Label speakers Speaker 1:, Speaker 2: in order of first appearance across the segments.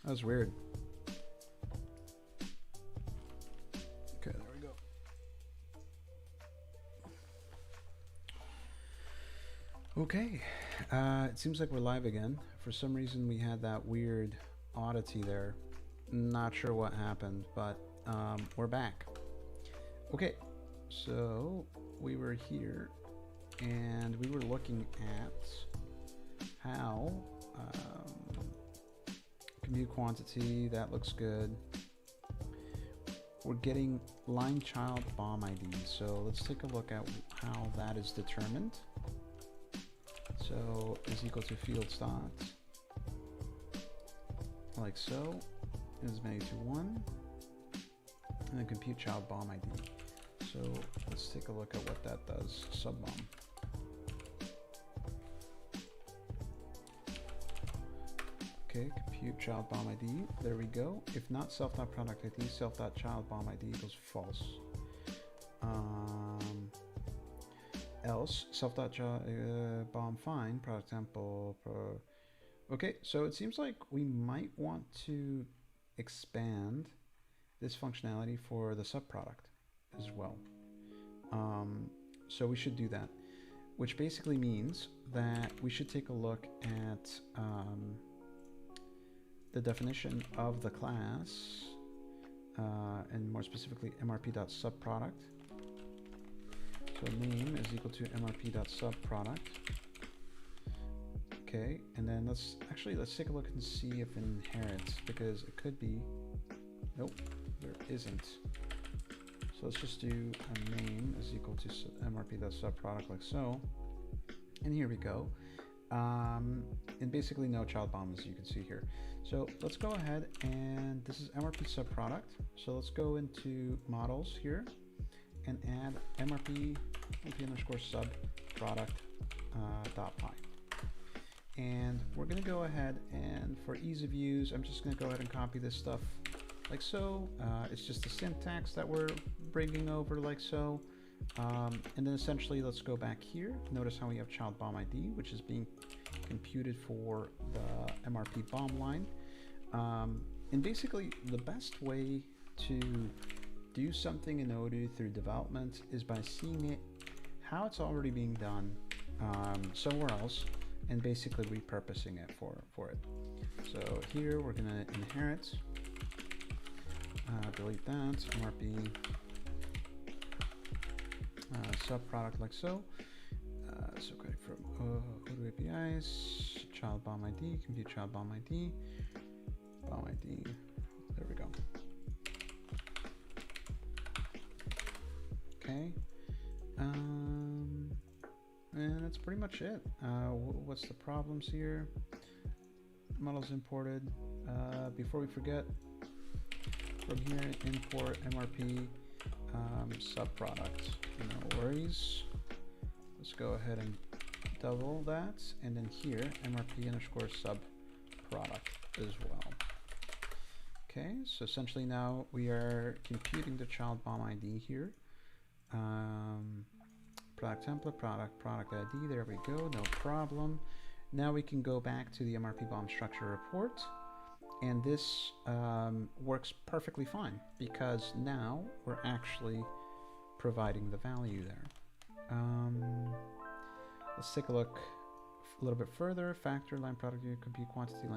Speaker 1: That was weird. Okay, there we go. Okay, it seems like we're live again. For some reason we had that weird oddity there. Not sure what happened, but we're back. Okay, so we were here and we were looking at how compute quantity, that looks good. We're getting line child BoM ID, so let's take a look at how that is determined. So is equal to fields dot, like so, is many to 1, and then compute child BoM ID. So let's take a look at what that does, sub BoM. Okay, compute child BoM ID, there we go. If not self.product ID, self.child BoM ID equals false. Else self.BoM find product sample okay, so it seems like we might want to expand this functionality for the subproduct as well. So we should do that, which basically means that we should take a look at the definition of the class and more specifically mrp.subproduct. So name is equal to mrp.subproduct. Okay, and then let's take a look and see if it inherits, because it could be, nope, there isn't. So let's just do a name is equal to mrp.subproduct like so. And here we go. And basically no child BoM, as you can see here. So let's go ahead, and this is mrp subproduct. So let's go into models here and add mrp underscore sub product dot py. And we're going to go ahead, and for ease of use, I'm just going to go ahead and copy this stuff like so. It's just the syntax that we're bringing over like so. And then essentially let's go back here. Notice how we have child BoM ID, which is being computed for the mrp BoM line. And basically the best way to do something in Odoo through development is by seeing it how it's already being done somewhere else and basically repurposing it for it. So here we're going to inherit, delete that, mrp subproduct like so. So okay, from Odoo APIs, child BoM ID, compute child BoM ID, BoM ID, there we go. Okay, and that's pretty much it. What's the problems here? Models imported. Before we forget, from here import mrp subproduct. No worries. Let's go ahead and double that, and then here mrp underscore sub product as well. Okay, so essentially now we are computing the child BoM ID here. Product template, product ID, there we go, no problem. Now we can go back to the mrp BoM structure report, and this works perfectly fine because now we're actually providing the value there. Let's take a look a little bit further. Factor, line product unit, compute quantity,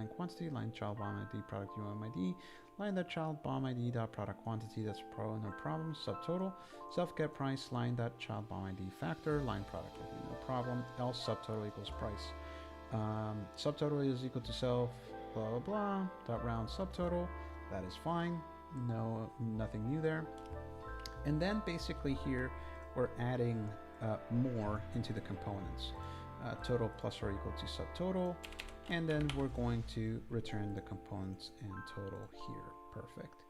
Speaker 1: line child BoM ID, product UM ID, line that child BoM ID dot product quantity, that's no problem. Subtotal, self get price, line that child BoM ID factor, line product ID, no problem. Else subtotal equals price. Subtotal is equal to self blah blah blah dot round subtotal, that is fine, nothing new there. And then basically here we're adding more into the components, total plus or equal to subtotal, and then we're going to return the components and total here. Perfect.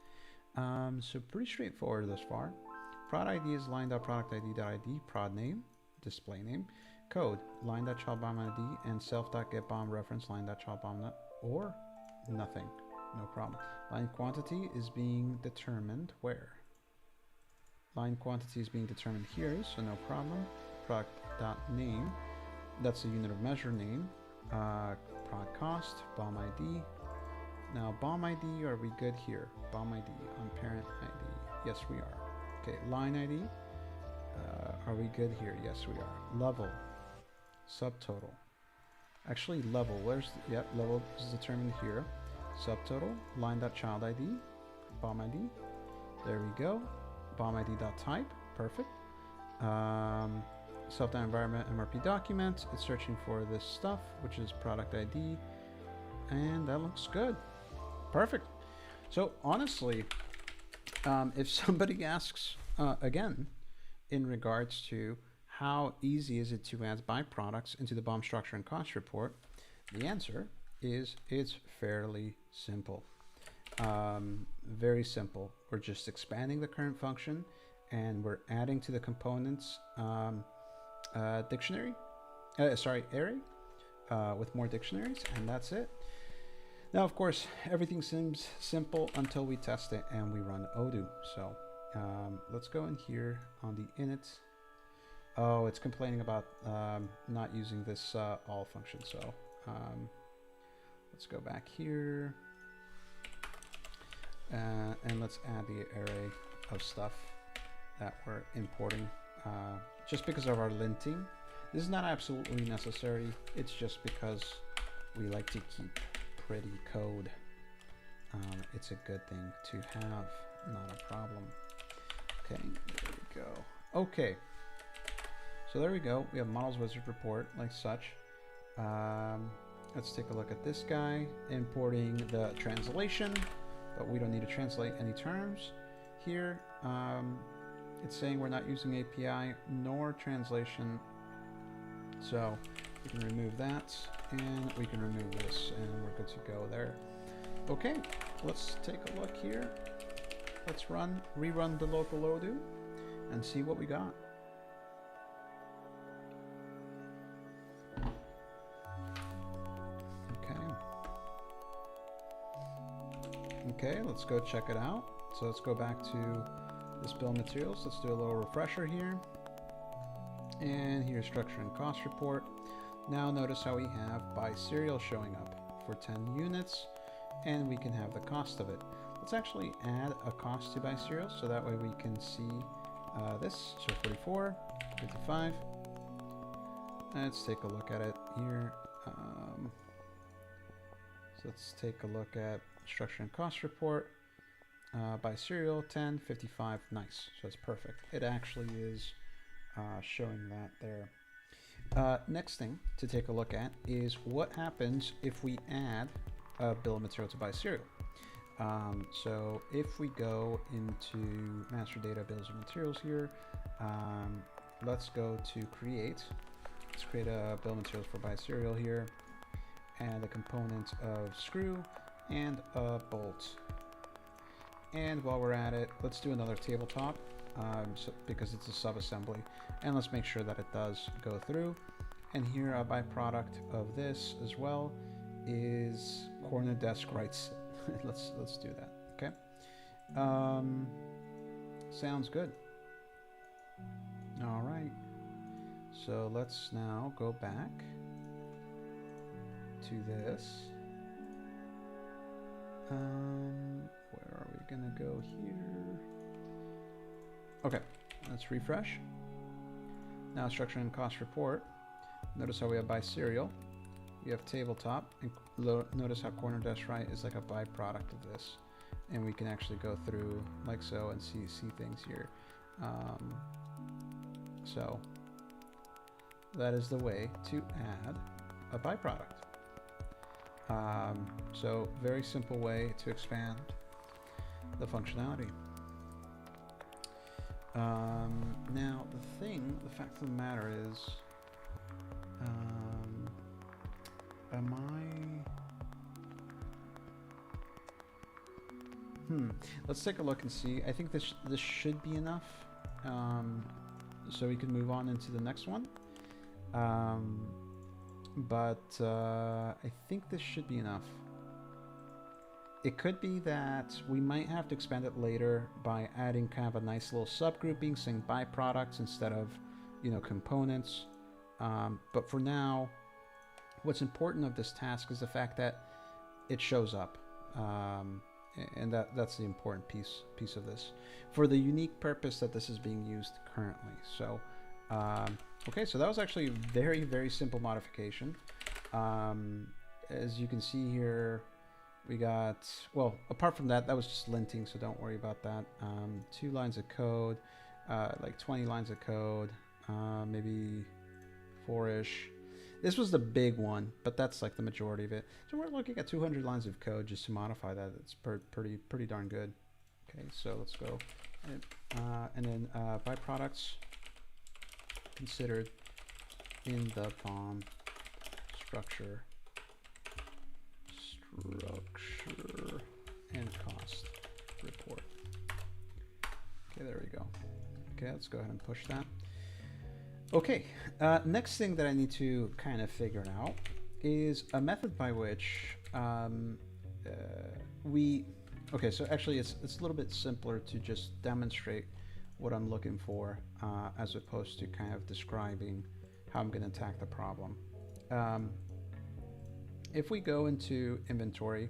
Speaker 1: So pretty straightforward thus far. Prod ID is line.productid.id, prod name, display name. Code, line.child BoM ID, and self.getBoM reference line.child BoM or nothing, no problem. Line quantity is being determined where? Line quantity is being determined here, so no problem. Product.name, that's the unit of measure name. Prod cost, BoM ID, Now, BoM ID, are we good here? BoM ID on parent ID. Yes, we are. Okay, line ID. Are we good here? Yes, we are. Level. Subtotal. Actually, level. Yep, level is determined here. Subtotal. Line.child ID. BoM ID. There we go. BoM ID.type. Perfect. Self.environment MRP document. It's searching for this stuff, which is product ID. And that looks good. Perfect. So honestly, if somebody asks again in regards to how easy is it to add byproducts into the BoM structure and cost report, the answer is it's fairly simple. Very simple. We're just expanding the current function and we're adding to the components array with more dictionaries, and that's it. Now, of course, everything seems simple until we test it and we run Odoo. So let's go in here on the init. Oh, it's complaining about not using this all function. So let's go back here and let's add the array of stuff that we're importing just because of our linting. This is not absolutely necessary. It's just because we like to keep pretty code. It's a good thing to have, not a problem. Okay, there we go. Okay, so there we go. We have models wizard report like such. Let's take a look at this guy, importing the translation, but we don't need to translate any terms here. It's saying we're not using API nor translation, so we can remove that and we can remove this and we're good to go there. Okay, let's take a look here. Let's rerun the local Odoo and see what we got. Okay, let's go check it out. So let's go back to this bill of materials. Let's do a little refresher here. And here's structure and cost report. Now notice how we have by serial showing up for 10 units, and we can have the cost of it. Let's actually add a cost to by serial so that way we can see this. So 44, 55. Let's take a look at it here. So let's take a look at structure and cost report. By serial 10, 55, nice. So it's perfect. It actually is showing that there. Next thing to take a look at is what happens if we add a bill of material to by serial. So if we go into master data bills of materials here, let's go to create. Let's create a bill of materials for by serial here, and a component of screw and a bolt. And while we're at it, let's do another tabletop because it's a sub-assembly, and let's make sure that it does go through. And here a byproduct of this as well is corner desk rights. let's do that. Okay. Sounds good. All right. So let's now go back to this. Where are we gonna go here? Okay, let's refresh. Now structure and cost report. Notice how we have by serial. We have tabletop, and notice how corner desk right is like a byproduct of this, and we can actually go through like so and see things here. So that is the way to add a byproduct. So very simple way to expand the functionality. Now the fact of the matter is, let's take a look and see. I think this should be enough, so we can move on into the next one. But I think this should be enough. It could be that we might have to expand it later by adding kind of a nice little subgrouping saying byproducts instead of, components. But for now, what's important of this task is the fact that it shows up. And that's the important piece of this for the unique purpose that this is being used currently. So okay, so that was actually a very, very simple modification. As you can see here, we got, well, apart from that, that was just linting, so don't worry about that. 2 lines of code, like 20 lines of code, maybe 4-ish. This was the big one, but that's like the majority of it. So we're looking at 200 lines of code just to modify that. It's pretty darn good. Okay, so let's go. And then byproducts considered in the BoM structure and cost report. Okay, there we go. Okay, let's go ahead and push that. Okay, next thing that I need to kind of figure out is a method by which okay, so actually it's a little bit simpler to just demonstrate what I'm looking for as opposed to kind of describing how I'm going to attack the problem. If we go into inventory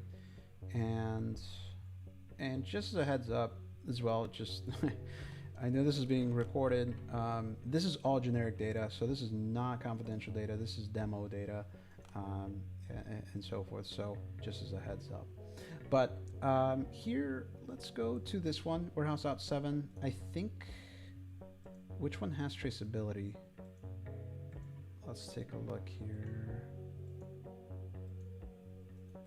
Speaker 1: and just as a heads up as well, just I know this is being recorded. This is all generic data, so this is not confidential data. This is demo data and so forth. So just as a heads up. But here, let's go to this one, Warehouse Out 7. I think, which one has traceability? Let's take a look here.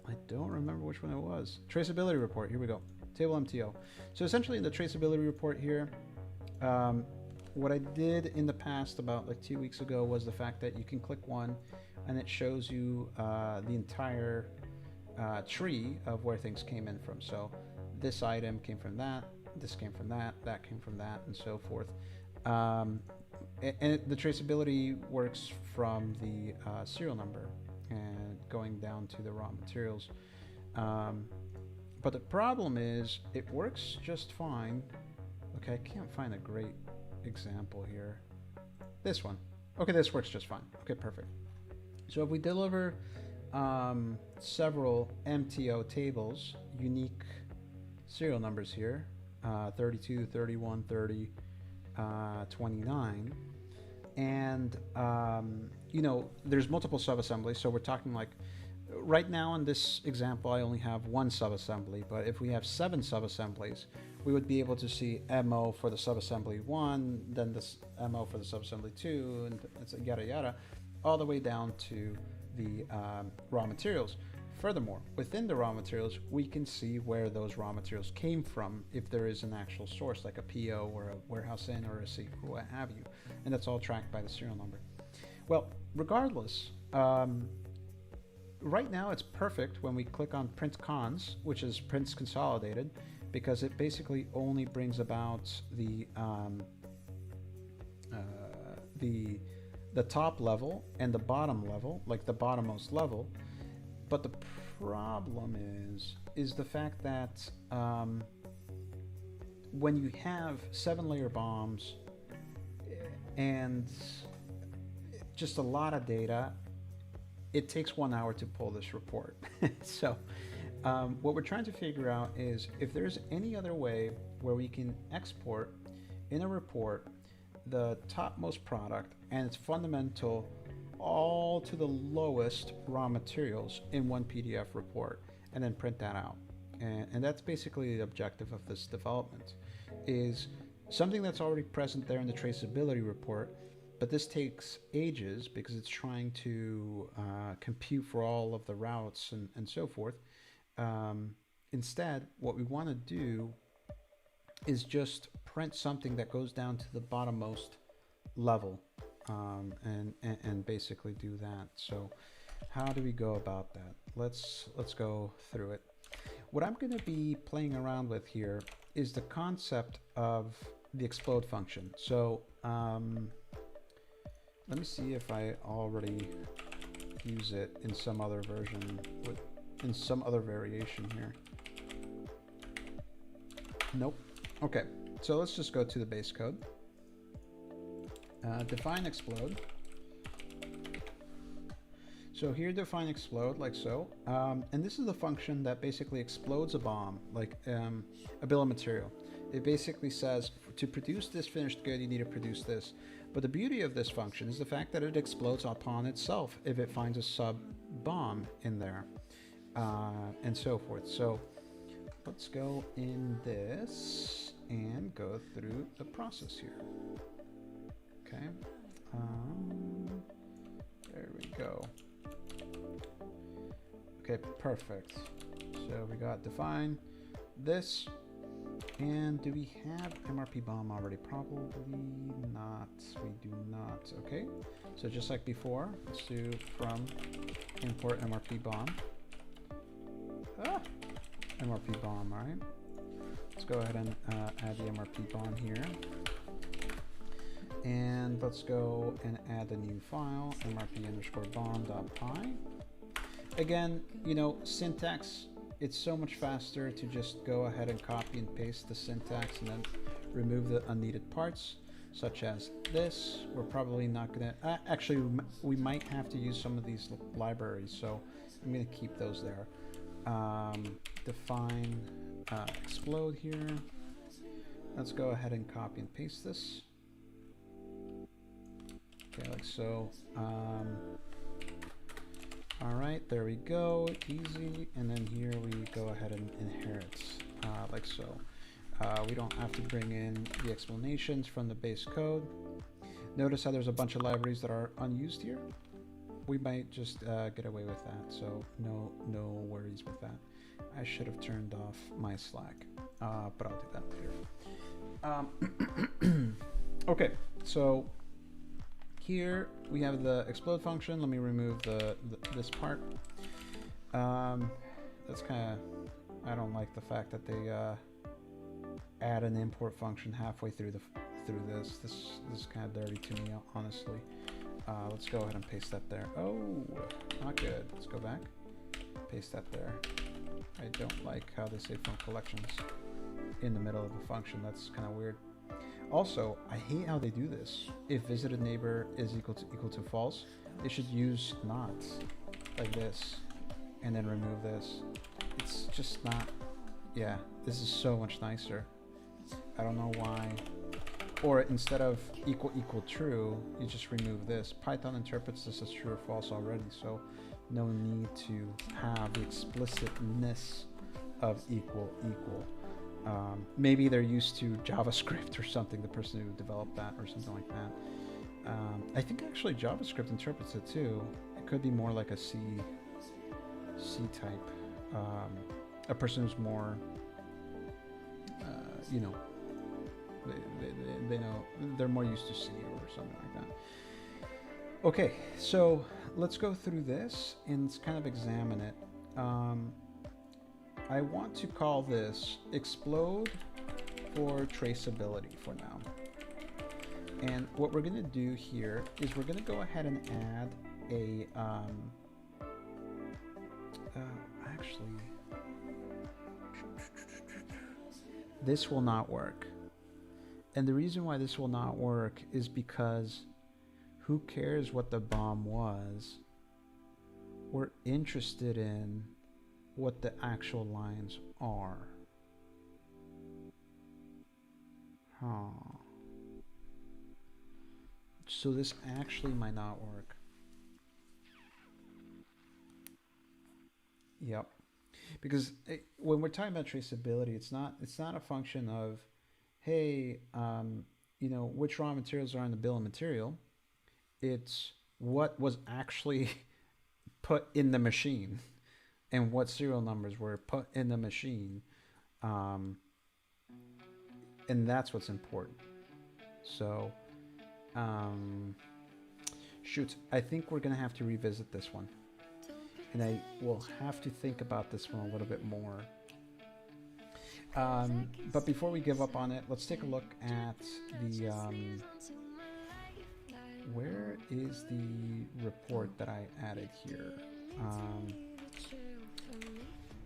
Speaker 1: I don't remember which one it was. Traceability report, here we go. Table MTO. So essentially in the traceability report here, what I did in the past about like 2 weeks ago was the fact that you can click one and it shows you the entire tree of where things came in from. So this item came from that, this came from that, that came from that, and so forth. And the traceability works from the serial number and going down to the raw materials. But the problem is it works just fine. Okay, I can't find a great example here. This one. Okay, this works just fine. Okay, perfect. So if we deliver several MTO tables, unique serial numbers here, 32, 31, 30, 29, and you know, there's multiple subassemblies, so we're talking like, right now in this example I only have one subassembly, but if we have 7 subassemblies, we would be able to see MO for the subassembly 1, then this MO for the subassembly 2, and it's yada yada, all the way down to the raw materials. Furthermore, within the raw materials, we can see where those raw materials came from if there is an actual source like a PO or a warehouse in or a C or what have you, and that's all tracked by the serial number. Well, regardless, right now it's perfect when we click on print cons, which is prints consolidated, because it basically only brings about the top level and the bottom level, like the bottommost level. But the problem is the fact that when you have 7-layer BoMs and just a lot of data, it takes 1 hour to pull this report. So what we're trying to figure out is if there's any other way where we can export in a report the topmost product and its fundamental all to the lowest raw materials in one PDF report, and then print that out. And that's basically the objective of this development, is something that's already present there in the traceability report, but this takes ages because it's trying to compute for all of the routes and so forth. Instead, what we want to do is just print something that goes down to the bottommost level, and basically do that. So how do we go about that? Let's go through it. What I'm going to be playing around with here is the concept of the explode function. So let me see if I already use it in some other version, in some other variation here. Nope. Okay, so let's just go to the base code. Define explode. So So here define explode like so, and this is the function that basically explodes a BoM, like a bill of material. It basically says to produce this finished good, you need to produce this. But the beauty of this function is the fact that it explodes upon itself if it finds a sub BoM in there, and so forth. So let's go in this and go through the process here. Okay, there we go. Okay, perfect. So we got define this, and do we have MRP BoM already? Probably not. We do not. Okay, so just like before, let's do from import MRP BoM. MRP BoM, all right. Let's go ahead and add the MRP BoM here. And let's go and add a new file, mrp_bom.py. Again, you know, syntax, it's so much faster to just go ahead and copy and paste the syntax and then remove the unneeded parts, such as this. We're probably not gonna, actually, we might have to use some of these libraries, so I'm gonna keep those there. Define explode here. Let's go ahead and copy and paste this. Okay, like so. All right, there we go, easy. And then here we go ahead and inherit, like so. We don't have to bring in the explanations from the base code. Notice how there's a bunch of libraries that are unused here. We might just get away with that, so no worries with that. I should have turned off my Slack, but I'll do that later. Okay, so here we have the explode function. Let me remove this part. That's kind of, I don't like the fact that they add an import function halfway through this. This is kind of dirty to me, honestly. Let's go ahead and paste that there. Oh, not good. Let's go back. Paste that there. I don't like how they say from collections in the middle of a function. That's kind of weird. Also, I hate how they do this. If visited neighbor is equal to false, they should use not like this and then remove this. It's just not, yeah, this is so much nicer. I don't know why. Or instead of equal true, you just remove this. Python interprets this as true or false already, so no need to have the explicitness of equal. Maybe they're used to JavaScript or something, the person who developed that or something like that. I think actually JavaScript interprets it too. It could be more like a C type. A person who's more, you know, they know, they're more used to C or something like that. Okay, so let's go through this and kind of examine it. I want to call this explode for traceability for now. And what we're going to do here is we're going to go ahead and add a, actually, this will not work. And the reason why this will not work is because who cares what the BoM was? We're interested in what the actual lines are. So this actually might not work. Yep. Because when we're talking about traceability, it's not a function of, hey, you know, which raw materials are in the bill of material. It's what was actually put in the machine and what serial numbers were put in the machine. And that's what's important. So, shoot, I think we're going to have to revisit this one. And I will have to think about this one a little bit more. But before we give up on it, let's take a look at the, where is the report that I added here?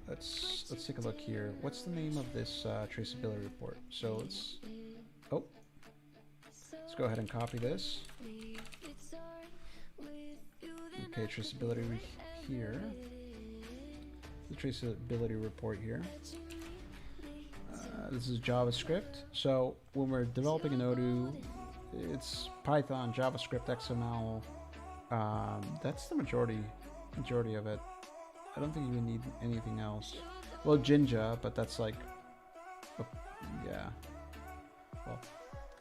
Speaker 1: Let's take a look here. What's the name of this traceability report? So let's go ahead and copy this. Okay, traceability here. The traceability report here. This is JavaScript. So when we're developing an Odoo, it's Python, JavaScript, XML. That's the majority of it. I don't think you need anything else. Well, Jinja, but that's like, yeah. Well,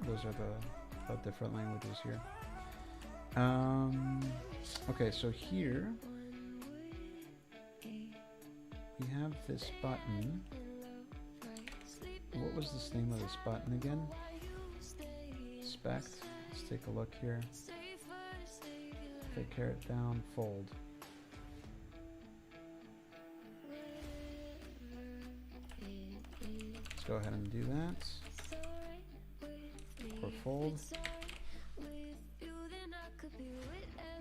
Speaker 1: those are the different languages here. Okay, so here we have this button. What was this name of this button again? Spect. Let's take a look here. Okay, caret down, fold. Let's go ahead and do that. Or fold.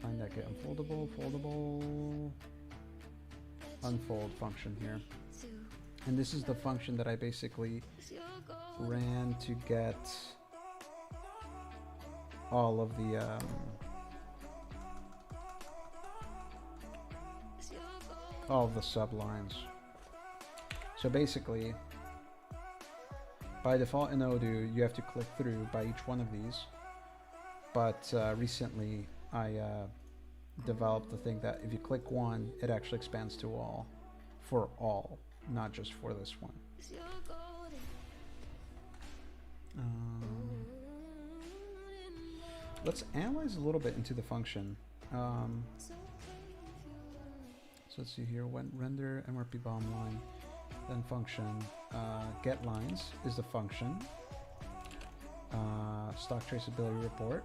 Speaker 1: Find that get unfoldable, foldable, unfold function here. And this is the function that I basically ran to get all of the sublines. So basically, by default in Odoo, you have to click through by each one of these. But recently, I developed the thing that if you click one, it actually expands to all, for all, not just for this one. Let's analyze a little bit into the function. So let's see here, when render MRP BoM line, then function, get lines is the function, stock traceability report.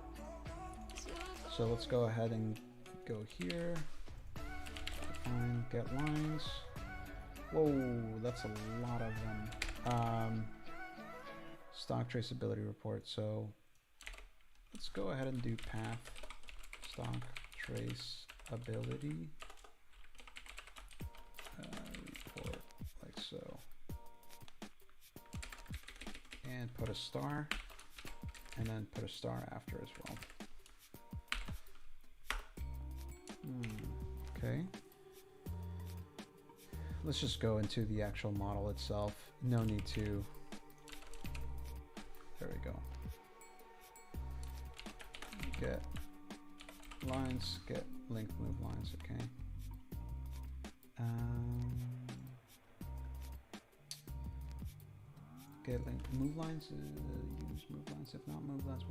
Speaker 1: So let's go ahead and go here, define get lines. Whoa, that's a lot of them. Stock traceability report. So let's go ahead and do path stock traceability report like so, and put a star, and then put a star after as well. Okay. Let's just go into the actual model itself. No need to. There we go. Get lines, get link move lines. Okay. Get link move lines. Use move lines. If not move lines,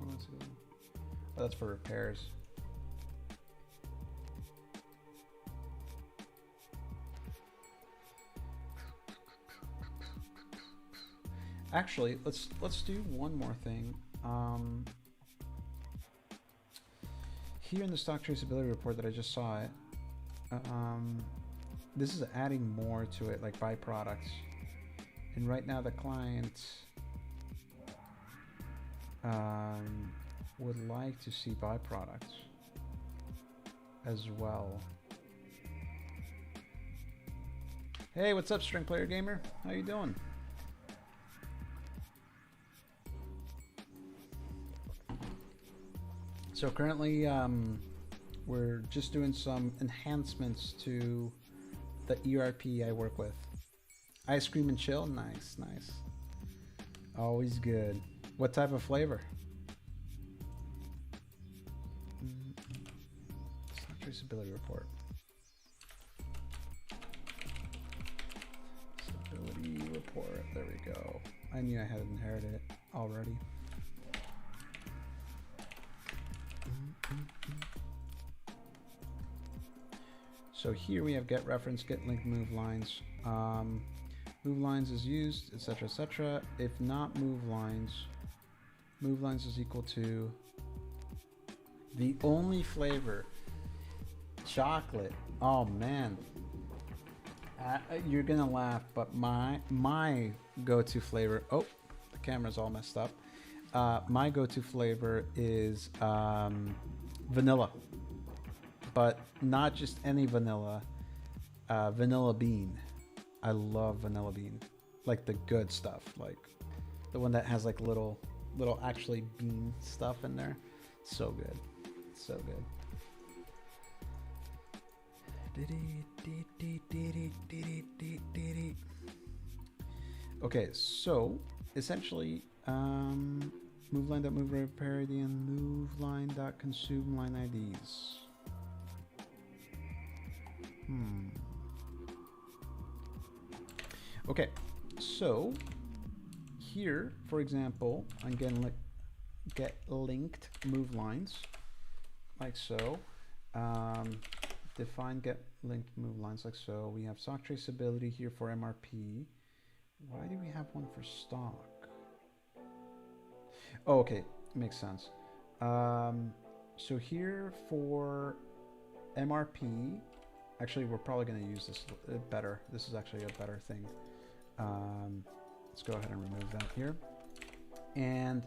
Speaker 1: oh, that's for repairs. Actually, let's do one more thing. Here in the stock traceability report that I just saw it, this is adding more to it, like byproducts. And right now the client would like to see byproducts as well. Hey, what's up, String Player Gamer? How you doing? So currently, we're just doing some enhancements to the ERP I work with. Ice cream and chill, nice, nice. Always good. What type of flavor? Traceability report. Stability report, there we go. I knew I had inherited it already. So here we have get reference, get link, move lines. Move lines is used, etc., etc. If not move lines is equal to the only flavor, chocolate. Oh man, you're gonna laugh, but my go-to flavor. Oh, the camera's all messed up. My go-to flavor is vanilla, but not just any vanilla. Vanilla bean. I love vanilla bean, like the good stuff, like the one that has like little actually bean stuff in there. So good, so good. Okay, so essentially, move line.move parity and move line.consume line IDs. Okay, so here, for example, I'm getting get linked move lines like so. Define get linked move lines like so. We have stock traceability here for MRP. Why do we have one for stock? Oh, okay, makes sense. So here for MRP, actually we're probably going to use this better. This is actually a better thing. Let's go ahead and remove that here. And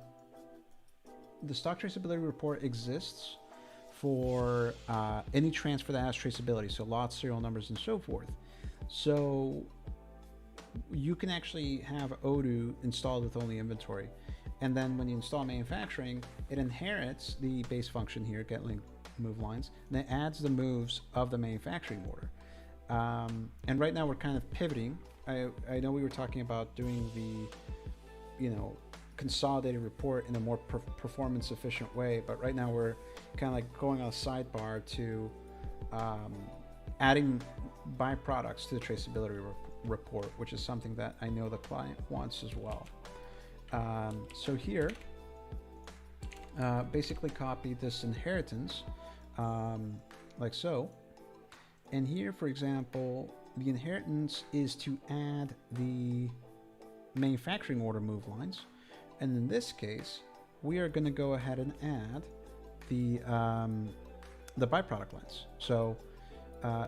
Speaker 1: the stock traceability report exists for any transfer that has traceability, so lots, serial numbers, and so forth. So you can actually have Odoo installed with only inventory. And then when you install manufacturing, it inherits the base function here, get linked move lines, and it adds the moves of the manufacturing order. And right now we're kind of pivoting. I know we were talking about doing the, consolidated report in a more performance efficient way, but right now we're kind of like going on a sidebar to adding byproducts to the traceability report, which is something that I know the client wants as well. So here, basically copy this inheritance like so. And here, for example, the inheritance is to add the manufacturing order move lines. And in this case, we are going to go ahead and add the byproduct lines. So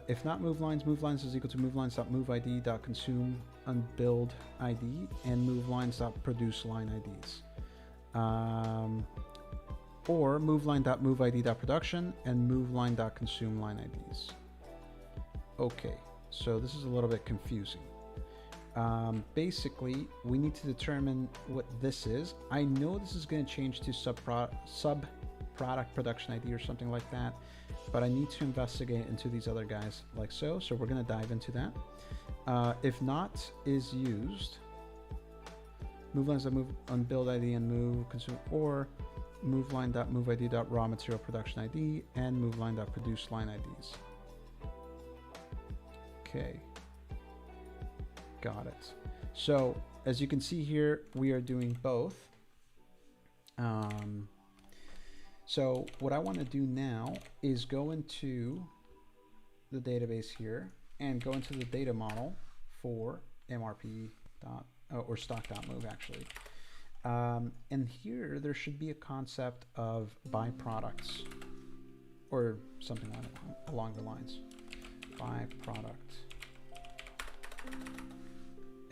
Speaker 1: if not move lines is equal to move lines.moveID.consume unbuild ID and move lines.produce line IDs. Or move line.moveID.production and move line.consume line IDs. Okay, so this is a little bit confusing. Basically, we need to determine what this is. I know this is going to change to sub-product production ID or something like that, but I need to investigate into these other guys like so. So we're going to dive into that. If not is used, move lines.move unbuild ID and move consume, or move line.moveID.raw material production ID and move line.produce line IDs. Okay. Got it. So as you can see here, we are doing both. So what I want to do now is go into the database here and go into the data model for MRP or stock.move actually. And here there should be a concept of byproducts or something along the lines. Byproduct.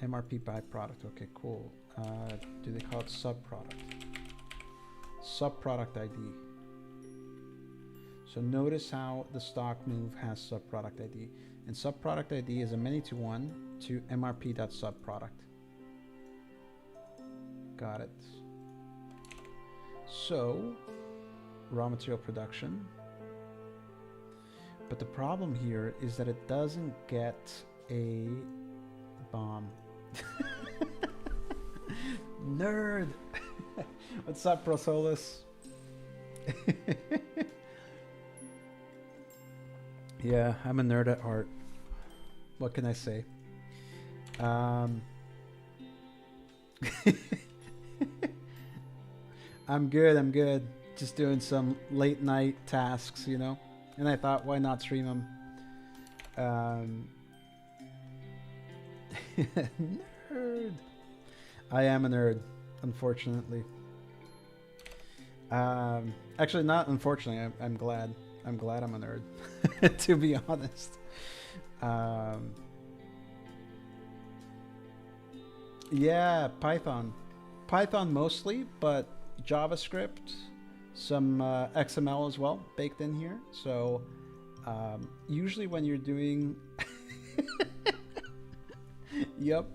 Speaker 1: MRP byproduct. Okay, cool. Do they call it subproduct? Subproduct ID. So notice how the stock move has subproduct ID. And subproduct ID is a many-to-one to MRP.subproduct. Got it. So, raw material production. But the problem here is that it doesn't get a BoM. Nerd! What's up, Prosolus? Yeah, I'm a nerd at heart. What can I say? I'm good. Just doing some late night tasks, you know? And I thought, why not stream them? Nerd. I am a nerd, unfortunately. Actually, not unfortunately. I'm glad. I'm glad I'm a nerd, to be honest. Yeah, Python. Python mostly, but JavaScript, some XML as well baked in here. So usually when you're doing... Yep.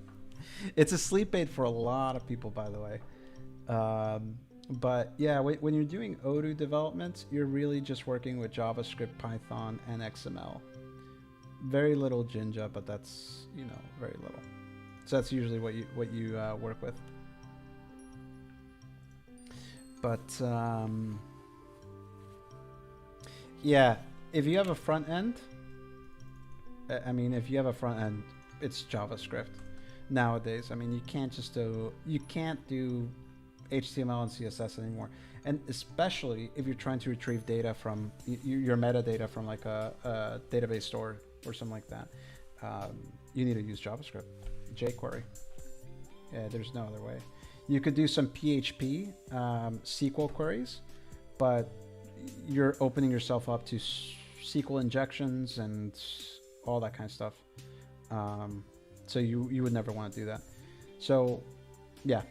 Speaker 1: It's a sleep aid for a lot of people, by the way. But yeah, when you're doing Odoo development, you're really just working with JavaScript, Python, and XML. very little Jinja, but that's, you know, very little. So that's usually what you work with. But yeah, if you have a front end, I mean, if you have a front end, it's JavaScript nowadays. I mean, you can't do HTML and CSS anymore, and especially if you're trying to retrieve data from your metadata from like a database store or something like that. You need to use JavaScript, jQuery. Yeah, there's no other way. You could do some PHP SQL queries, but you're opening yourself up to SQL injections and all that kind of stuff. So you would never want to do that. So yeah,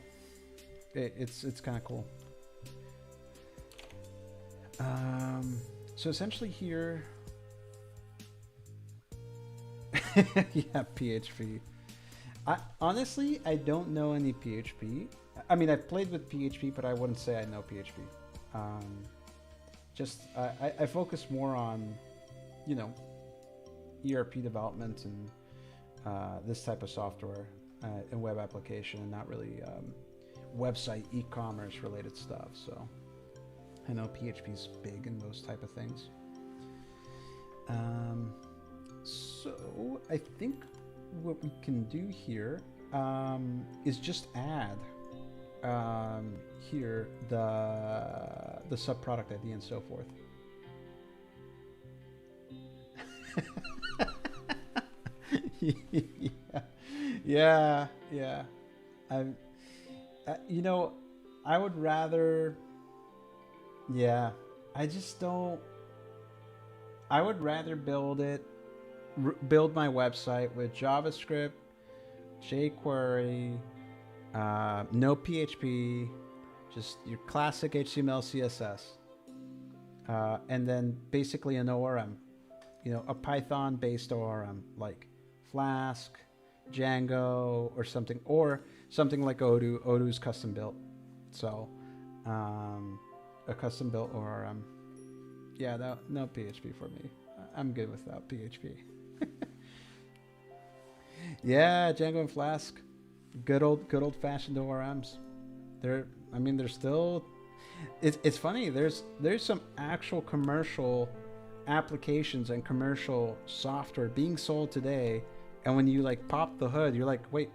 Speaker 1: it's kind of cool. So essentially here, yeah, PHP. Honestly, I don't know any PHP. I mean, I've played with PHP, but I wouldn't say I know PHP. I focus more on, you know, ERP development and this type of software and web application, and not really website e-commerce related stuff. So I know PHP is big in those type of things. So I think what we can do here is just add here the subproduct ID and so forth. yeah. You know, I would rather. Yeah, I would rather build my website with JavaScript, jQuery, no PHP, just your classic HTML, CSS, and then basically an ORM, you know, a Python-based ORM like Flask, Django, or something like Odoo. Odoo's custom built, so a custom built ORM. Yeah, no PHP for me. I'm good without PHP. Yeah, Django and Flask, good old fashioned ORMs. They're still. It's funny. There's some actual commercial applications and commercial software being sold today, and when you like pop the hood, you're like, wait,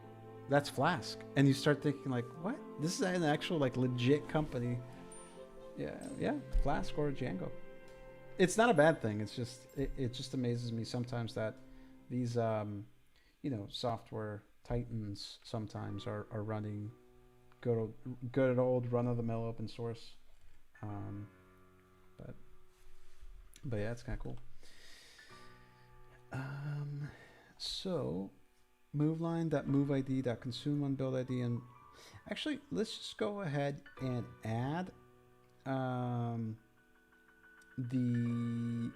Speaker 1: that's Flask, and you start thinking like, what? This is an actual like legit company. Yeah, Flask or Django. It's not a bad thing. It's just it just amazes me sometimes that these you know, software titans sometimes are running good old run of the mill open source. But yeah, it's kind of cool. So moveline.moveid.consume1buildid, and actually let's just go ahead and add the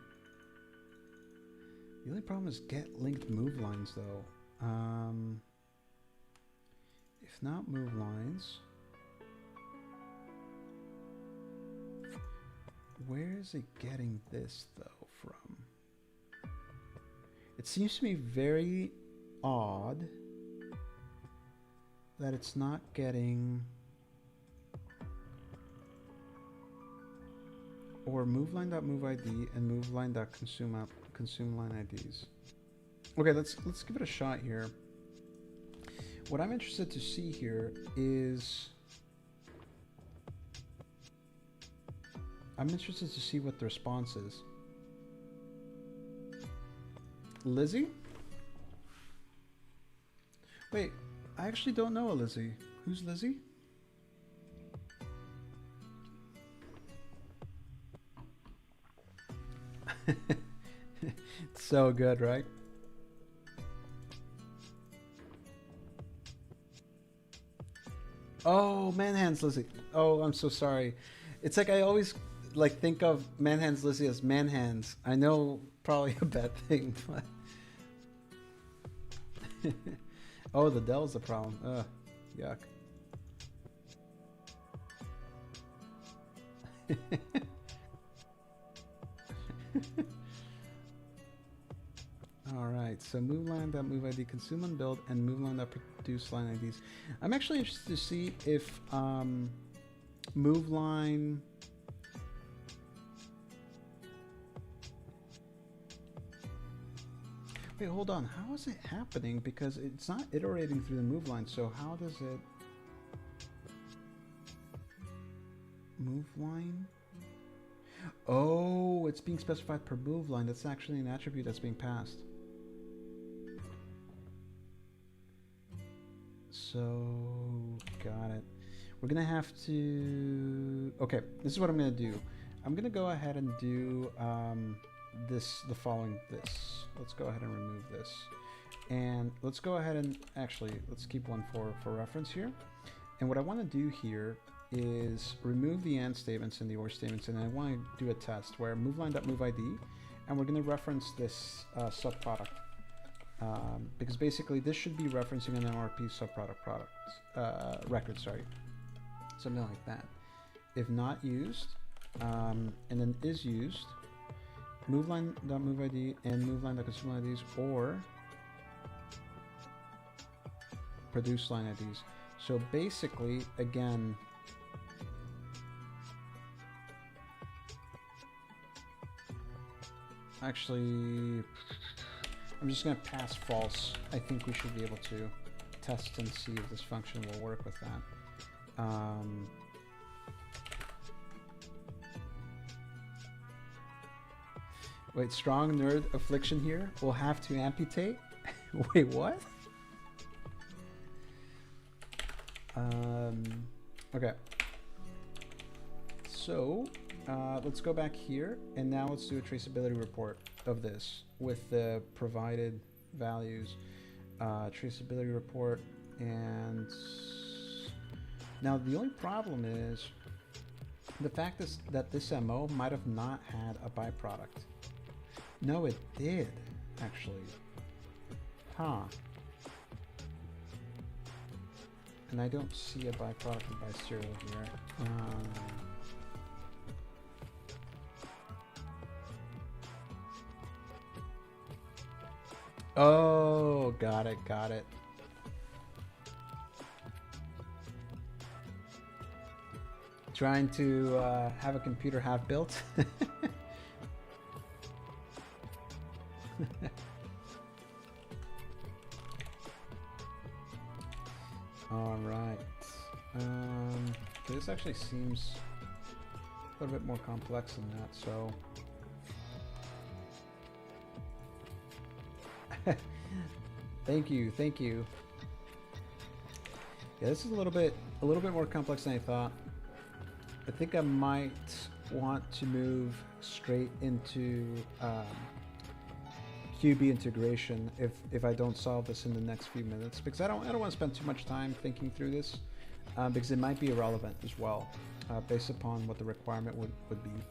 Speaker 1: only problem is get linked move lines though. If not move lines, where is it getting this though from? It seems to me very odd that it's not getting, or moveline.moveid and moveline.consume line IDs. Okay, let's give it a shot here. What I'm interested to see here is I'm interested to see what the response is. Lizzie? Wait, I actually don't know a Lizzie. Who's Lizzie? It's so good, right? Oh, Manhands Lizzie. Oh, I'm so sorry. It's like I always like think of Manhands Lizzie as Manhands. I know, probably a bad thing, but oh, the Dell's the problem. Ugh, yuck. All right, so moveline.moveid consume on build and moveline.produce line IDs. I'm actually interested to see if moveline. Wait, hold on. How is it happening? Because it's not iterating through the move line. So how does it move line? Oh, it's being specified per move line. That's actually an attribute that's being passed. So, got it. We're gonna have to. Okay, this is what I'm gonna do. I'm gonna go ahead and do the following. Let's go ahead and remove this, and let's go ahead and actually let's keep one for reference here. And what I want to do here is remove the and statements and the or statements, and I want to do a test where moveline.moveid, and we're going to reference this subproduct because basically this should be referencing an MRP subproduct record, sorry, something like that. If not used, and then is used, moveline.moveid and moveline.consume IDs or produce line IDs. So basically, again, actually, I'm just going to pass false. I think we should be able to test and see if this function will work with that. Wait, strong nerd affliction here. We'll have to amputate. Wait, what? Okay. So let's go back here, and now let's do a traceability report of this with the provided values. Traceability report, and now the only problem is the fact is that this MO might have not had a byproduct. No, it did, actually. Huh. And I don't see a byproduct of biserial here. Oh, got it, got it. Trying to have a computer half built. All right. This actually seems a little bit more complex than that, so. Thank you, thank you. Yeah, this is a little bit more complex than I thought. I think I might want to move straight into QB integration if I don't solve this in the next few minutes, because I don't want to spend too much time thinking through this, because it might be irrelevant as well, based upon what the requirement would be.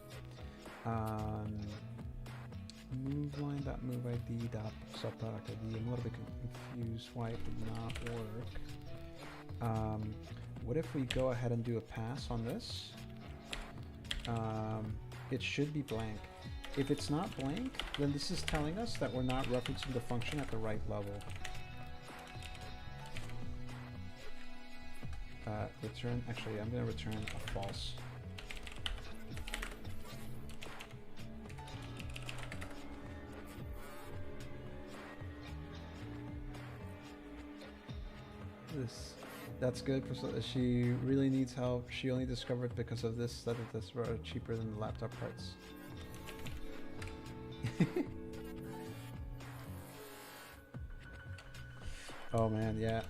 Speaker 1: Moveline.moveid.subproduct ID. I'm a little bit confused why it did not work. What if we go ahead and do a pass on this? It should be blank. If it's not blank, then this is telling us that we're not referencing the function at the right level. Return, actually, I'm going to return a false. That's good. She really needs help. She only discovered because of this that this were cheaper than the laptop parts. Oh man, yeah.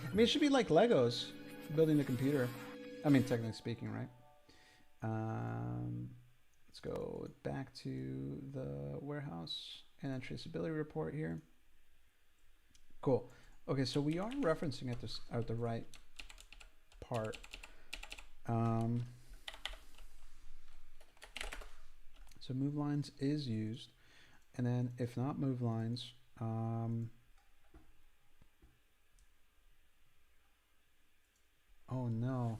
Speaker 1: I mean, it should be like Legos, building the computer. I mean, technically speaking, right? Let's go back to the warehouse and then traceability report here. Cool. Okay, so we are referencing at the right part. So move lines is used, and then if not move lines, oh no.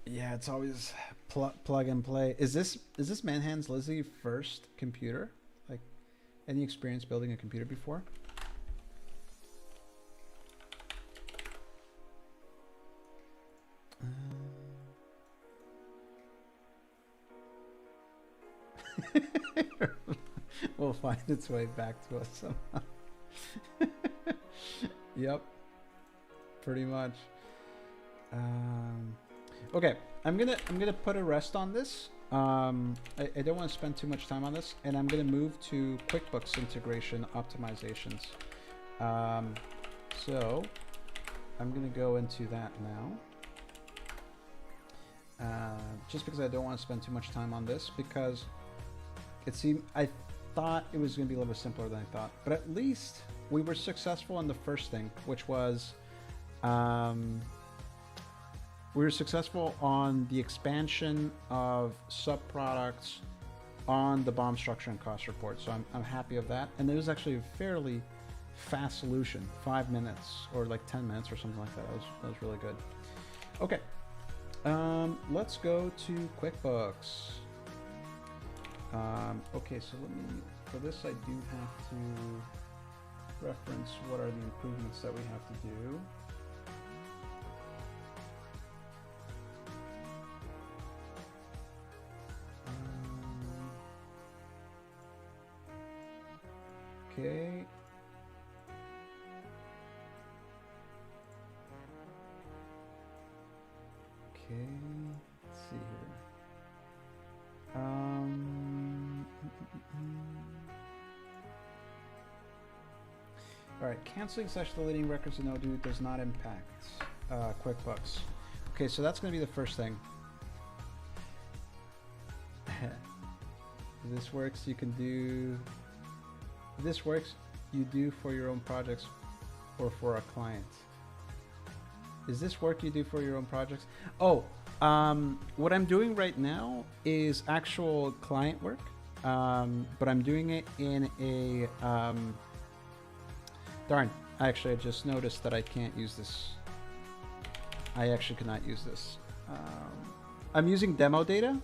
Speaker 1: Yeah, it's always plug and play. Is this Manhand's Lizzie first computer? Any experience building a computer before? Will find its way back to us somehow. Yep, pretty much. Okay, I'm gonna put a rest on this. I don't want to spend too much time on this, and I'm gonna move to QuickBooks integration optimizations. So I'm gonna go into that now. Just because I don't want to spend too much time on this, because it seemed, I thought it was going to be a little bit simpler than I thought, but at least we were successful in the first thing, which was we were successful on the expansion of subproducts on the BoM structure and cost report. So I'm happy of that. And it was actually a fairly fast solution, 5 minutes or like 10 minutes or something like that. That was really good. Okay. Let's go to QuickBooks. Okay, so for this I do have to reference what are the improvements that we have to do. Okay. Okay, let's see here. All right, canceling / deleting records in Odoo does not impact QuickBooks. Okay, so that's going to be the first thing. If this works, you can do. If this works, you do for your own projects or for a client. Is this work you do for your own projects? Oh, what I'm doing right now is actual client work, but I'm doing it in a, darn, actually I just noticed that I can't use this. I actually cannot use this. I'm using demo data,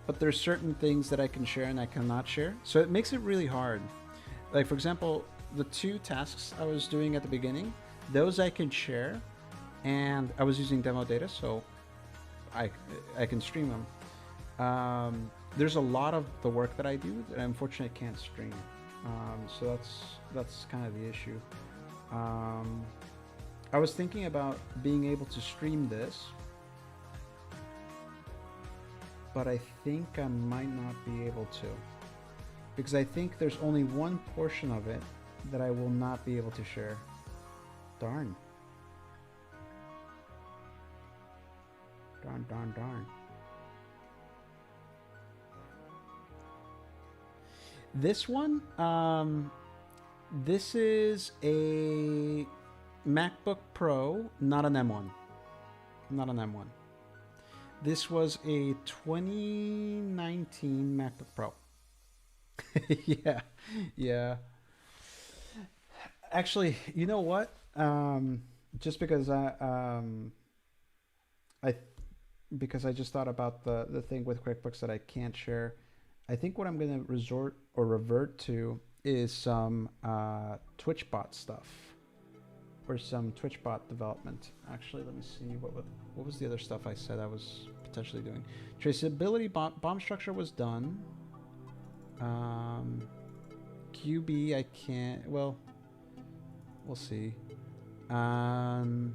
Speaker 1: but there's certain things that I can share and I cannot share. So it makes it really hard. Like for example, the 2 tasks I was doing at the beginning, those I can share. And I was using demo data, so I can stream them. There's a lot of the work that I do that I unfortunately can't stream. So that's kind of the issue. I was thinking about being able to stream this, but I think I might not be able to, because I think there's only one portion of it that I will not be able to share. Darn. Darn. This one, this is a MacBook Pro, not an M1. Not an M1. This was a 2019 MacBook Pro. Yeah. Actually, you know what? Just because because I just thought about the thing with QuickBooks that I can't share, I think what I'm going to revert to is some TwitchBot stuff, or some TwitchBot development. Actually, let me see, what was the other stuff I said I was potentially doing. Traceability BoM structure was done. QB I can't, well, we'll see. And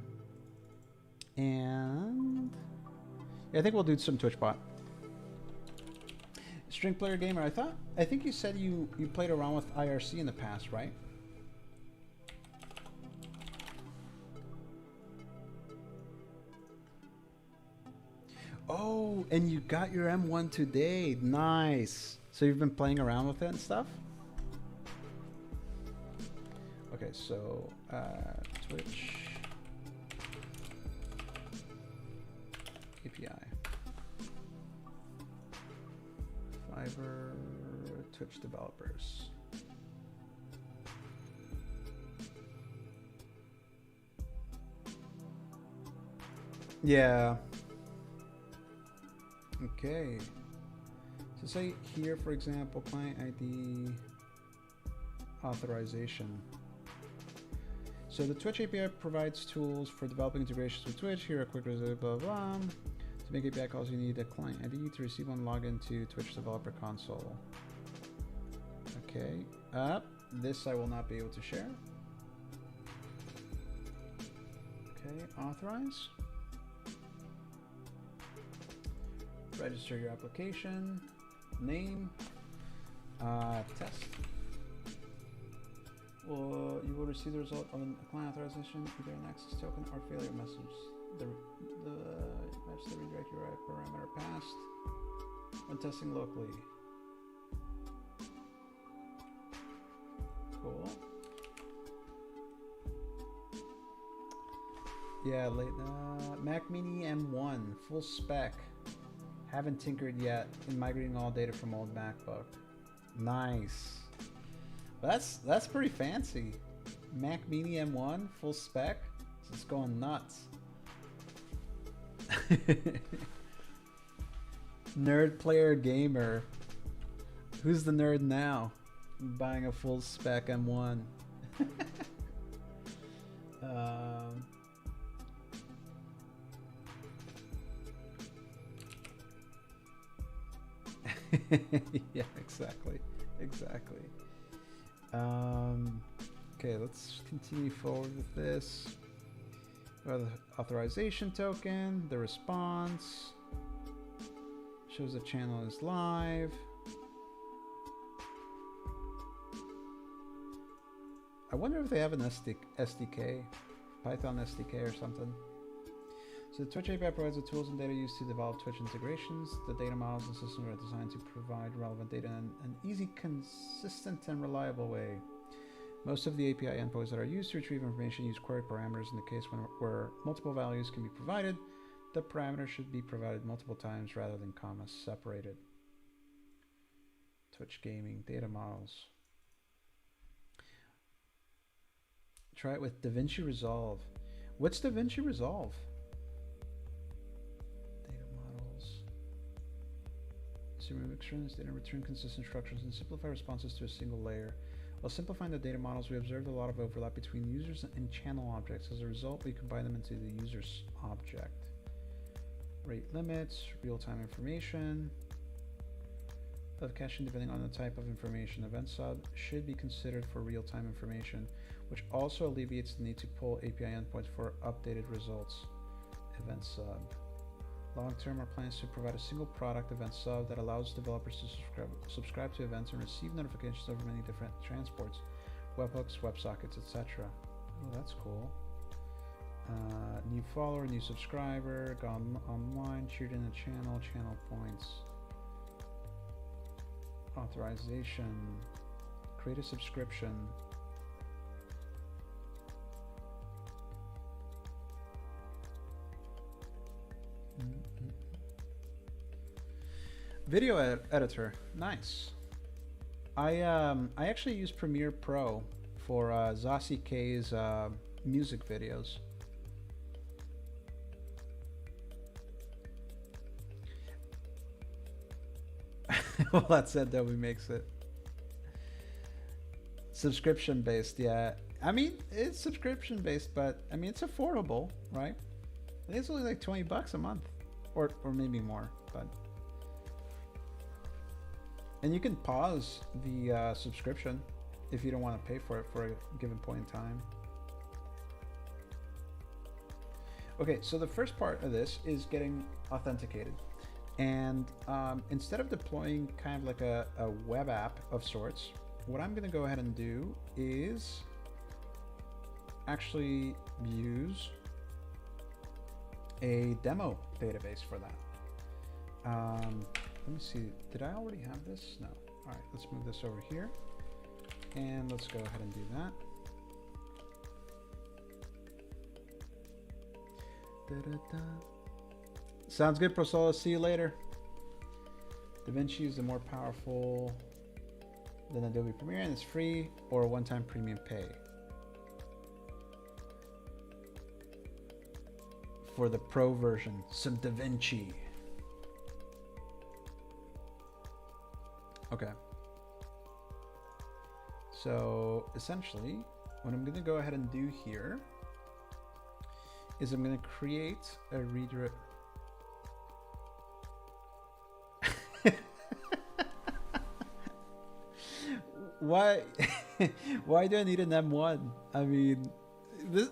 Speaker 1: yeah, I think we'll do some TwitchBot. String player gamer, I think you said you played around with IRC in the past, right? Oh, and you got your M1 today. Nice. So you've been playing around with it and stuff? Okay, so Twitch API. Fiverr Twitch developers. Yeah. Okay. So say here, for example, client ID. authorization. So the Twitch API provides tools for developing integrations with Twitch. Here a quick result, blah, blah. To make API calls, you need a client ID to receive one login to Twitch Developer Console. Okay, this I will not be able to share. Okay, authorize. Register your application, name, test. Well, you will receive the result of a client authorization, either an access token or failure message. The match the redirect URI parameter passed when testing locally. Cool. Yeah, late Mac Mini M1 full spec. Haven't tinkered yet in migrating all data from old MacBook. Nice. That's pretty fancy. Mac Mini M1 full spec. It's going nuts. Nerd player gamer. Who's the nerd now? Buying a full spec M1. Yeah, exactly. Okay, let's continue forward with this. The authorization token, the response shows the channel is live. I wonder if they have an SDK, Python SDK or something. So the Twitch API provides the tools and data used to develop Twitch integrations. The data models and systems are designed to provide relevant data in an easy, consistent, and reliable way. Most of the API endpoints that are used to retrieve information use query parameters. In the case where multiple values can be provided, the parameter should be provided multiple times rather than comma separated. Twitch gaming data models. Try it with DaVinci Resolve. What's DaVinci Resolve? Remove extraneous data, return consistent structures, and simplify responses to a single layer. While simplifying the data models, we observed a lot of overlap between users and channel objects. As a result, we combine them into the user's object. Rate limits, real-time information. Of caching depending on the type of information. Event sub should be considered for real-time information, which also alleviates the need to pull API endpoints for updated results. Event sub. Long-term, our plan is to provide a single product event sub that allows developers to subscribe to events and receive notifications over many different transports, webhooks, WebSockets, etc. Oh, that's cool. New follower, new subscriber, gone online, cheered in the channel, channel points. Authorization, create a subscription. Video editor, nice. I actually use Premiere Pro for Zossi K's music videos. Well, that said, Adobe makes it subscription based. Yeah, I mean it's subscription based, but I mean it's affordable, right? It's only like $20 a month, or maybe more, but. And you can pause the subscription if you don't want to pay for it for a given point in time. Okay, so the first part of this is getting authenticated. And instead of deploying kind of like a web app of sorts, what I'm going to go ahead and do is actually use a demo database for that. Let me see, did I already have this? No. All right, let's move this over here and let's go ahead and do that. Sounds good, Prosola. See you later. DaVinci is the more powerful than Adobe Premiere and it's free or a one-time premium pay. For the pro version, some DaVinci. Okay. So essentially, what I'm going to go ahead and do here is I'm going to create a redirect. Why? Why do I need an M1? I mean, this.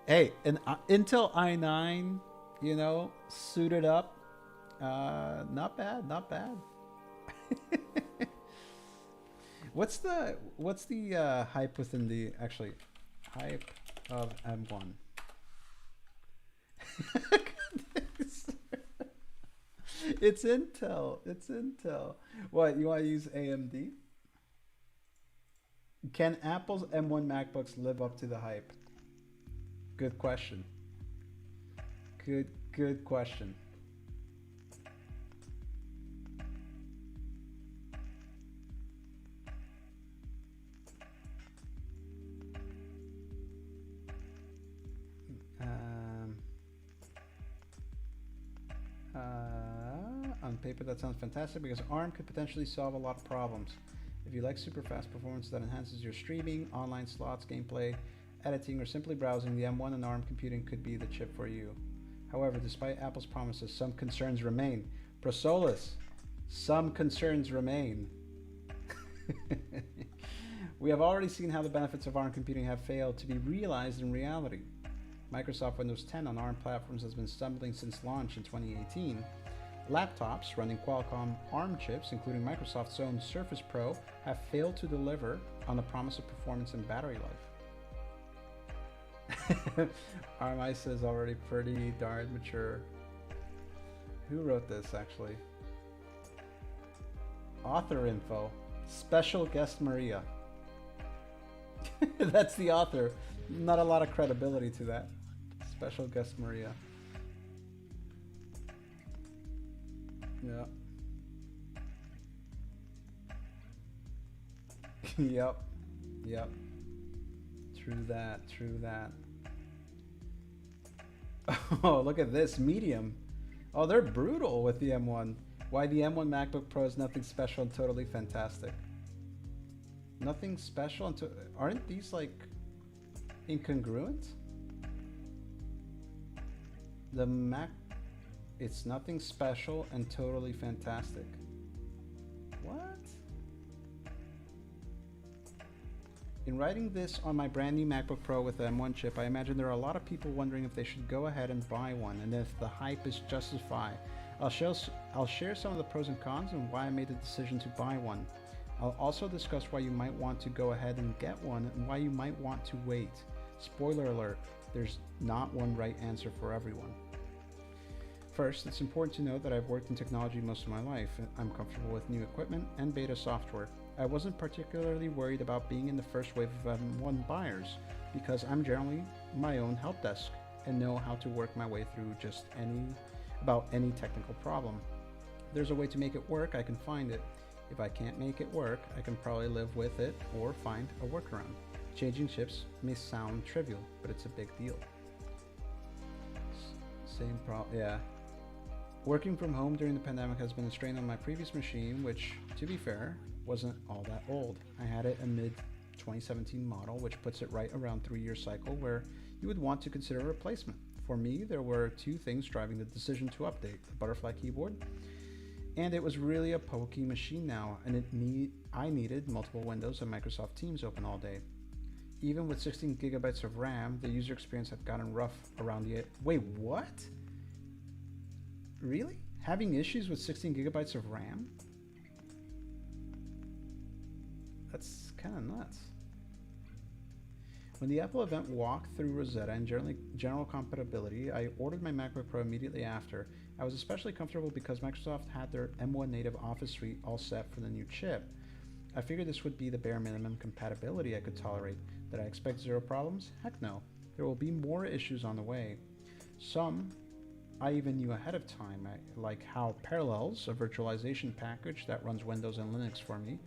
Speaker 1: Hey, an Intel i9, you know, suited up. Not bad, not bad. What's the hype within the hype of M1? It's Intel. It's Intel. What, you want to use AMD? Can Apple's M1 MacBooks live up to the hype? Good question. Good question. On paper, that sounds fantastic because ARM could potentially solve a lot of problems. If you like super fast performance that enhances your streaming, online slots, gameplay, editing, or simply browsing, the M1 and ARM computing could be the chip for you. However, despite Apple's promises, some concerns remain. Prosolis, some concerns remain. We have already seen how the benefits of ARM computing have failed to be realized in reality. Microsoft Windows 10 on ARM platforms has been stumbling since launch in 2018. Laptops running Qualcomm ARM chips, including Microsoft's own Surface Pro, have failed to deliver on the promise of performance and battery life. ARM ISA is already pretty darn mature. Who wrote this, actually? Author info. Special guest Maria. That's the author. Not a lot of credibility to that. Special guest Maria. Yeah. Yep. Yep. True that. True that. Oh, look at this. Medium. Oh, they're brutal with the M1. Why the M1 MacBook Pro is nothing special and totally fantastic. Nothing special until... Aren't these like incongruent? The Mac... It's nothing special and totally fantastic. What? In writing this on my brand new MacBook Pro with the M1 chip, I imagine there are a lot of people wondering if they should go ahead and buy one, and if the hype is justified. I'll share some of the pros and cons and why I made the decision to buy one. I'll also discuss why you might want to go ahead and get one and why you might want to wait. Spoiler alert, there's not one right answer for everyone. First, it's important to note that I've worked in technology most of my life. I'm comfortable with new equipment and beta software. I wasn't particularly worried about being in the first wave of M1 buyers because I'm generally my own help desk and know how to work my way through just about any technical problem. If there's a way to make it work, I can find it. If I can't make it work, I can probably live with it or find a workaround. Changing chips may sound trivial, but it's a big deal. Same problem, yeah. Working from home during the pandemic has been a strain on my previous machine, which, to be fair, wasn't all that old. I had it a mid-2017 model, which puts it right around 3-year cycle where you would want to consider a replacement. For me, there were two things driving the decision to update: the butterfly keyboard, and it was really a pokey machine now, and I needed multiple windows and Microsoft Teams open all day. Even with 16 gigabytes of RAM, the user experience had gotten rough around the... Wait, what? Really? Having issues with 16 gigabytes of RAM? That's kind of nuts. When the Apple event walked through Rosetta and general compatibility, I ordered my MacBook Pro immediately after. I was especially comfortable because Microsoft had their M1 native Office suite all set for the new chip. I figured this would be the bare minimum compatibility I could tolerate. Did I expect zero problems? Heck no. There will be more issues on the way. Some I even knew ahead of time, like how Parallels, a virtualization package that runs Windows and Linux for me,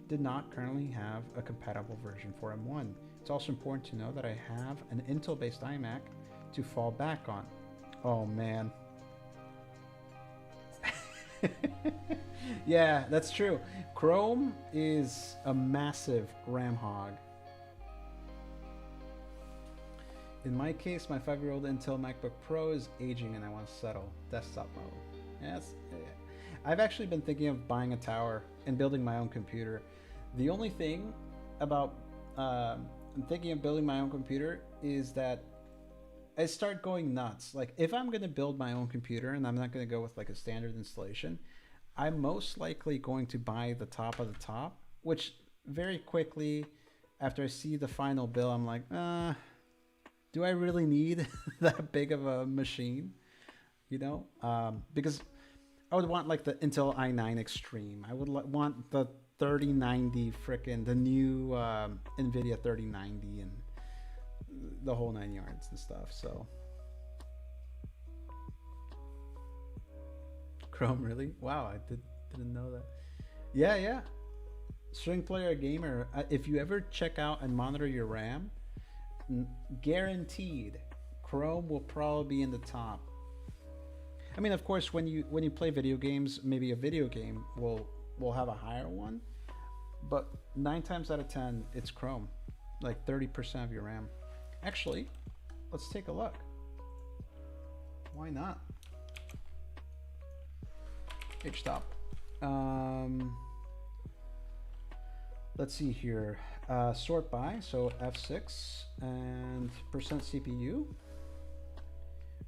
Speaker 1: did not currently have a compatible version for M1. It's also important to know that I have an Intel-based iMac to fall back on. Oh man. Yeah, that's true. Chrome is a massive RAM hog. In my case, my 5-year-old Intel MacBook Pro is aging and I want to settle. Desktop mode. Yes. Yeah. I've actually been thinking of buying a tower and building my own computer. The only thing about thinking of building my own computer is that I start going nuts. Like, if I'm going to build my own computer and I'm not going to go with like a standard installation, I'm most likely going to buy the top of the top, which very quickly after I see the final bill, I'm like, do I really need that big of a machine? You know, because I would want like the Intel i9 Extreme. I would want the 3090 frickin' the new NVIDIA 3090 and the whole 9 yards and stuff. So Chrome, really? Wow, I didn't know that. Yeah. String player gamer. If you ever check out and monitor your RAM, guaranteed, Chrome will probably be in the top. I mean, of course, when you play video games, maybe a video game will have a higher one, but 9 times out of 10, it's Chrome, like 30% of your RAM. Actually, let's take a look. Why not? H-top. Let's see here. Sort by, so F6 and percent CPU.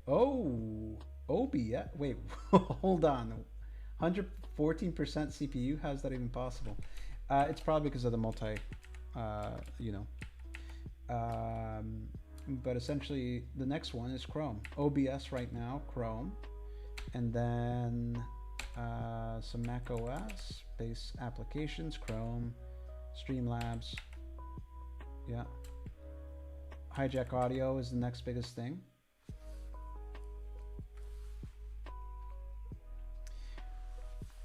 Speaker 1: Oh, OBS. Wait, hold on. 114% CPU. How's that even possible? It's probably because of the multi, you know. But essentially, the next one is Chrome. OBS right now, Chrome, and then some Mac OS based applications, Chrome, Streamlabs. Yeah. Hijack Audio is the next biggest thing.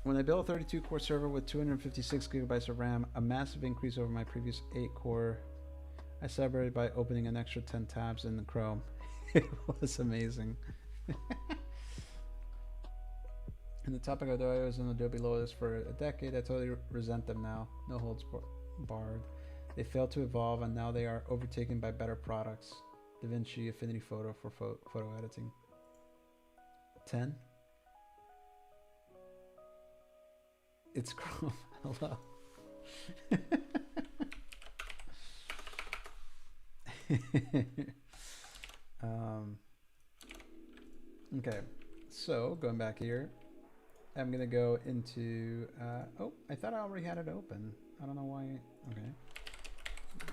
Speaker 1: When I built a 32-core server with 256 gigabytes of RAM, a massive increase over my previous 8-core, I celebrated by opening an extra 10 tabs in the Chrome. It was amazing. And the topic of Adobe was in Adobe Lotus for a decade. I totally resent them now. No holds barred. They failed to evolve, and now they are overtaken by better products. DaVinci Affinity Photo for photo editing. 10. It's Chrome. Hello. Okay, so going back here, I'm gonna go into oh, I thought I already had it open. I don't know why. Okay,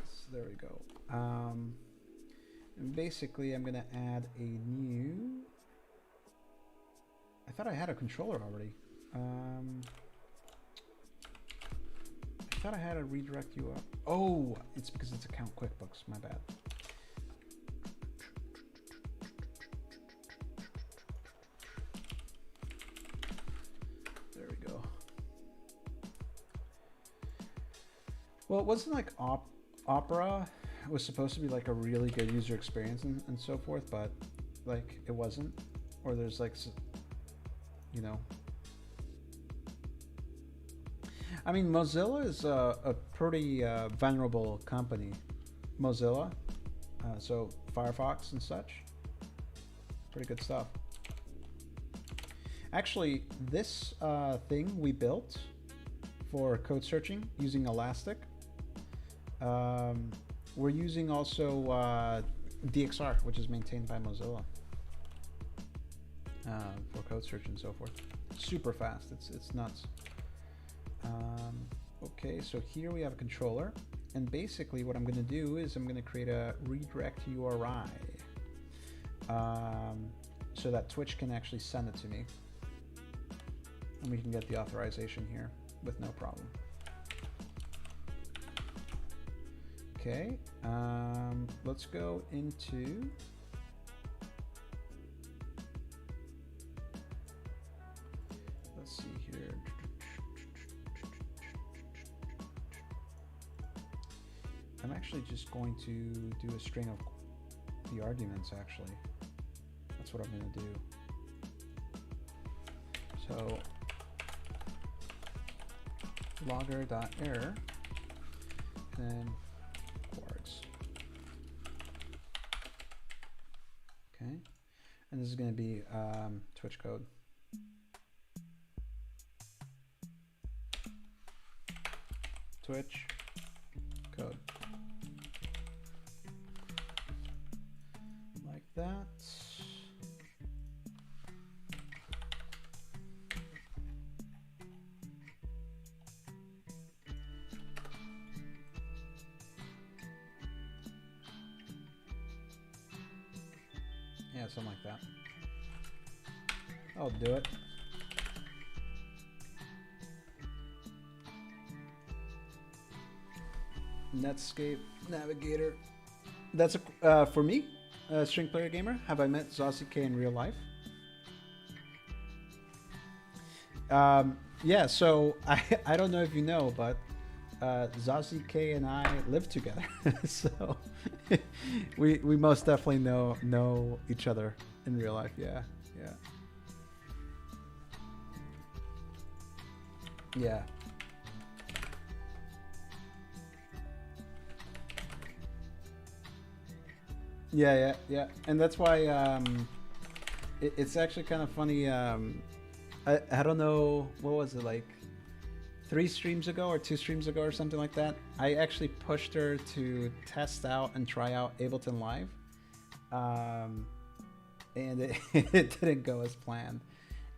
Speaker 1: so there we go. And basically I'm gonna add a new, I thought I had a controller already. I thought I had a redirect you up. Oh, it's because it's account QuickBooks, my bad. There we go. Well, it wasn't like Opera was supposed to be like a really good user experience and so forth, but like it wasn't. Or there's like, you know, I mean, Mozilla is a pretty venerable company. Mozilla, so Firefox and such, pretty good stuff. Actually, this thing we built for code searching using Elastic, we're using also DXR, which is maintained by Mozilla for code search and so forth. Super fast, it's nuts. Okay, so here we have a controller, and basically what I'm going to do is I'm going to create a redirect URI so that Twitch can actually send it to me, and we can get the authorization here with no problem. Okay, let's go into let's see here. I'm actually just going to do a string of the arguments, actually. That's what I'm going to do. So logger.error, then quarks. Okay, and this is going to be Twitch code. Twitch code. Like that. Yeah, something like that. I'll do it. Netscape Navigator. That's a for me, string player gamer. Have I met Zossie K in real life? Yeah. So I don't know if you know, but Zossie K and I live together, so we most definitely know each other in real life. Yeah. Yeah. Yeah. Yeah, and that's why it's actually kind of funny. I don't know, what was it, like 3 streams ago or 2 streams ago or something like that. I actually pushed her to test out and try out Ableton Live, and it didn't go as planned.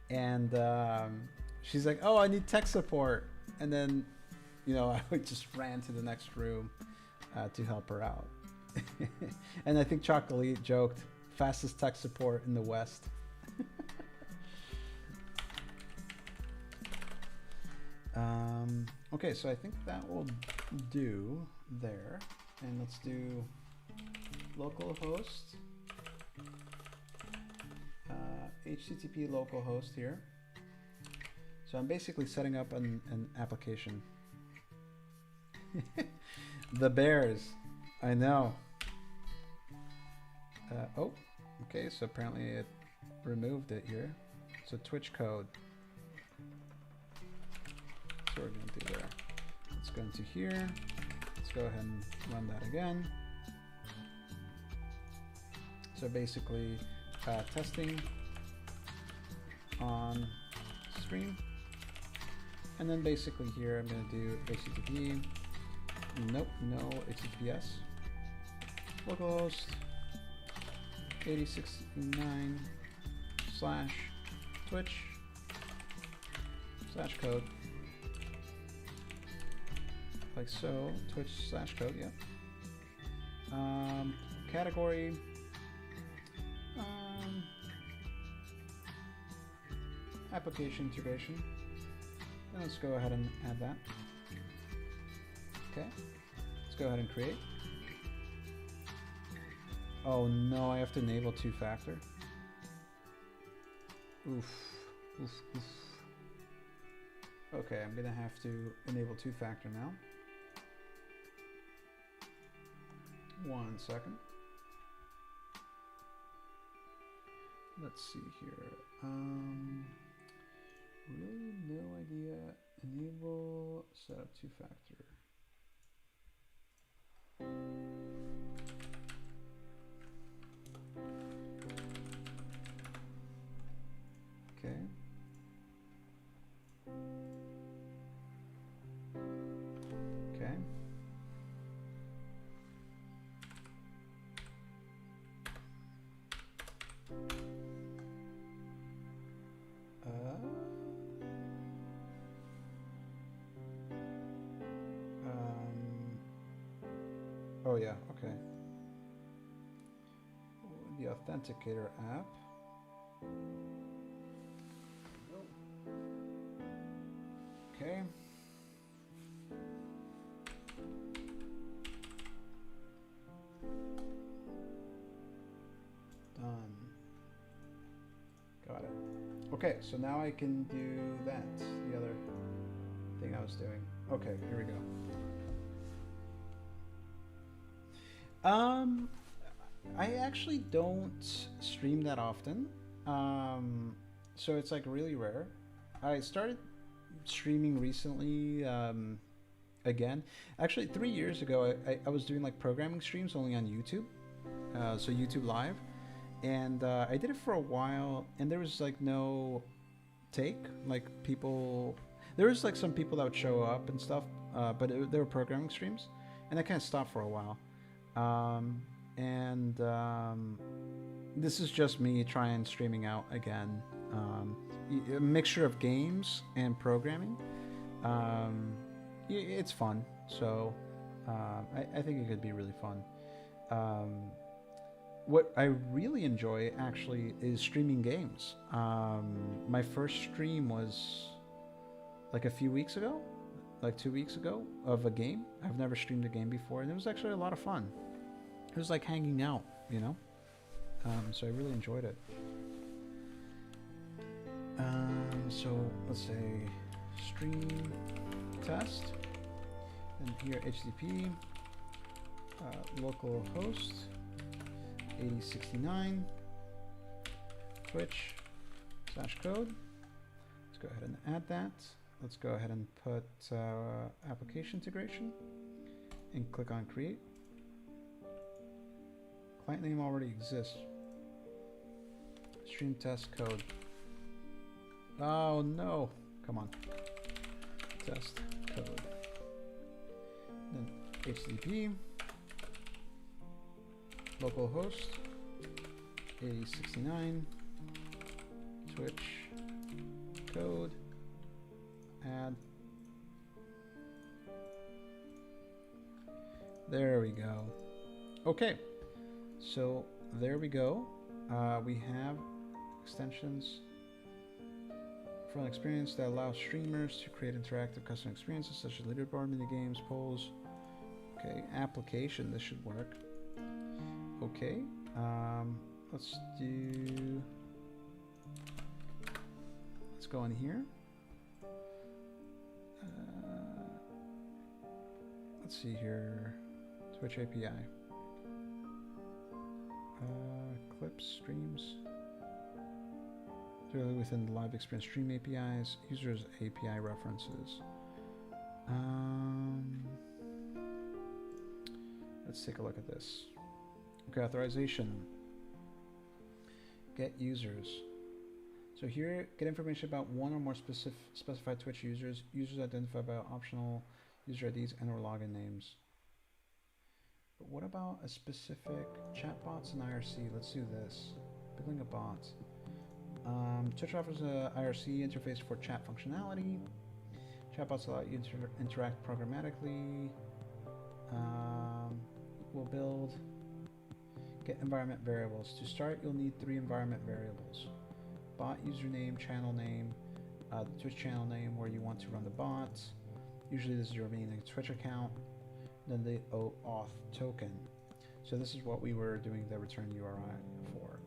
Speaker 1: And she's like, "Oh, I need tech support," and then, I just ran to the next room to help her out. And I think Chocolate joked, fastest tech support in the West. Okay, so I think that will do there. And let's do localhost, HTTP localhost here. So I'm basically setting up an application. The bears, I know. Oh, okay, so apparently it removed it here. So Twitch code. So we're going to do there. Let's go into here. Let's go ahead and run that again. So basically, testing on stream. And then basically here, I'm going to do HTTP. Nope, no HTTPS. Localhost 8069/Twitch/code. Like so, Twitch/code, yeah. Category. Application integration. And let's go ahead and add that. Okay. Let's go ahead and create. Oh no, I have to enable 2-factor. Oof. Oof, oof. Okay, I'm gonna have to enable 2-factor now. 1 second. Let's see here. Really no idea. Enable setup 2-factor. Okay. Okay. Oh yeah, okay. The Authenticator app. Okay. Done. Got it. Okay, so now I can do that, the other thing I was doing. Okay, here we go. I actually don't stream that often. So it's like really rare. I started streaming recently. Again, actually 3 years ago, I was doing like programming streams only on YouTube, so YouTube Live, and I did it for a while, and there was like no take, like people, there was like some people that would show up and stuff, but they were programming streams, and I kind of stopped for a while, and this is just me trying streaming out again, a mixture of games and programming. It's fun, so I think it could be really fun. What I really enjoy actually is streaming games. My first stream was like a few weeks ago, like 2 weeks ago, of a game. I've never streamed a game before, and it was actually a lot of fun. It was like hanging out, you know? So I really enjoyed it. So let's say stream test, and here HTTP localhost 8069 Twitch/code. Let's go ahead and add that. Let's go ahead and put application integration and click on create. Client name already exists. Stream test code. Oh no, come on. Test code. Then HTTP localhost 8069 Twitch code, add. There we go. Okay, so there we go. We have extensions for an experience that allows streamers to create interactive custom experiences such as leaderboard, minigames, polls. Okay, application, this should work. Okay, let's go in here. Let's see here, Twitch API. Clips, streams. Directly within the live experience stream APIs, users API references. Let's take a look at this. Okay, authorization. Get users. So here, get information about one or more specified Twitch users. Users identified by optional user IDs and or login names. But what about a specific chatbots and IRC? Let's do this. Building a bot. Twitch offers a IRC interface for chat functionality. Chatbots allow you to interact programmatically. We'll build. Get environment variables. To start, you'll need 3 environment variables. Bot username, channel name, the Twitch channel name where you want to run the bot. Usually this is your main Twitch account. Then the OAuth token. So this is what we were doing the return URI for.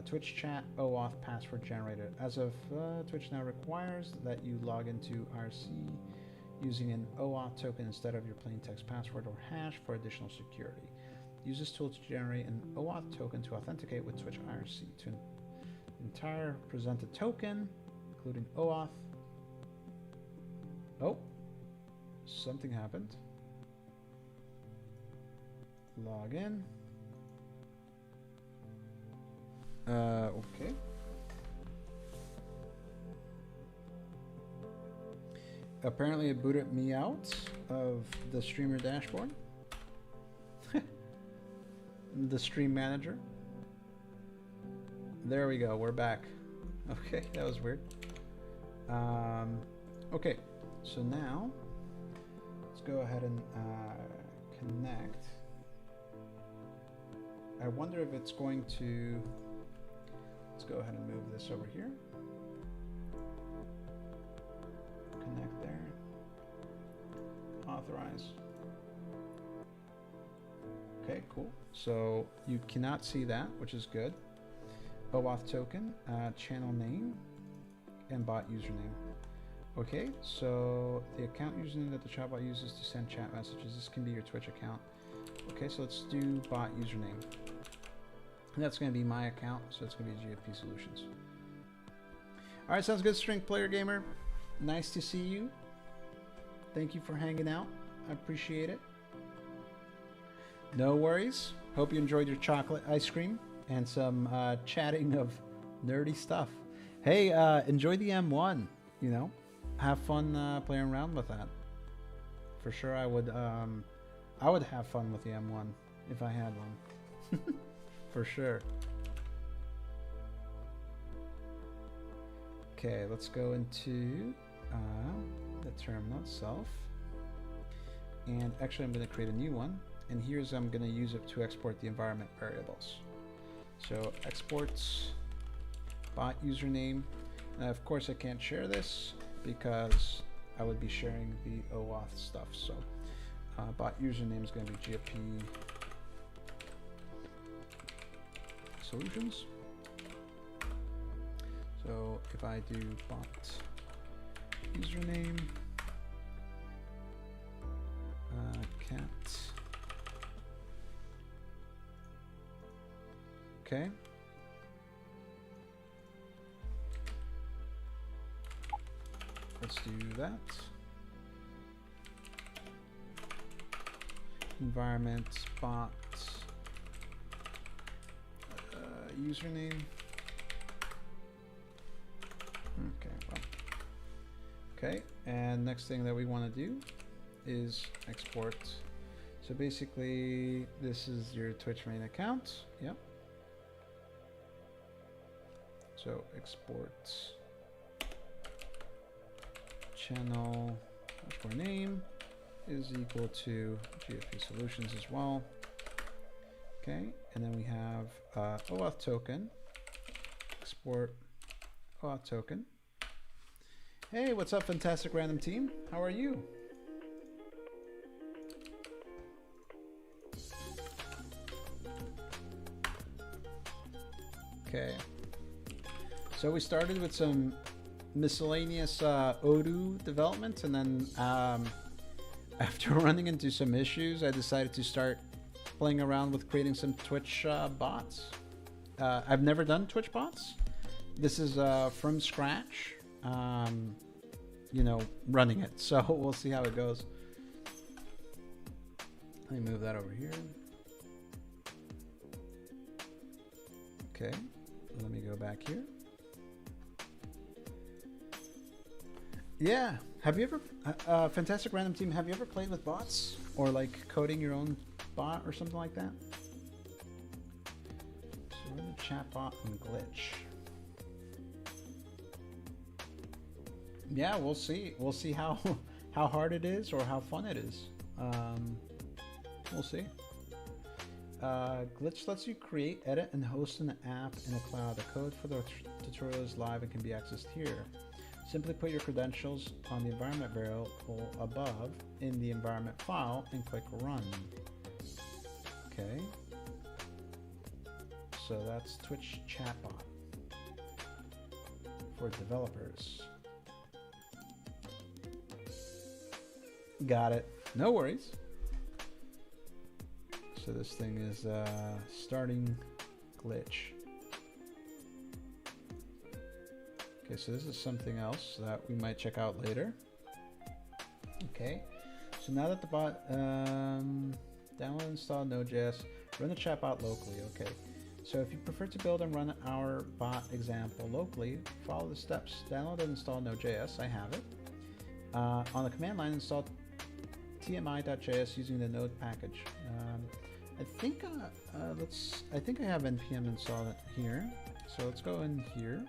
Speaker 1: Twitch chat OAuth password generated. As of Twitch now requires that you log into IRC using an OAuth token instead of your plain text password or hash for additional security. Use this tool to generate an OAuth token to authenticate with Twitch IRC. To entire presented token, including OAuth. Oh, something happened. Log in. Okay. Apparently it booted me out of the streamer dashboard. The stream manager. There we go, we're back. Okay, that was weird. Okay, so now let's go ahead and connect. I wonder if it's going to, let's go ahead and move this over here. Connect there. Authorize. Okay, cool. So you cannot see that, which is good. OAuth token, channel name, and bot username. Okay, so the account username that the chatbot uses to send chat messages, this can be your Twitch account. Okay, so let's do bot username. And that's going to be my account, so it's going to be GFP Solutions. All right, sounds good, String Player Gamer. nice to see you. Thank you for hanging out. I appreciate it. No worries. Hope you enjoyed your chocolate ice cream and some chatting of nerdy stuff. Hey, enjoy the M1. You know, have fun playing around with that. For sure, I would have fun with the M1 if I had one. For sure. Okay, let's go into the terminal itself. And actually, I'm going to create a new one. And here's I'm going to use it to export the environment variables. So exports bot username. Now, of course, I can't share this because I would be sharing the OAuth stuff. So bot username is going to be GFP solutions. So if I do bot username cat. Okay. Let's do that. Environment bot username. Okay, well. Okay, and next thing that we want to do is export. So basically, this is your Twitch main account. Yep. So export channel _name is equal to GFP solutions as well. Okay, and then we have OAuth token. Export OAuth token. Hey, what's up, fantastic random team? How are you? Okay. So we started with some miscellaneous Odoo development, and then after running into some issues, I decided to start playing around with creating some Twitch bots. I've never done Twitch bots. This is from scratch, you know, running it. So we'll see how it goes. Let me move that over here. Okay, let me go back here. Yeah, have you ever, fantastic random team, have you ever played with bots or like coding your own bot or something like that? So we're in the chat bot and glitch. Yeah, we'll see. We'll see how hard it is or how fun it is. We'll see. Glitch lets you create, edit, and host an app in the cloud. The code for the tutorial is live and can be accessed here. Simply put your credentials on the environment variable above in the environment file and click run. Okay. So that's Twitch chatbot for developers. Got it. No worries. So this thing is starting glitch. Okay, so this is something else that we might check out later. Okay, so now that the bot download and install Node.js, run the chatbot locally. Okay, so if you prefer to build and run our bot example locally, follow the steps. Download and install Node.js. I have it. On the command line, install tmi.js using the Node package. I think I think I have npm installed here. So let's go in here.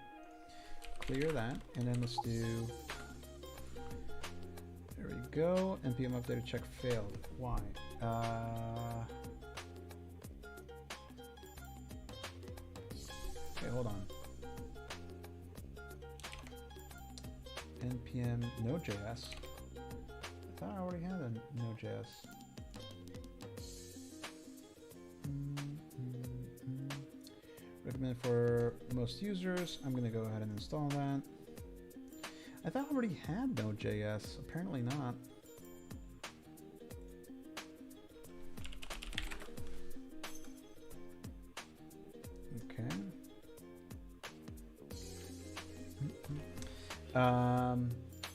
Speaker 1: Clear that, and then let's do, there we go, npm updated check failed. Why? Okay, hold on. npm node.js. I thought I already had a node.js. Recommended for most users. I'm going to go ahead and install that. I thought I already had Node.js. Apparently not. Okay.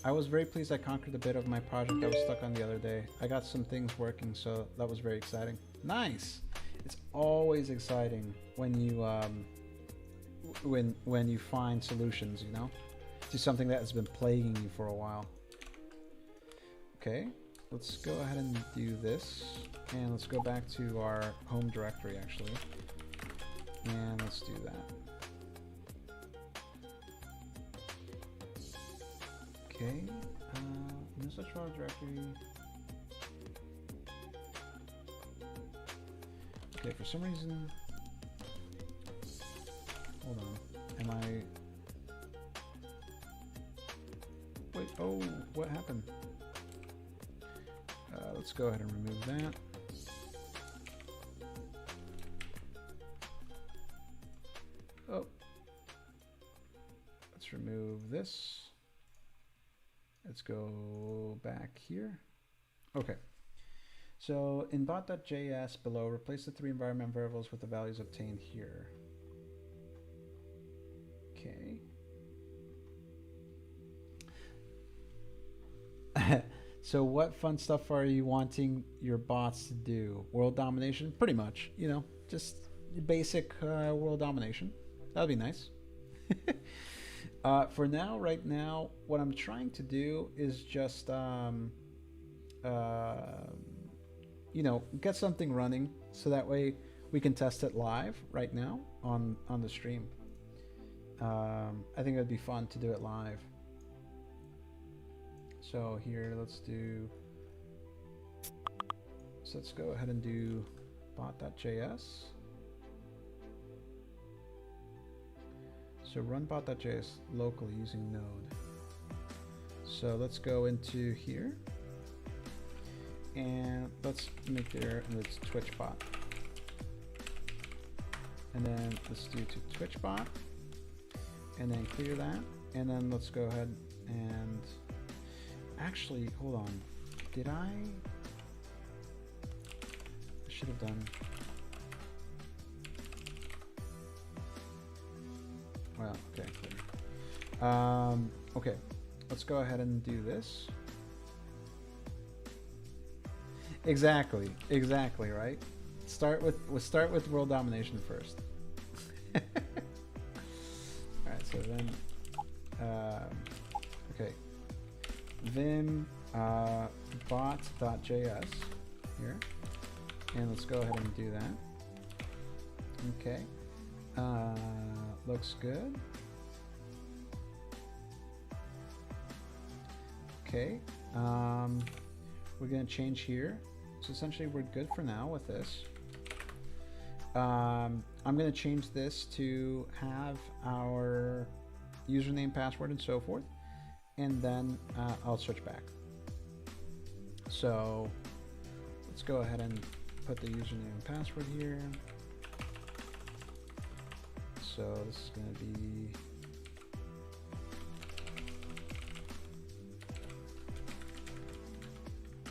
Speaker 1: I was very pleased I conquered a bit of my project I was stuck on the other day. I got some things working, so that was very exciting. Nice! It's always exciting when you when you find solutions, you know, to something that has been plaguing you for a while. Okay, let's go ahead and do this, and let's go back to our home directory actually, and let's do that. Okay, no such directory. Okay, for some reason, hold on, am I, wait, oh, what happened? Let's go ahead and remove that. Oh, let's remove this. Let's go back here. Okay. So in bot.js below, replace the 3 environment variables with the values obtained here. Okay. So what fun stuff are you wanting your bots to do? World domination? Pretty much, you know, just basic world domination. That'd be nice. For now, right now, what I'm trying to do is just, you know, get something running so that way we can test it live right now on the stream. I think it'd be fun to do it live. So here, let's go ahead and do bot.js. So run bot.js locally using Node. So let's go into here, and let's make there, and it's Twitch bot. And then let's do to Twitch bot, and then clear that, and then let's go ahead and actually, hold on. Did I should have done. Well, okay, clear. Okay, let's go ahead and do this. Exactly, right? We'll start with world domination first. All right, so then, okay, vim bot.js here, and let's go ahead and do that. Okay, looks good. Okay, we're gonna change here. So essentially we're good for now with this. I'm gonna change this to have our username, password, and so forth, and then I'll switch back. So let's go ahead and put the username and password here. So this is gonna be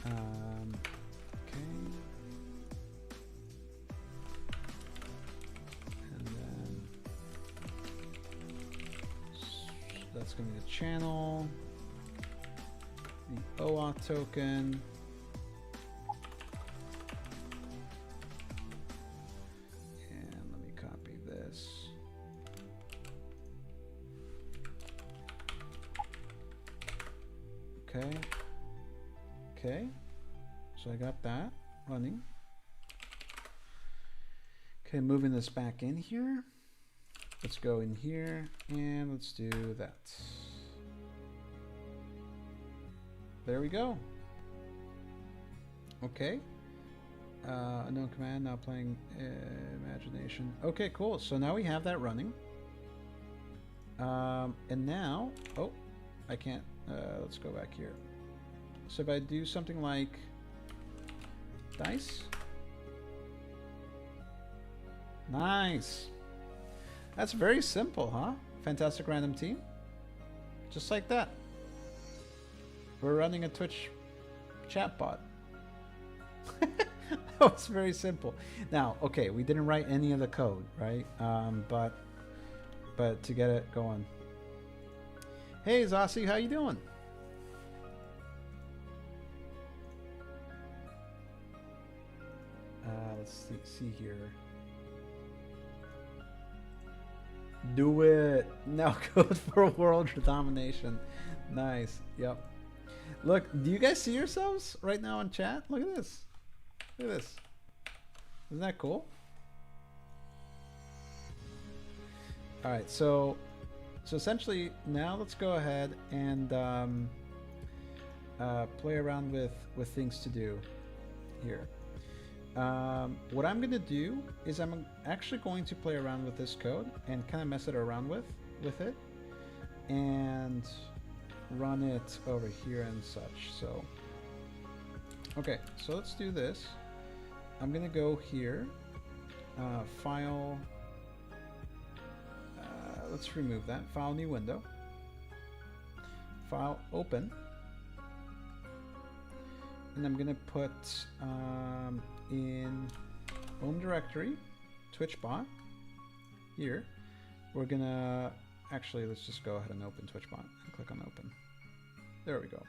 Speaker 1: okay, and then that's going to be the channel, the OAuth token, and let me copy this. Okay. Okay, so I got that running. Okay, moving this back in here. Let's go in here and let's do that. There we go. Okay. Unknown command, now playing imagination. Okay, cool. So now we have that running. And now, oh, I can't, let's go back here. So if I do something like dice, nice. That's very simple, huh? Fantastic random team. Just like that. We're running a Twitch chat bot. That was very simple. Now, okay, we didn't write any of the code, right? But to get it going. Hey, Zossi, how you doing? let's see here. Do it now. Code for world domination. Nice. Yep. Look, do you guys see yourselves right now in chat? Look at this. Look at this. Isn't that cool? All right, so essentially now let's go ahead and play around with things to do here. What I'm going to do is I'm actually going to play around with this code and kind of mess it around with it and run it over here and such. So, okay, so let's do this. I'm going to go here, file, let's remove that, file, new window, file, open, and I'm going to put in home directory, TwitchBot. Here, we're going to, actually, let's just go ahead and open TwitchBot and click on open. There we go.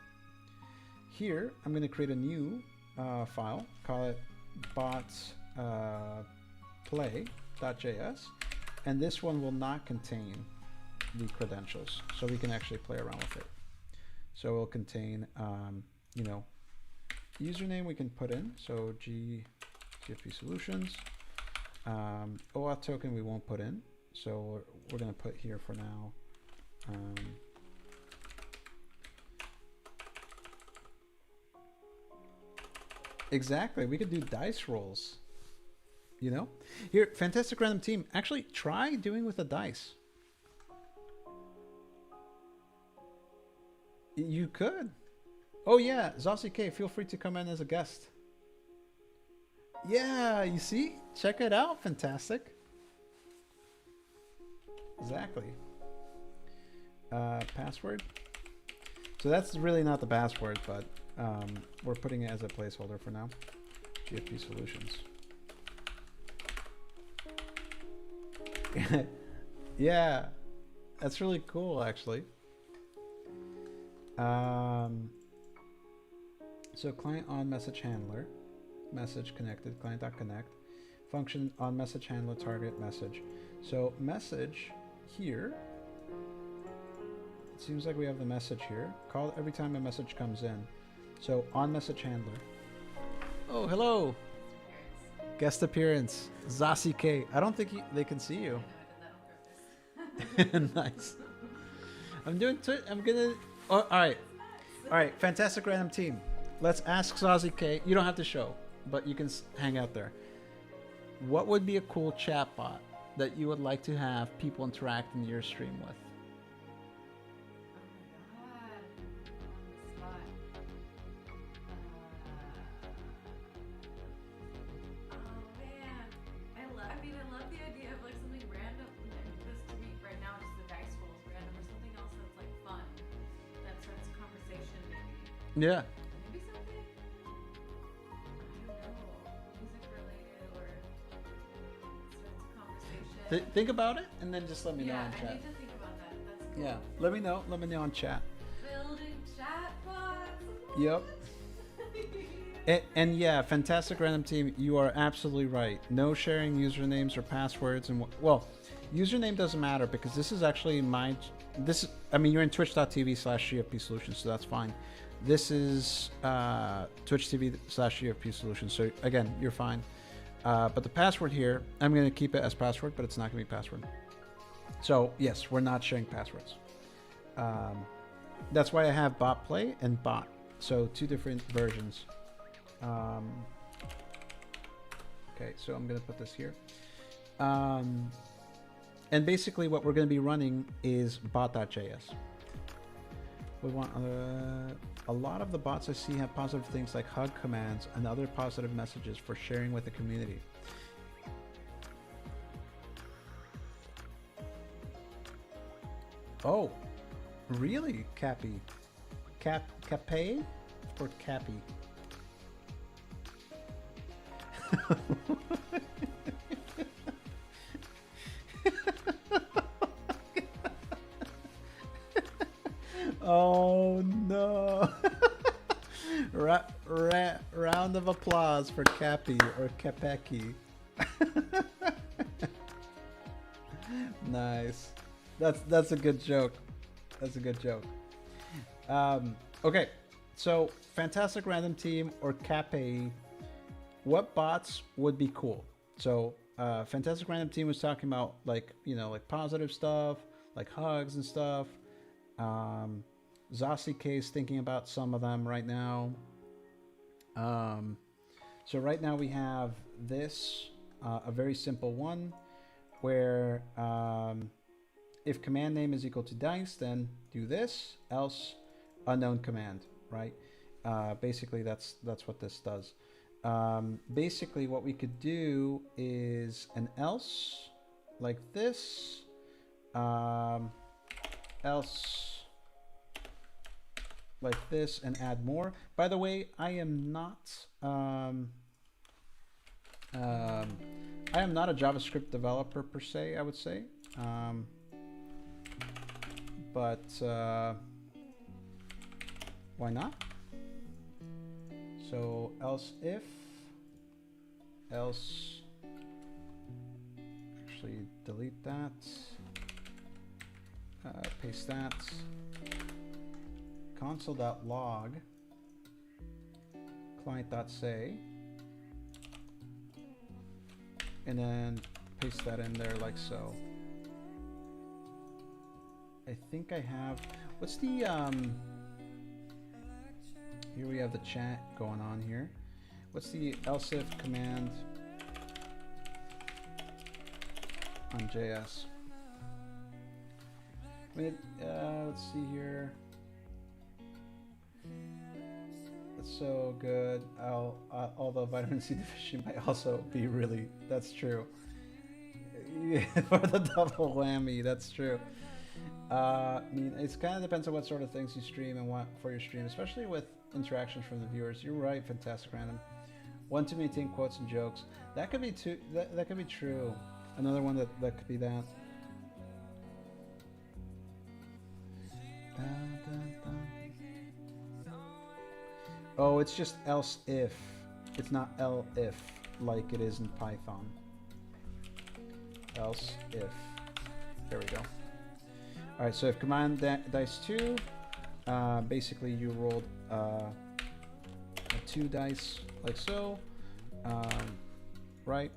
Speaker 1: Here, I'm going to create a new file, call it bot.play.js, and this one will not contain the credentials, so we can actually play around with it. So it will contain, you know, username we can put in, so GFP Solutions. OAuth token we won't put in, so we're going to put here for now. Exactly, we could do dice rolls. You know, here, fantastic random team. Actually, try doing with a dice. You could. Oh yeah, Zossi K, feel free to come in as a guest. Yeah, you see? Check it out, fantastic. Exactly. Password. So that's really not the password, but we're putting it as a placeholder for now. GFP Solutions. Yeah, that's really cool, actually. So client on message handler, message connected, client.connect, function on message handler, target message. So message here, it seems like we have the message here. Call every time a message comes in. So on message handler. Oh, hello. Guest appearance, Zossi K. I don't think they can see you. Nice. I'm gonna. Oh, all right. All right. Fantastic random team. Let's ask Zossi K. You don't have to show, but you can hang out there. What would be a cool chatbot that you would like to have people interact in your stream with? Yeah.
Speaker 2: Maybe something, I don't know, music related or starts a conversation.
Speaker 1: Think about it and then just let me know in
Speaker 2: Yeah,
Speaker 1: chat.
Speaker 2: I need to think about that. That's cool.
Speaker 1: Yeah, let me know. Let me know in chat.
Speaker 2: Building chatbots.
Speaker 1: Yep. And yeah, fantastic random team. You are absolutely right. No sharing usernames or passwords, and well, username doesn't matter because this is actually my. I mean, you're in twitch.tv/GFP Solutions, so that's fine. This is Twitch TV/GFP Solutions. So again, you're fine. But the password here, I'm going to keep it as password, but it's not going to be password. So yes, we're not sharing passwords. That's why I have bot play and bot. So two different versions. Okay, so I'm going to put this here. And basically what we're going to be running is bot.js. We want a lot of the bots I see have positive things like hug commands and other positive messages for sharing with the community. Oh, really, Cappy? Cappe or Cappy? Oh no. Round of applause for Cappy or Capeki. Nice. That's a good joke. That's a good joke. Okay, so Fantastic Random Team or Cape, what bots would be cool? So Fantastic Random Team was talking about like, you know, like positive stuff, like hugs and stuff. Zossie is thinking about some of them right now. So right now we have this, a very simple one where if command name is equal to dice, then do this, else unknown command, right? Basically, that's what this does. Basically, what we could do is an else like this, else like this, and add more. By the way, I am not a JavaScript developer per se, I would say. But why not? So else if, else, actually delete that, paste that, console.log, client.say, and then paste that in there like so. I think I have, what's the, here we have the chat going on here. What's the else if command on JS? Wait, let's see here. That's so good. Although vitamin C deficiency might also be really, that's true. For the double whammy, that's true. I mean, it kind of depends on what sort of things you stream and what for your stream, especially with interactions from the viewers. You're right, Fantastic Random. One to maintain quotes and jokes. That could be too. That could be true. Another one that could be that. Oh, it's just else if. It's not L if like it is in Python. Else if. There we go. All right, so if command dice 2, basically you rolled 2 dice like so, right?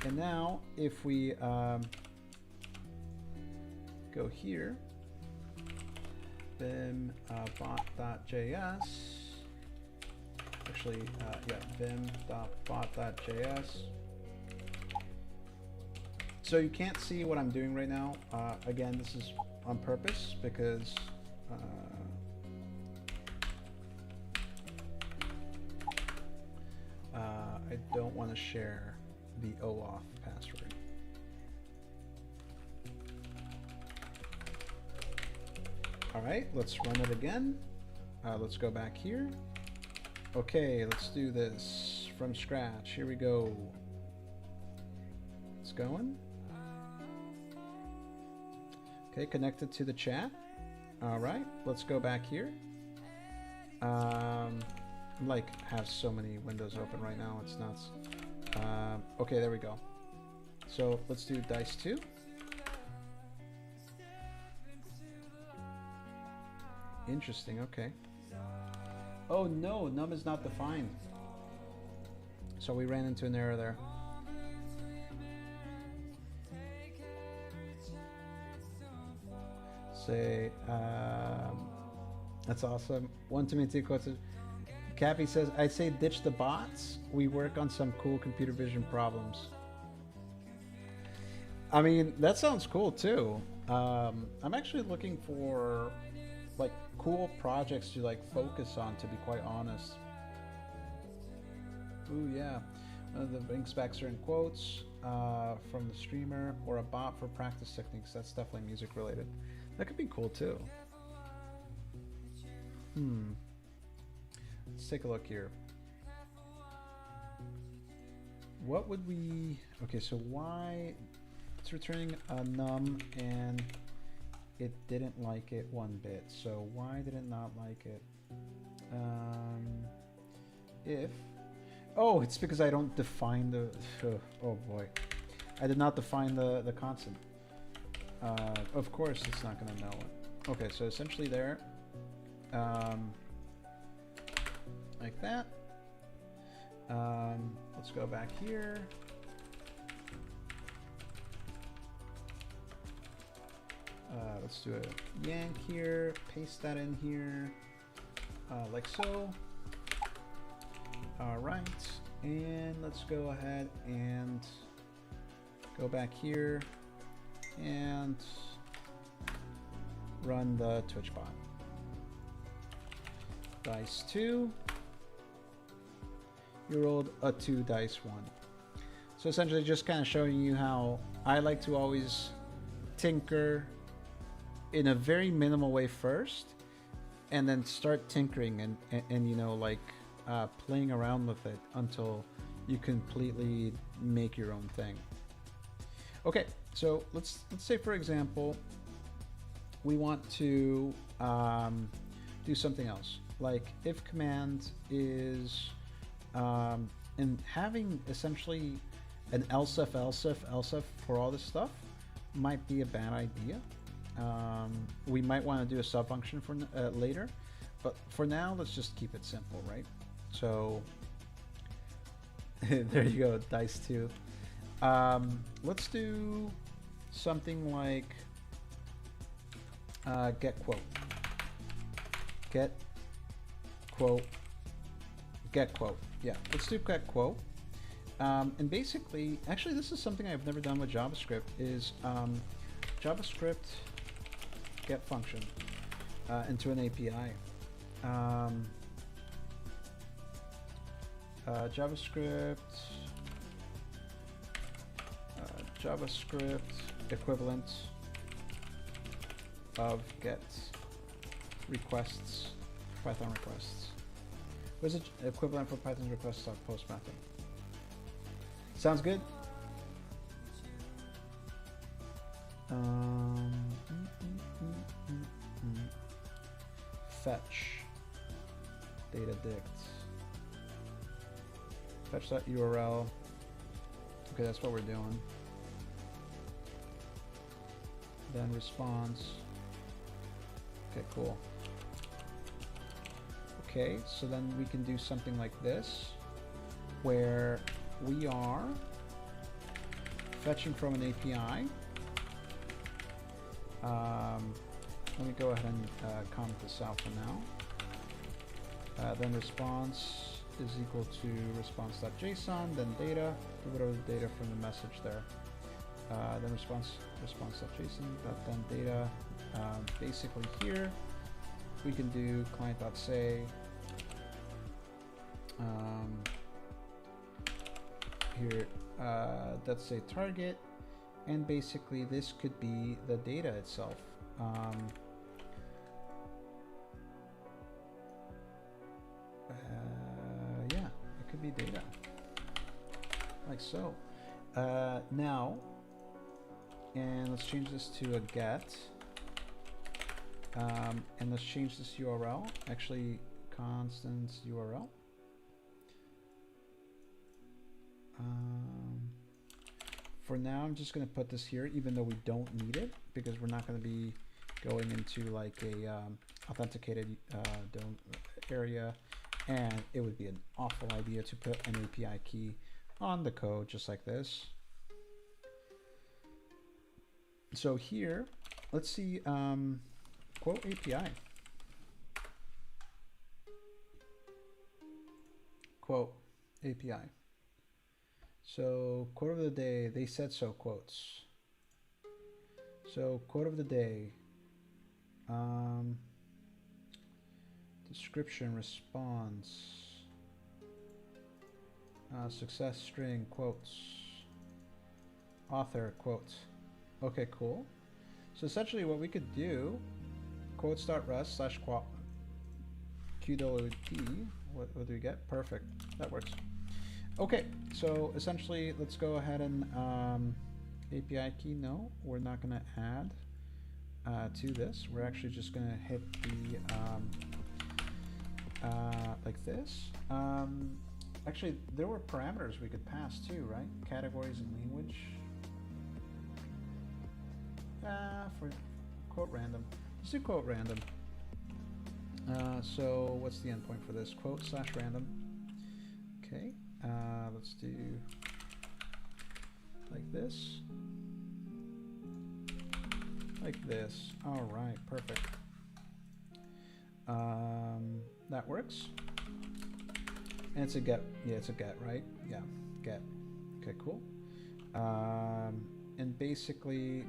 Speaker 1: And now if we go here, BIM bot.js, actually, yeah, BIM.bot.js. So you can't see what I'm doing right now. Again, this is on purpose because I don't want to share the OAuth password. All right, let's run it again. Let's go back here. Okay, let's do this from scratch. Here we go. It's going. Okay, connected to the chat. All right, let's go back here. Like, have so many windows open right now, it's nuts. Okay, there we go. So let's do dice 2. Interesting, okay. Oh no, num is not defined. So we ran into an error there. Say, that's awesome. One to me, two quotes. Cappy says, I say ditch the bots. We work on some cool computer vision problems. I mean, that sounds cool too. I'm actually looking for like cool projects to like focus on, to be quite honest. Ooh, yeah. The ink specs are in quotes from the streamer, or a bot for practice techniques. That's definitely music related. That could be cool too. Let's take a look here. What would we... Okay, so why... It's returning a num and it didn't like it one bit. So why did it not like it? If Oh, it's because I don't define the. Oh boy, I did not define the constant. Of course, it's not gonna know it. Okay, so essentially there, like that. Let's go back here. Let's do a yank here, paste that in here, like so. All right, and let's go ahead and go back here and run the Twitch bot. Dice 2. You rolled a 2 dice 1. So essentially just kind of showing you how I like to always tinker in a very minimal way first, and then start tinkering and you know, like playing around with it until you completely make your own thing. Okay, so let's say for example we want to do something else, like if command is and having essentially an else if for all this stuff might be a bad idea. We might want to do a sub function for later, but for now let's just keep it simple, right? So there you go, dice 2. Let's do something like get quote, get quote, get quote. Yeah, let's do get quote. And basically, actually this is something I've never done with JavaScript, is JavaScript get function into an API. JavaScript equivalent of get requests, Python requests. What is it equivalent for Python requests of post method? Sounds good. Fetch data dict. Fetch that URL. Okay, that's what we're doing. Then response. Okay, cool. Okay, so then we can do something like this, where we are fetching from an API. Let me go ahead and comment this out for now. Then response is equal to response.json, then data, get rid of the data from the message there. Then response.json, then data. Basically here, we can do client.say. Here, let's say target, and basically this could be the data itself. Yeah, it could be data, like so. Now, and let's change this to a get, and let's change this URL, actually constant URL. For now, I'm just going to put this here, even though we don't need it, because we're not going to be going into like a authenticated area, and it would be an awful idea to put an API key on the code just like this. So here, let's see, quote API. Quote API. So quote of the day, they said so quotes. So quote of the day, description, response, success string, quotes, author, quotes. Okay, cool. So essentially what we could do, quotes.rest slash qwd, what do we get? Perfect, that works. Okay, so essentially let's go ahead and API key, no, we're not going to add to this. We're actually just going to hit the like this. Actually, there were parameters we could pass too, right? Categories and language. For quote random. Let's do quote random. So what's the endpoint for this? Quote / random. Okay. Let's do like this. Like this. All right, perfect. That works. And it's a get. Yeah, it's a get, right? Yeah, get. Okay, cool. And basically,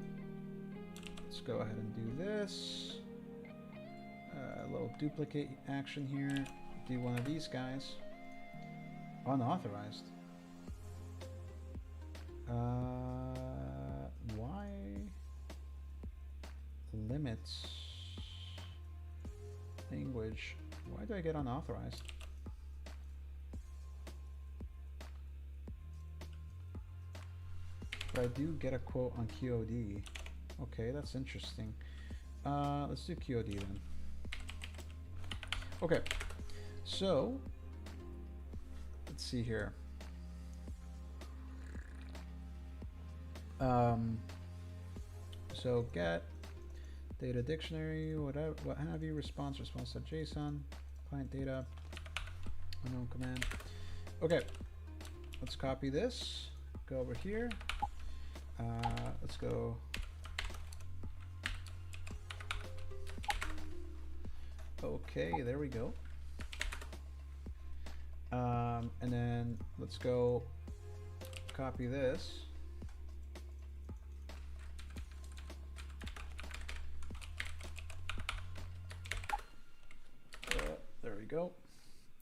Speaker 1: let's go ahead and do this. A little duplicate action here. Do one of these guys. Unauthorized. Why limits language? Why do I get unauthorized? But I do get a quote on QOD. Okay, that's interesting. Let's do QOD then. Okay, so let's see here. So get data dictionary, whatever, what have you, response.json, client data, unknown command. Okay, let's copy this, go over here. Let's go. Okay, there we go. And then let's go copy this. There we go.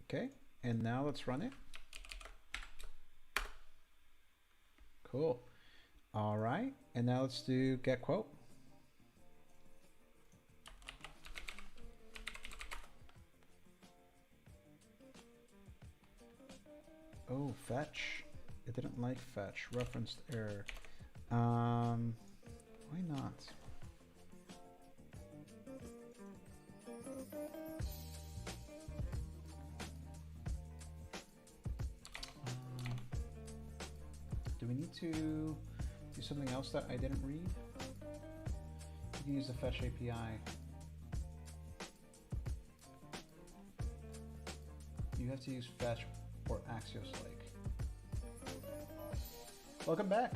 Speaker 1: Okay, and now let's run it. Cool. All right, and now let's do get quote. Oh, fetch. It didn't like fetch. Referenced error. Why not? Do we need to do something else that I didn't read? You can use the fetch API. You have to use fetch or Axios Lake. Welcome back.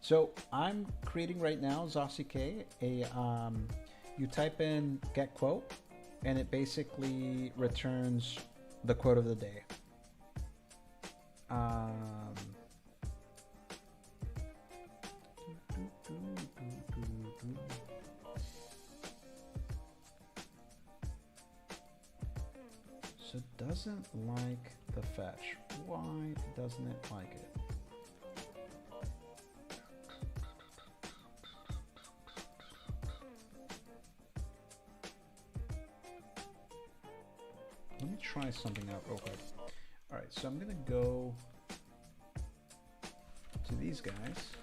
Speaker 1: So I'm creating right now Zosik you type in get quote and it basically returns the quote of the day. So it doesn't like the fetch. Why doesn't it like it? Let me try something out real quick. All right, so I'm gonna go to these guys.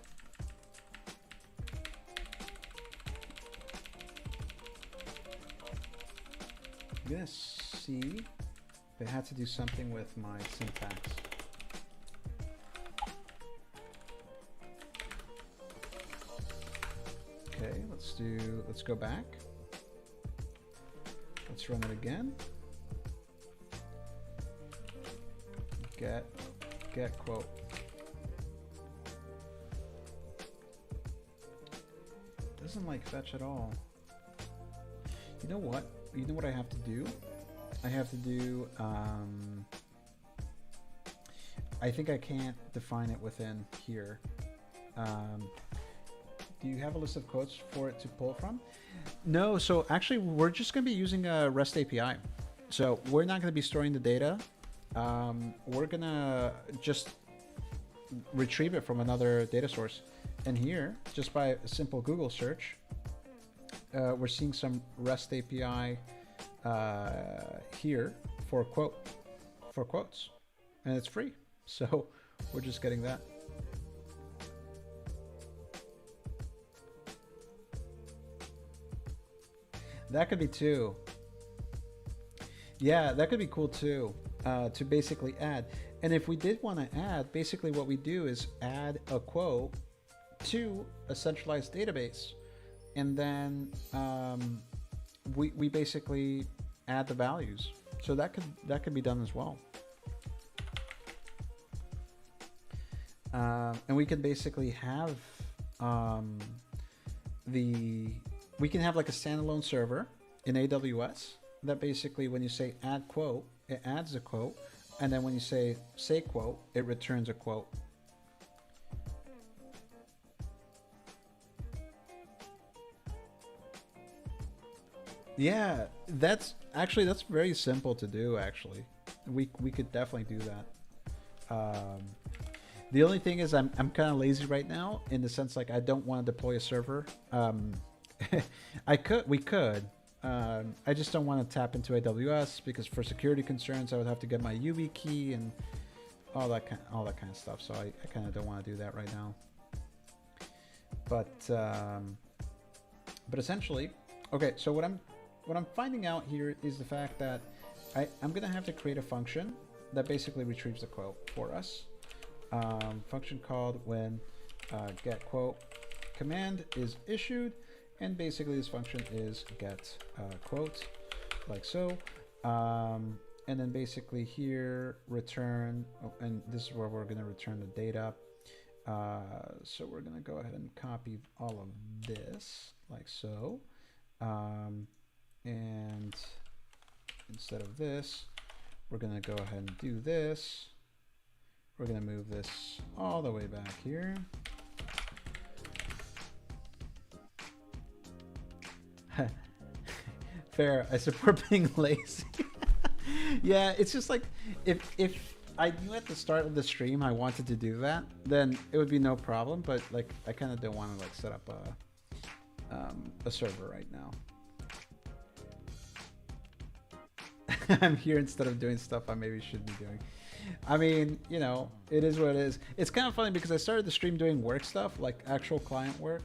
Speaker 1: I'm gonna see if it had to do something with my syntax. Okay, let's go back. Let's run it again. Get quote. Doesn't like fetch at all. You know what? You know what I have to do? I have to do, I think I can't define it within here. Do you have a list of quotes for it to pull from? No, so actually we're just gonna be using a REST API. So we're not gonna be storing the data. We're gonna just retrieve it from another data source. And here, just by a simple Google search, we're seeing some REST API here for quotes, and it's free. So we're just getting that. That could be too. Yeah, that could be cool too. to basically add. And if we did want to add, basically what we do is add a quote to a centralized database, and then we basically add the values. So that could be done as well. And we can basically have we can have like a standalone server in AWS that basically when you say add quote, it adds a quote, and then when you say quote, it returns a quote. Yeah, that's very simple to do. Actually, we could definitely do that. The only thing is I'm kind of lazy right now in the sense like I don't want to deploy a server. We could. I just don't want to tap into AWS because for security concerns I would have to get my UB key and all that kind of stuff. So I kind of don't want to do that right now. But essentially, okay. So what I'm finding out here is the fact that I'm gonna have to create a function that basically retrieves the quote for us. Function called when get quote command is issued, and basically this function is get quote, like so, and then basically here return, and this is where we're going to return the data. So we're going to go ahead and copy all of this like so, and instead of this we're going to go ahead and do this. We're going to move this all the way back here. Fair, I support being lazy. Yeah, it's just like if I knew at the start of the stream I wanted to do that, then it would be no problem, but like I kind of don't want to like set up a server right now. I'm here instead of doing stuff I maybe should be doing. I mean, you know, it is what it is. It's kind of funny because I started the stream doing work stuff, like actual client work,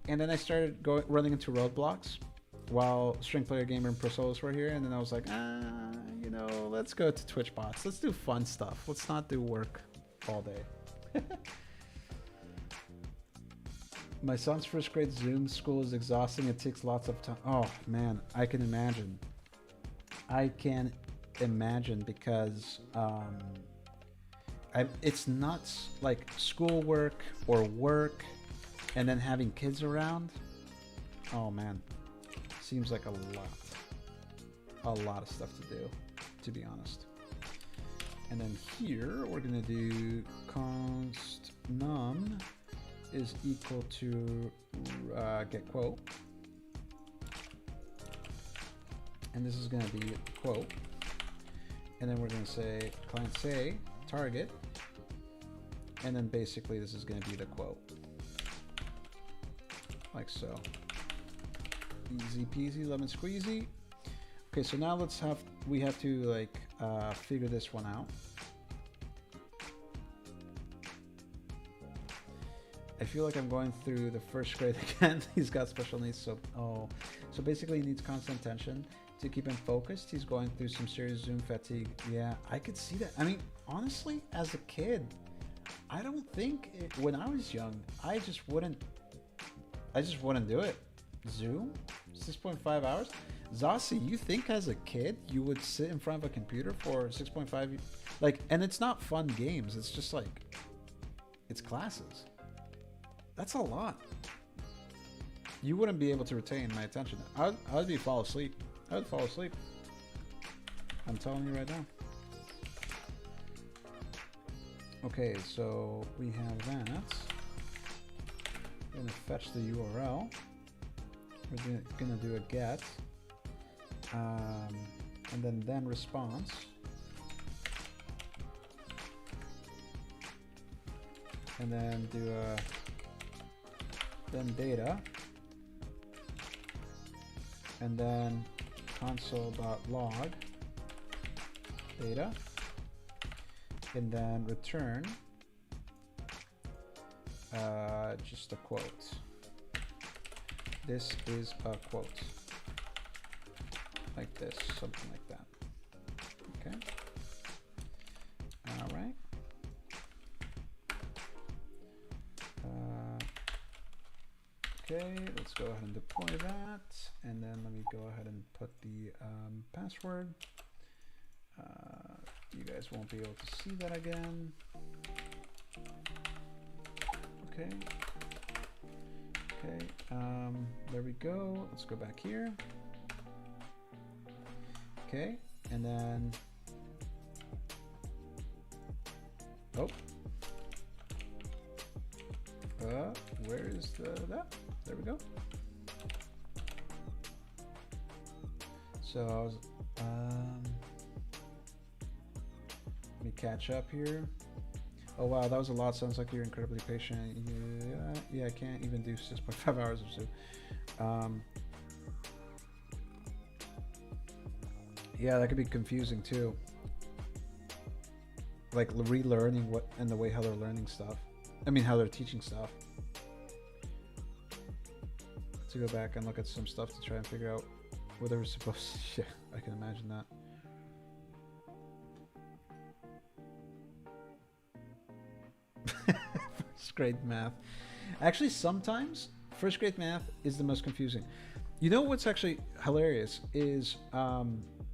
Speaker 1: and then I started running into roadblocks while String Player Gamer and Prosolos were here, and then I was like, you know, let's go to Twitch bots. Let's do fun stuff. Let's not do work all day. My son's first grade Zoom school is exhausting. It takes lots of time. Oh man, I can imagine. I can imagine because it's nuts, like schoolwork or work and then having kids around. Oh man, seems like a lot of stuff to do, to be honest. And then here we're gonna do const num is equal to get quote, and this is gonna be quote, and then we're gonna say client say target, and then basically this is gonna be the quote, like so. Easy peasy lemon squeezy. Okay, so now we have to like figure this one out. I feel like I'm going through the first grade again. He's got special needs, so so basically he needs constant attention to keep him focused. He's going through some serious Zoom fatigue. Yeah, I could see that. I mean, honestly, as a kid, I don't think when I was young, I just wouldn't do it. Zoom, 6.5 hours. Zossi, you think as a kid you would sit in front of a computer for 6.5, like, and it's not fun games. It's just like, it's classes. That's a lot. You wouldn't be able to retain my attention. I'd fall asleep. I would fall asleep. I'm telling you right now. Okay, so we have that. We're gonna fetch the URL. We're gonna do a get, and then response. And then do a then data, and then console.log data, and then return just a quote. This is a quote, like this, something like that. Okay. Okay, let's go ahead and deploy that, and then let me go ahead and put the password. You guys won't be able to see that again. Okay. Okay, there we go. Let's go back here. Okay, and then, oh, where is that? There we go. So I was, let me catch up here. Oh wow, that was a lot. Sounds like you're incredibly patient. Yeah, I can't even do 6.5 hours or so. Yeah, that could be confusing too. Like relearning what and the way how they're learning stuff. I mean, how they're teaching stuff. To go back and look at some stuff to try and figure out what they were supposed to. Yeah, I can imagine that. First grade math. Actually, sometimes first grade math is the most confusing. You know what's actually hilarious is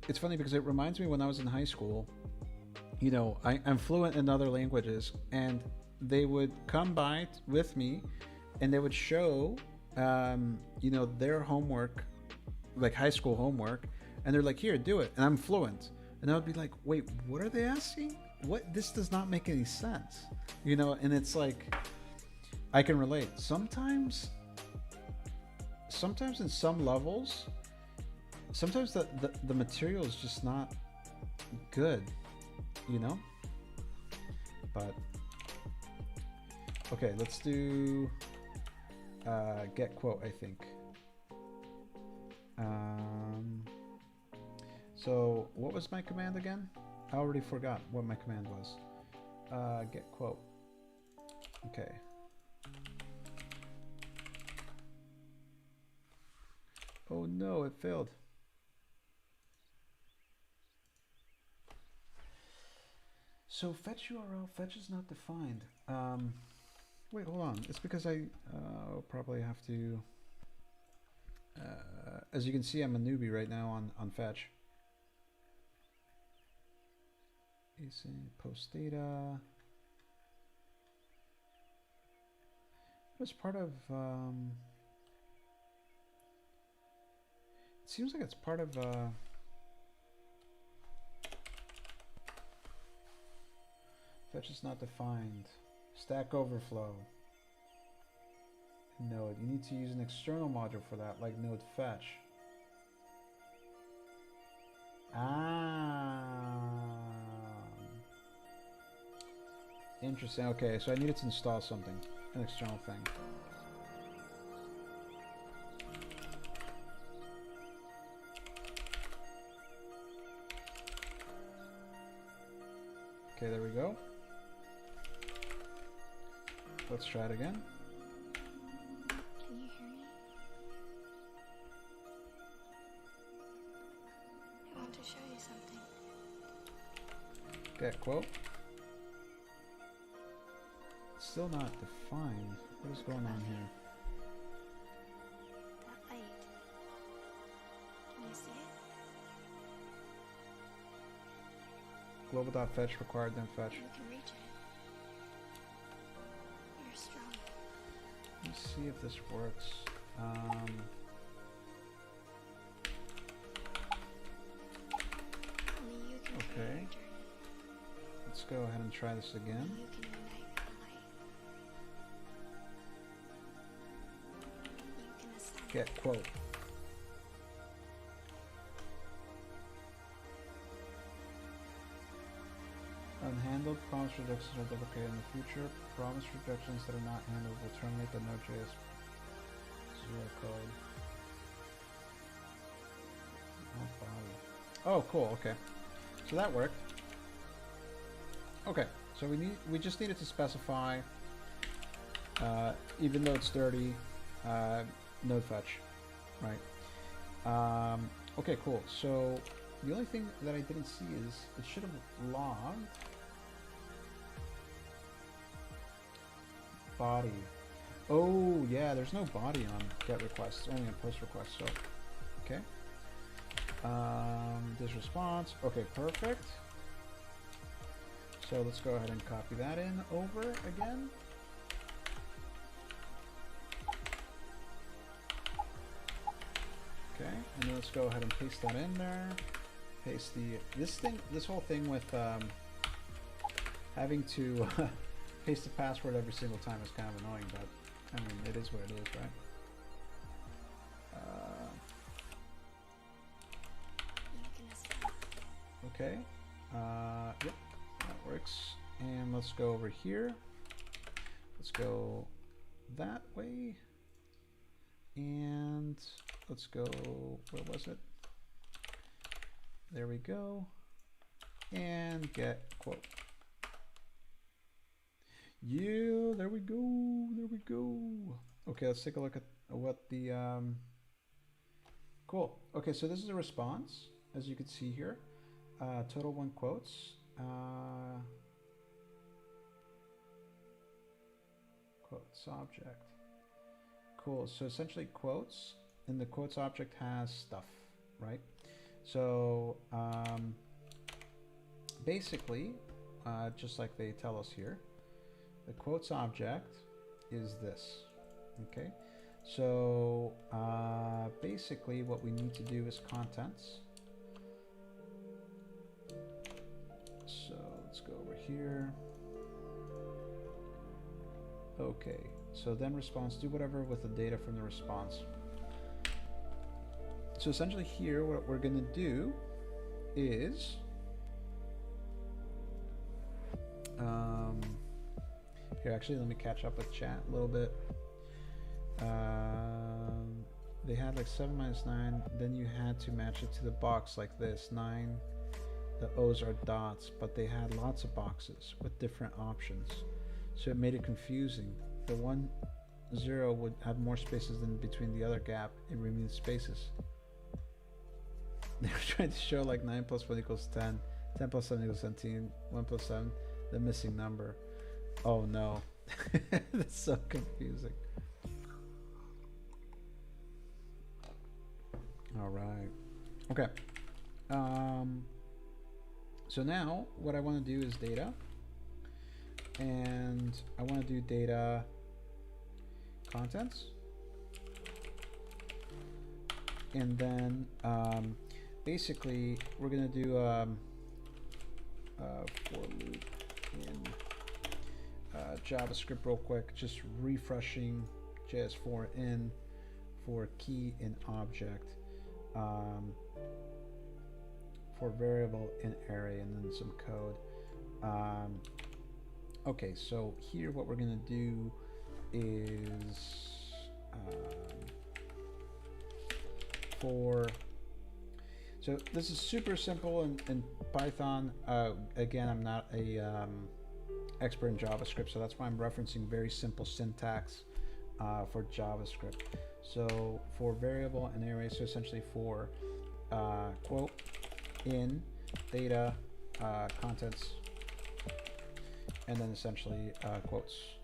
Speaker 1: it's funny because it reminds me when I was in high school. You know, I'm fluent in other languages, and they would come by with me, and they would show, you know, their homework, like high school homework, and they're like, "Here, do it," and I'm fluent, and I would be like, "Wait, what are they asking? What? This does not make any sense," you know, and it's like, I can relate. Sometimes in some levels, sometimes the material is just not good, you know. But okay, let's do get quote, I think. So what was my command again? I already forgot what my command was. Get quote. Okay. Oh no, it failed. So fetch URL, fetch is not defined. Wait, hold on. It's because I probably have to. As you can see, I'm a newbie right now on fetch. Async post data. It was part of. It seems like it's part of. Fetch is not defined. Stack Overflow. Node. You need to use an external module for that, like node fetch. Interesting. Okay, so I needed to install something, an external thing. Okay, there we go. Let's try it again.
Speaker 3: Can you hear me? I want to show you something.
Speaker 1: Get quote. Still not defined. What is going on here?
Speaker 3: That light. Can you see it?
Speaker 1: Global.fetch required then fetch.
Speaker 3: You can reach it. You're strong.
Speaker 1: Let me see if this works.
Speaker 3: Only you can create
Speaker 1: Okay.
Speaker 3: your journey.
Speaker 1: Let's go ahead and try this again.
Speaker 3: Only you can unite the light. You can ascend.
Speaker 1: Get quote. Unhandled promise rejections are deprecated in the future. Promise rejections that are not handled will terminate the Node.js 0 code. Oh, body. Oh, cool. Okay, so that worked. Okay, so we just needed to specify, even though it's dirty, node fetch, right? Okay, cool. So the only thing that I didn't see is it should have logged body. Oh, yeah, there's no body on get requests, only on post requests, so, okay. This response, okay, perfect. So let's go ahead and copy that in over again. Okay, and then let's go ahead and paste that in there. Paste this whole thing with having to paste the password every single time is kind of annoying, but I mean, it is what it is, right? Okay, yep, that works. And let's go over here. Let's go that way. And let's go, where was it? There we go. And get quote. Yeah, there we go, there we go. Okay, let's take a look at what the, cool. Okay, so this is a response, as you can see here. Total 1 quotes. Quotes object. Cool, so essentially quotes, and the quotes object has stuff, right? So basically, just like they tell us here, the quotes object is this, okay? So basically what we need to do is contents. So let's go over here. Okay, so then response, do whatever with the data from the response. So essentially here, what we're gonna do is, here actually let me catch up with chat a little bit. They had like 7 minus 9, then you had to match it to the box like this, 9, the O's are dots, but they had lots of boxes with different options. So it made it confusing. The 1, 0 would have more spaces than between the other gap. It removed spaces. They were trying to show like 9 plus 1 equals 10, 10 plus 7 equals 17, 1 plus 7, the missing number. Oh no. That's so confusing. All right. Okay. So now what I want to do is data. And I want to do data contents. And then basically we're going to do for loop in JavaScript real quick, just refreshing JS4 in for key in object, for variable in array, and then some code. Okay, so here what we're gonna do is so this is super simple in Python. Again, I'm not a expert in JavaScript, so that's why I'm referencing very simple syntax for JavaScript. So for variable and array, so essentially for quote in data contents, and then essentially quotes,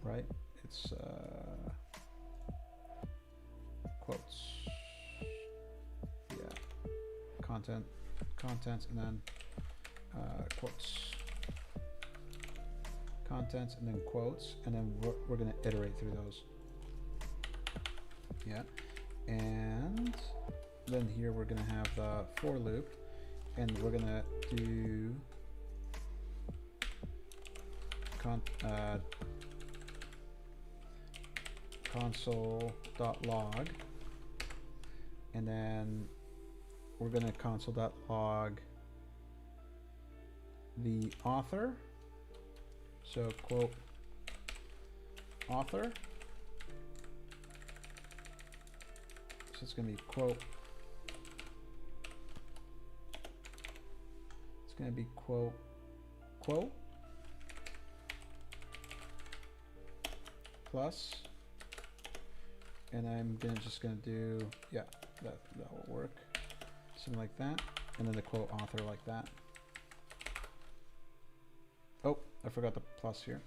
Speaker 1: right? It's quotes, yeah, contents, and then quotes, contents, and then quotes, and then we're going to iterate through those. Yeah, and then here we're going to have the for loop, and we're going to do console.log, and then we're going to console.log the author, so quote author, so it's going to be quote, it's going to be quote plus, and I'm just gonna do, yeah, that will work, something like that, and then the quote author like that. Oh, I forgot the plus here.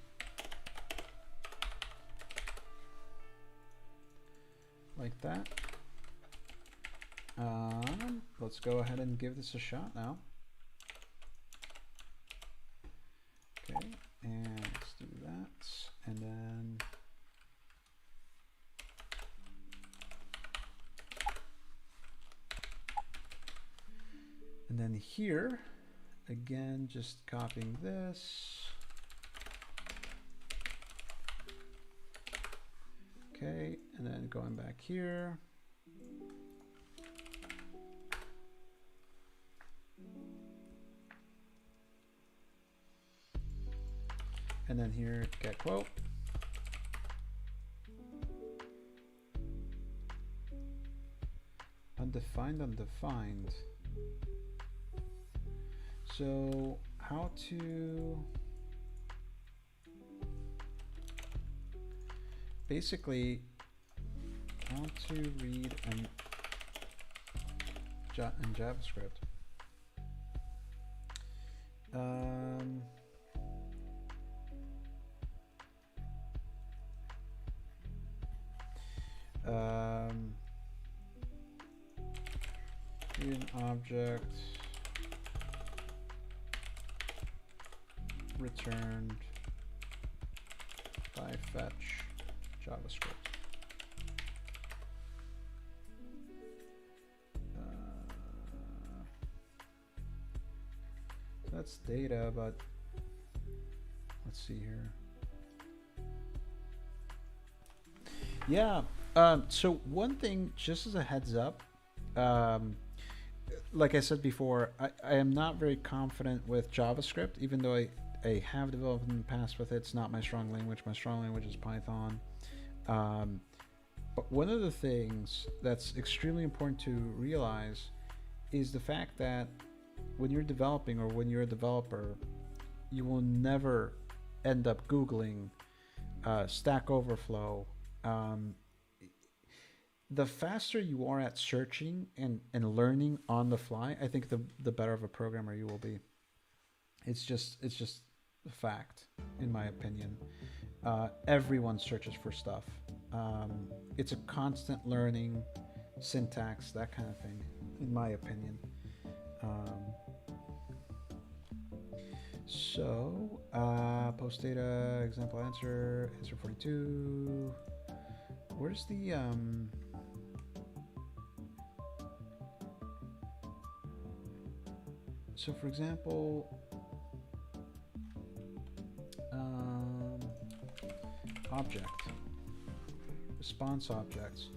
Speaker 1: like that. Let's go ahead and give this a shot now. Okay, and let's do that, and then here, again, just copying this. Okay, and then going back here. And then here, get quote. Undefined, undefined. So how to basically how to read in JavaScript. Read an object returned by fetch JavaScript. So that's data, but let's see here. Yeah, so one thing, just as a heads up, like I said before, I am not very confident with JavaScript, even though I have developed in the past with it. It's not my strong language. My strong language is Python. But one of the things that's extremely important to realize is the fact that when you're developing or when you're a developer, you will never end up Googling Stack Overflow. The faster you are at searching and learning on the fly, I think the better of a programmer you will be. It's just a fact, in my opinion. Everyone searches for stuff. It's a constant learning, syntax, that kind of thing, in my opinion. So, post data, example answer 42. Where's the, so for example, object, response objects.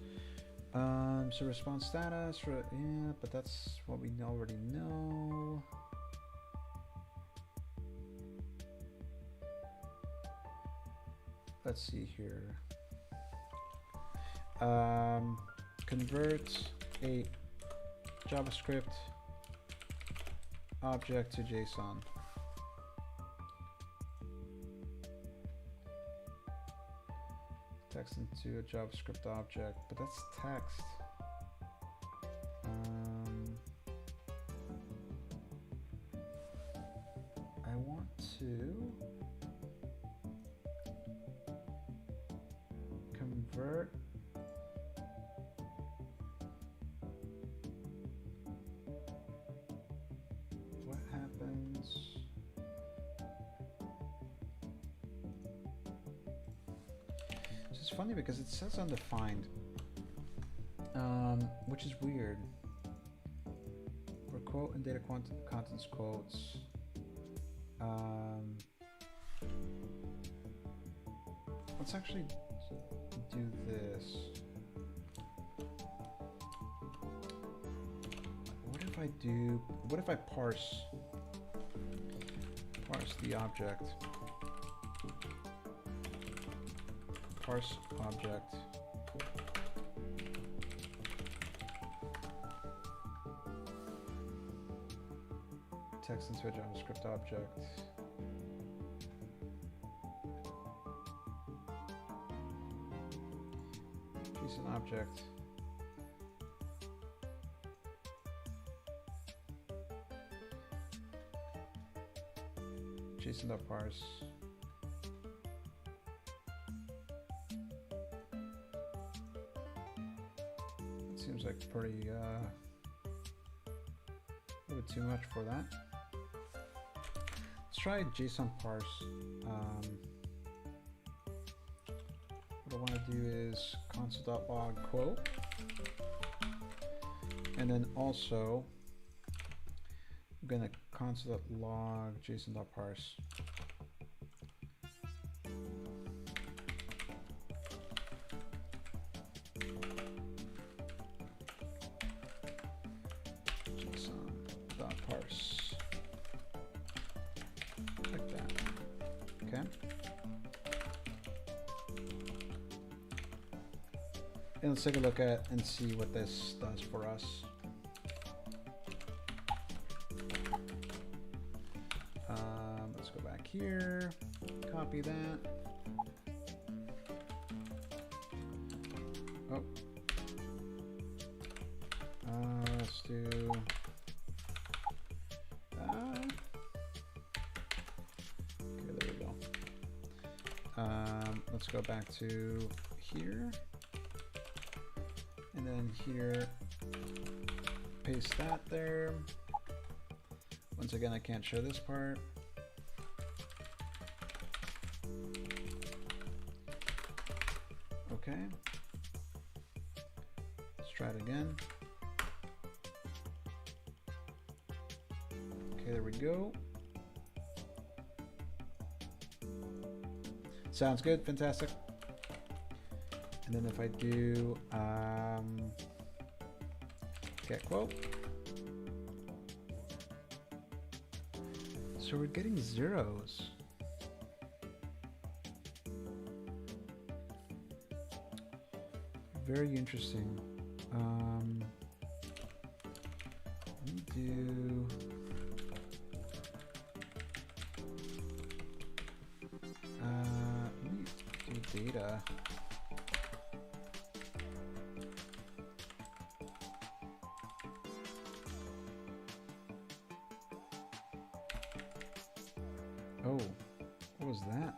Speaker 1: So response status, yeah, but that's what we already know. Let's see here. Convert a JavaScript object to JSON. Text into a JavaScript object, but that's text. I want to convert what happens it's funny because it says undefined, which is weird. For quote and data contents quotes, let's actually do this. What if I parse the object? Parse object. Text into a JavaScript object. JSON object. JSON.parse. seems like pretty a little bit too much for that. Let's try JSON parse. What I want to do is console.log quote, and then also I'm gonna console.log JSON.parse. JSON.parse. Like that. Okay. And let's take a look at and see what this does for us. Let's go back here, copy that. Oh. Let's do that. Okay, there we go. Let's go back to here. And then here, paste that there. Once again, I can't show this part. Okay. Let's try it again. Okay, there we go. Sounds good, fantastic. And then if I do get quote, so we're getting zeros. Very interesting. Let me do data. Oh, what was that?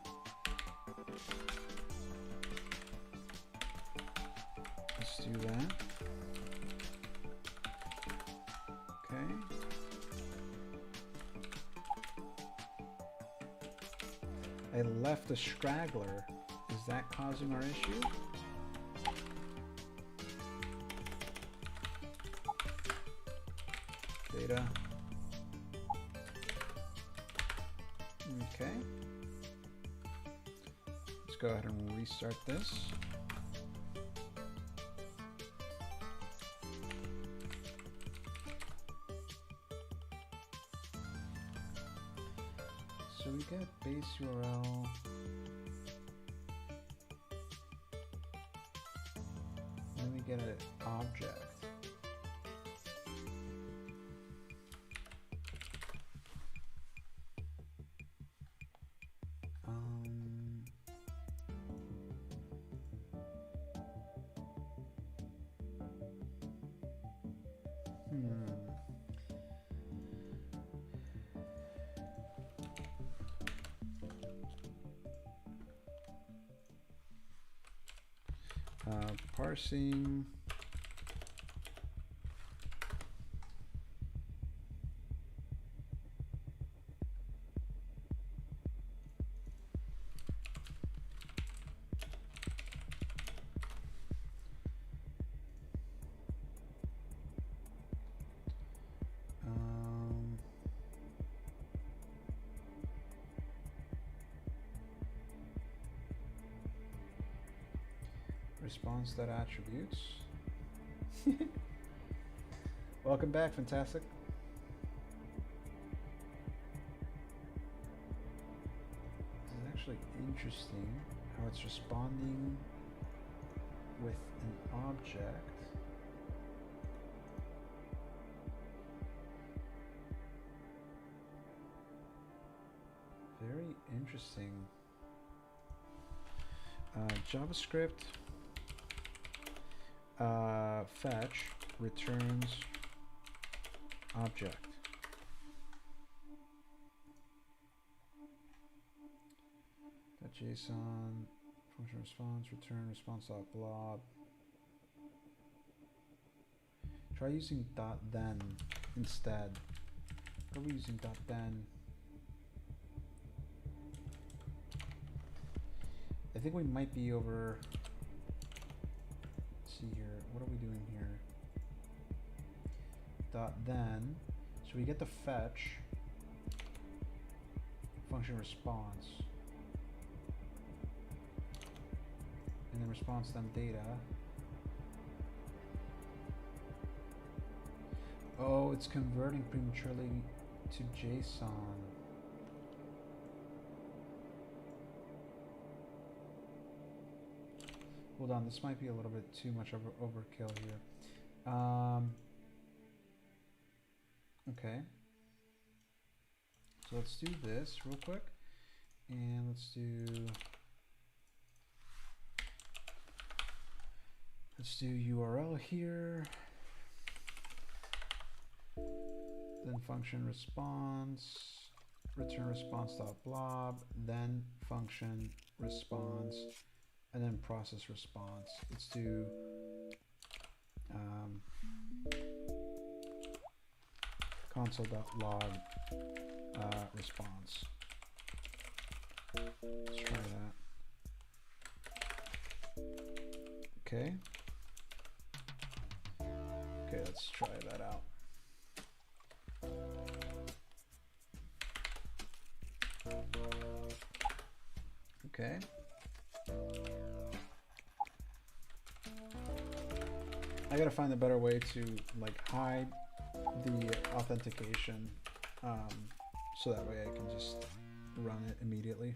Speaker 1: Let's do that. Okay. I left a straggler. Is that causing our issue? Data. Okay. Let's go ahead and restart this. So we get base URL. Then we get an object. Parsing. Response.attributes. Welcome back, fantastic. This is actually interesting how it's responding with an object. Very interesting. JavaScript fetch returns object. .json function response return response.blob. Try using .then instead. What are we using .then? I think we might be over. Let's see here. What are we doing here? .then. So we get the fetch function response, and then response then data. Oh, it's converting prematurely to JSON. Hold on, this might be a little bit too much overkill here. Okay. So let's do this real quick. And let's do URL here. Then function response, return response dot blob, then function response, and then process response. Let's do console.log response. Let's try that. Okay. Okay, let's try that out. Okay. I gotta find a better way to like hide the authentication, so that way I can just run it immediately.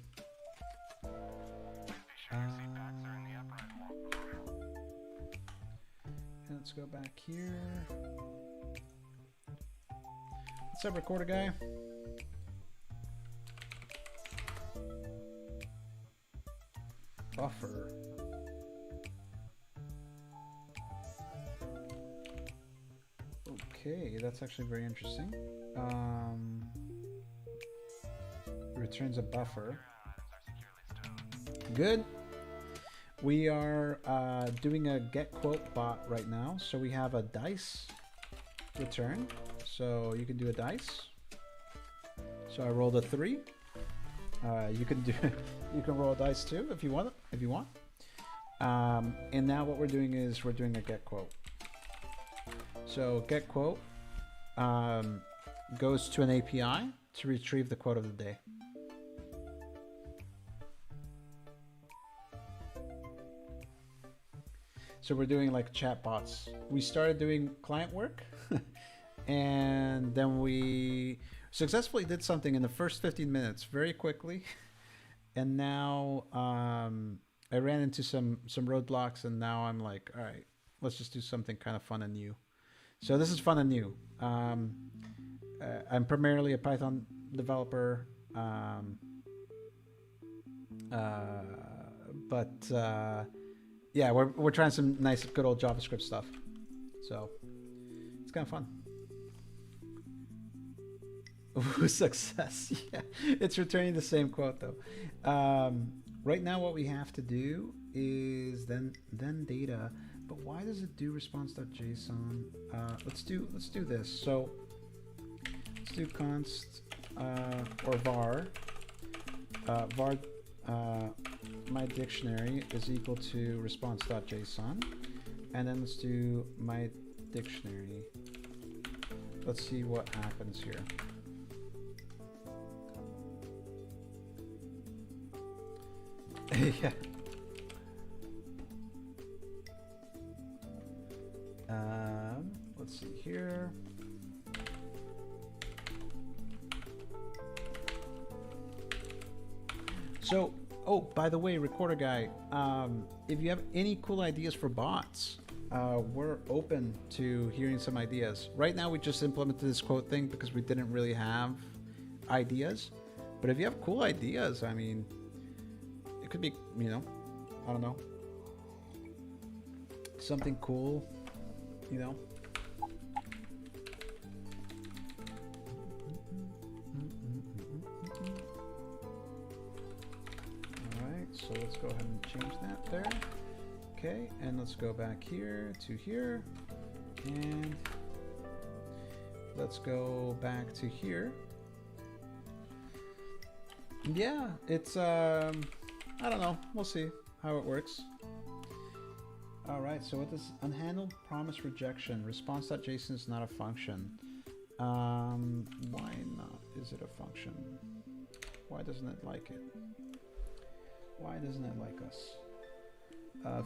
Speaker 1: And let's go back here. What's up, recorder guy? Buffer. Okay, that's actually very interesting. Returns a buffer. Good. We are doing a get quote bot right now. So we have a dice return. So you can do a dice. So I rolled a 3. You can roll a dice too if you want. And now what we're doing is we're doing a get quote. So get quote goes to an API to retrieve the quote of the day. So we're doing like chatbots. We started doing client work and then we successfully did something in the first 15 minutes very quickly. And now I ran into some roadblocks and now I'm like, all right, let's just do something kind of fun and new. So this is fun and new. I'm primarily a Python developer, yeah, we're trying some nice, good old JavaScript stuff. So it's kind of fun. Ooh, success. Yeah, it's returning the same quote though. Right now, what we have to do is then data. But why does it do response.json? Let's do this. So let's do const or var my dictionary is equal to response.json, and then let's do my dictionary. Let's see what happens here. Yeah. Let's see here. So, oh, by the way, recorder guy, if you have any cool ideas for bots, we're open to hearing some ideas. Right now, we just implemented this quote thing because we didn't really have ideas. But if you have cool ideas, I mean, it could be, you know, I don't know, something cool, you know. So let's go ahead and change that there. Okay, and let's go back here to here. And let's go back to here. Yeah, it's I don't know. We'll see how it works. All right. So what is unhandled promise rejection? Response.json is not a function. Why not? Is it a function? Why doesn't it like it? Why doesn't it like us?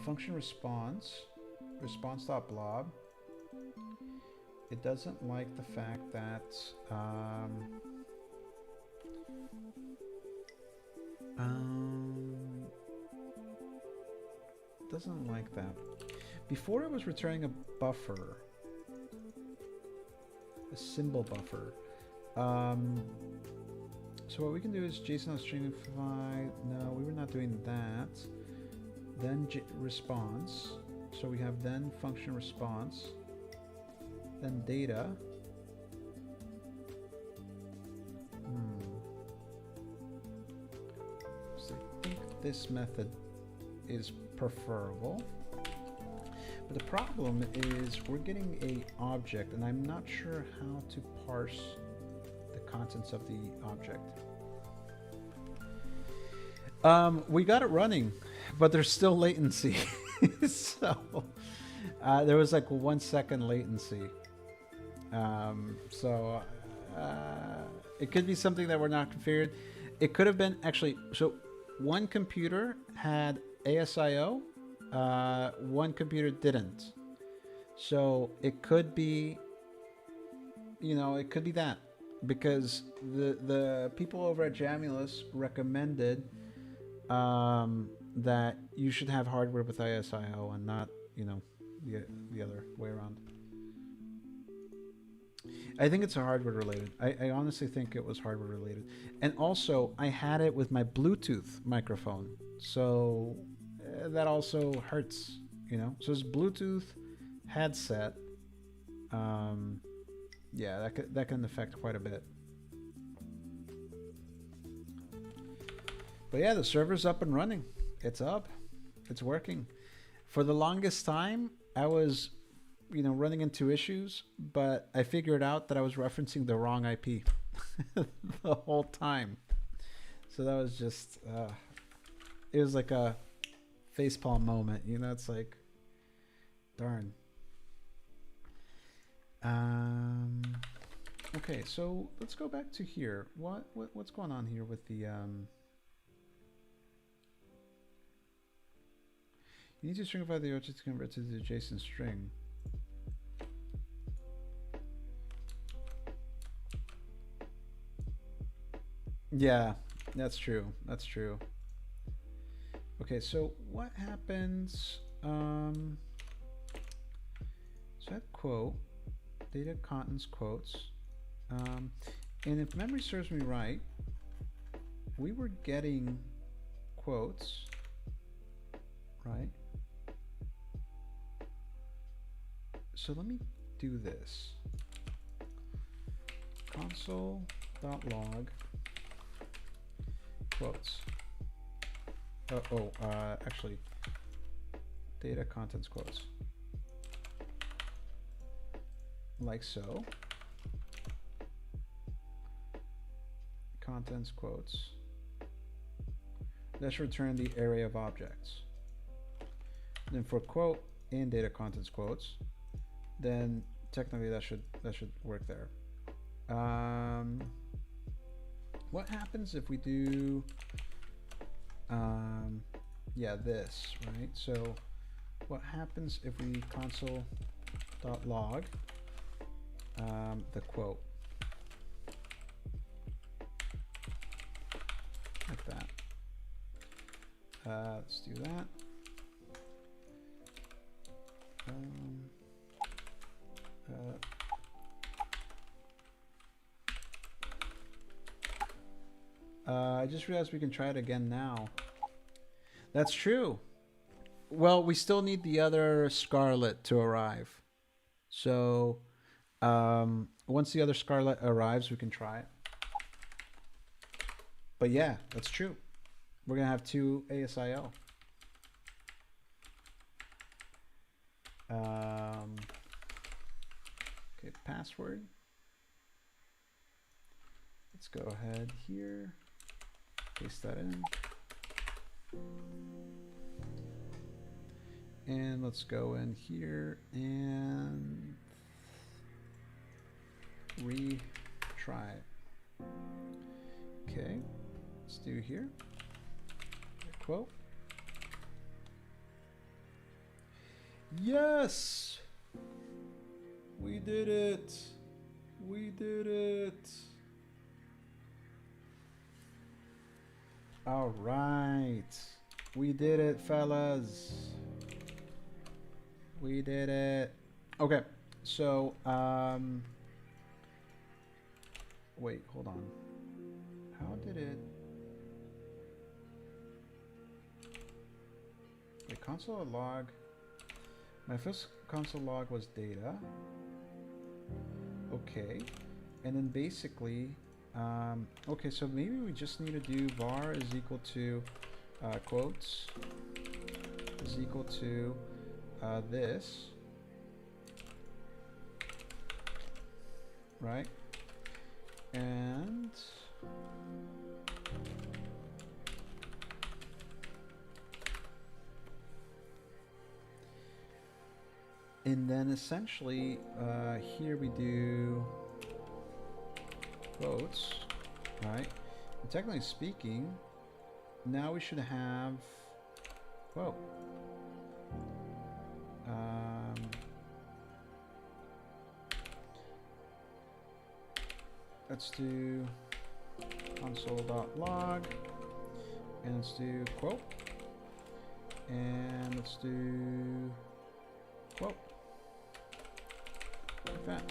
Speaker 1: Function response. Response.blob. It doesn't like the fact that doesn't like that. Before it was returning a buffer, a symbol buffer. So what we can do is JSON stringify. No, we were not doing that. Then response. So we have then function response. Then data. So I think this method is preferable. But the problem is we're getting a object and I'm not sure how to parse the contents of the object. We got it running, but there's still latency. So there was like 1 second latency. It could be something that we're not configured. It could have been actually, so one computer had ASIO, one computer didn't. So it could be, you know, it could be that because the people over at Jamulus recommended that you should have hardware with ASIO and not, you know, the other way around. I think it's a hardware related. I honestly think it was hardware related. And also I had it with my Bluetooth microphone. So that also hurts, you know. So it's Bluetooth headset. Yeah, that can affect quite a bit. But yeah, the server's up and running. It's up. It's working. For the longest time, I was, you know, running into issues, but I figured out that I was referencing the wrong IP the whole time. So that was just, it was like a facepalm moment, you know. It's like, darn. Okay, so let's go back to here. What's going on here with the you need to stringify the object to convert to the JSON string. Yeah, that's true. That's true. Okay, so what happens? So that quote, data contents quotes, and if memory serves me right, we were getting quotes, right? So let me do this. Console.log quotes. Actually, data contents quotes. Like so. Contents quotes. That should return the array of objects. Then for quote and data contents quotes, then technically that should work there. What happens if we do yeah, this, right? So what happens if we console.log the quote like that? Let's do that. I just realized we can try it again now. That's true. Well, we still need the other Scarlet to arrive. So once the other Scarlet arrives, we can try it. But yeah, that's true. We're going to have 2 ASIO. password. Let's go ahead here, paste that in. And let's go in here and retry it. Okay, let's do here. Quote. Yes! We did it! We did it! All right. We did it, fellas. We did it. Okay, so, wait, hold on. How did it... Wait, console log. My first console log was data. Okay, and then basically, okay, so maybe we just need to do var is equal to quotes is equal to this, right? And then essentially here we do quotes, right? And technically speaking, now we should have quote. Let's do console.log and let's do quote, and let's do quote. Like that.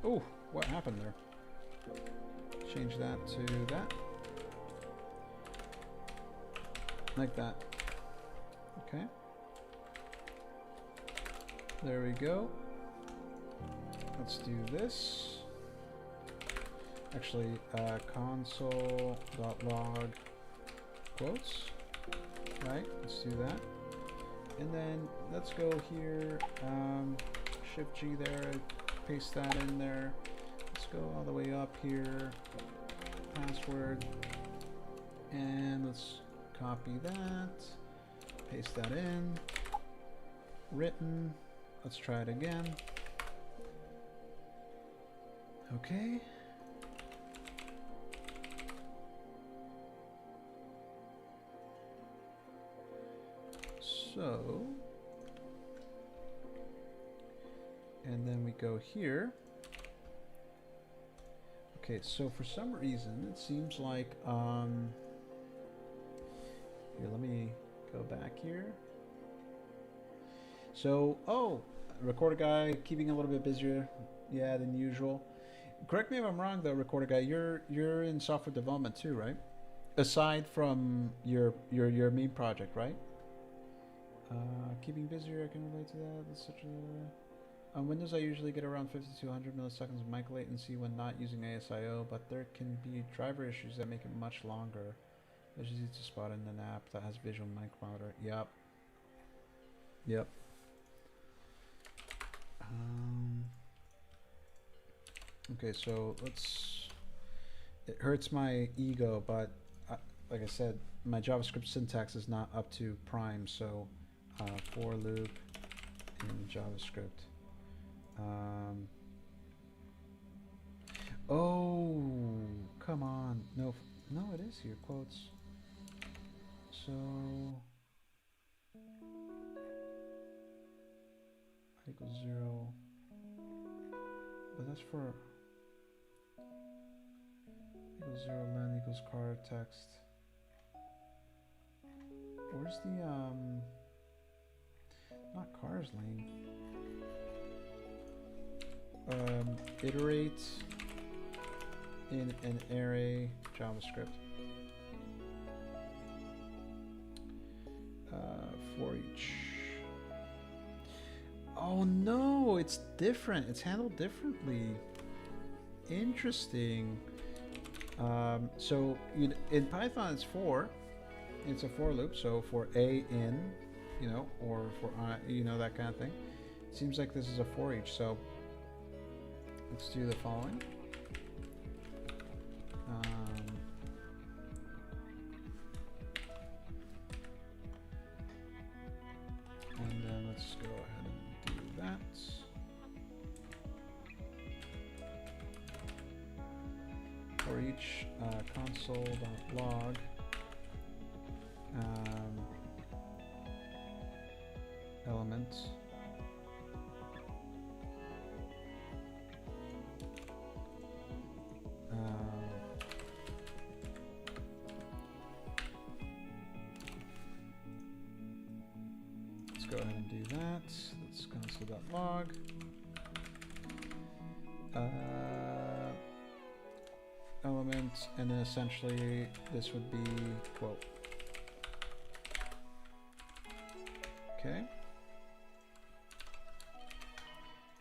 Speaker 1: Oh, what happened there? Change that to that. Like that. Okay. There we go. Let's do this. Actually, console.log quotes. Right, let's do that. And then let's go here, Shift G there, paste that in there. Let's go all the way up here, password, and let's copy that, paste that in, written, let's try it again. Okay. So, and then we go here. Okay, so for some reason it seems like here, let me go back here. So, oh, recorder guy keeping a little bit busier, yeah, than usual. Correct me if I'm wrong though, recorder guy, you're in software development too, right? Aside from your main project, right? Keeping busier, I can relate to that. That's such a... On Windows, I usually get around 50 to 100 milliseconds of mic latency when not using ASIO, but there can be driver issues that make it much longer. It's easy to spot in an app that has visual mic monitor. Yep. Yep. Okay, so let's... It hurts my ego, but like I said, my JavaScript syntax is not up to prime, so for loop in JavaScript. Oh, come on. No, it is here, quotes. So equals 0, but that's for equals 0 len equals car text. Where's the not cars lane? Iterate in an array JavaScript for each. Oh no, it's different. It's handled differently. Interesting. So in Python it's for, It's a for loop, so for A in, you know, or for I, you know, that kind of thing. It seems like this is a for each, so let's do the following. And then let's go ahead and do that. For each console.log element let's go ahead and do that. Let's console.log element, and then essentially this would be quote. Okay.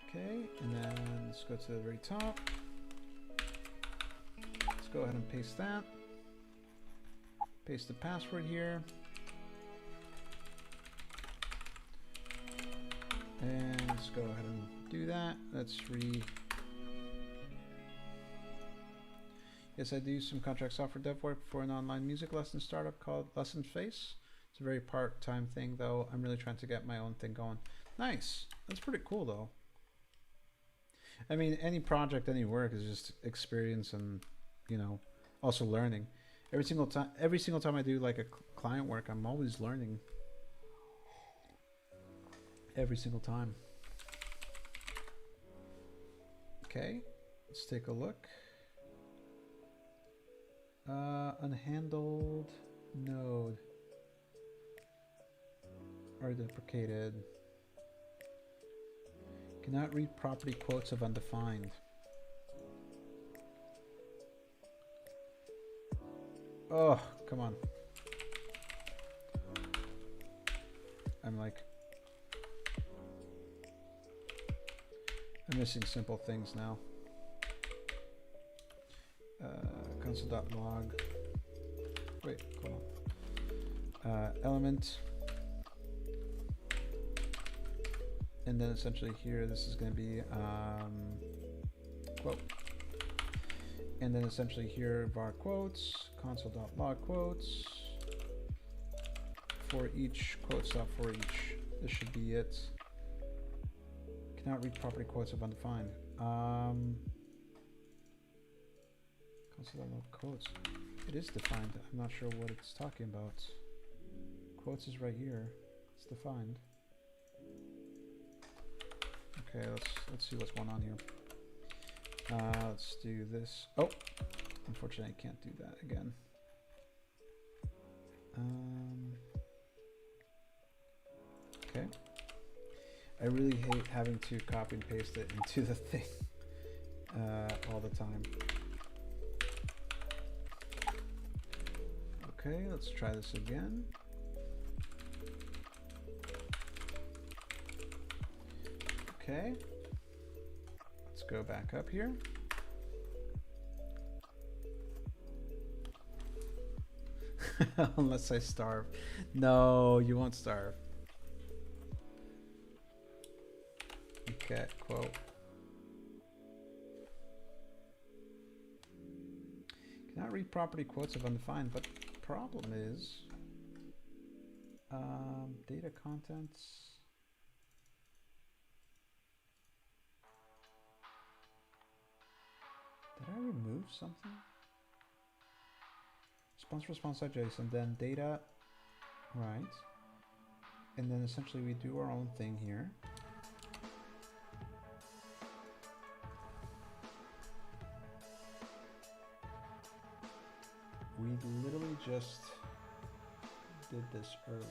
Speaker 1: Okay, and then let's go to the very top. Let's go ahead and paste that. Paste the password here. And let's go ahead and do that. Let's Yes, I do some contract software dev work for an online music lesson startup called Lesson Face. It's a very part-time thing, though. I'm really trying to get my own thing going. Nice. That's pretty cool, though. I mean, any project, any work is just experience and, you know, also learning. Every single time I do like a client work, I'm always learning. Every single time. Okay, let's take a look. Unhandled node or deprecated. Cannot read property quotes of undefined. Oh, come on. I'm missing simple things now. Console.log. Wait, hold on. Element. And then essentially here, this is going to be quote. And then essentially here, var quotes, console.log quotes. For each, quotes.for each. This should be it. Cannot read property quotes of undefined. Console.log quotes. It is defined. I'm not sure what it's talking about. Quotes is right here. It's defined. Okay, let's see what's going on here. Let's do this. Oh, unfortunately, I can't do that again. Okay. I really hate having to copy and paste it into the thing all the time. Okay, let's try this again. Okay, let's go back up here. Unless I starve. No, you won't starve. Okay, quote. Cannot read property quotes of undefined, but the problem is data contents. Did I remove something? Response.json, then data, right? And then essentially we do our own thing here. We literally just did this earlier.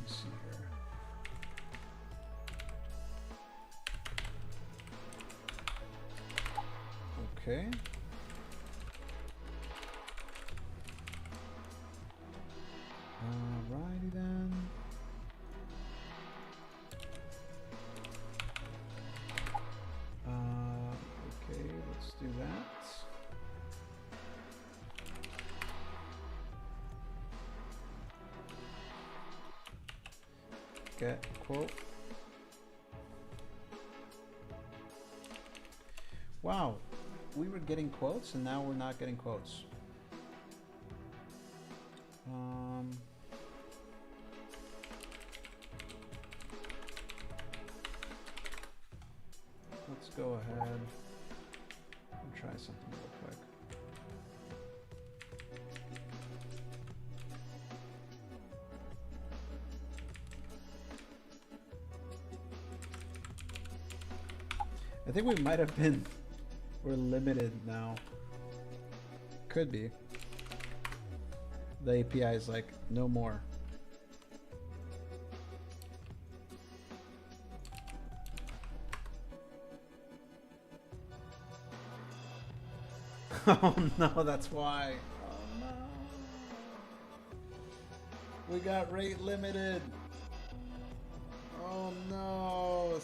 Speaker 1: Let's see here. Okay. Alrighty then. get quote. Wow, we were getting quotes and now we're not getting quotes. Let's go ahead and try something real quick. I think we might have been, we're limited now. Could be. The API is like, no more. Oh no, that's why. Oh no. We got rate limited. Oh no.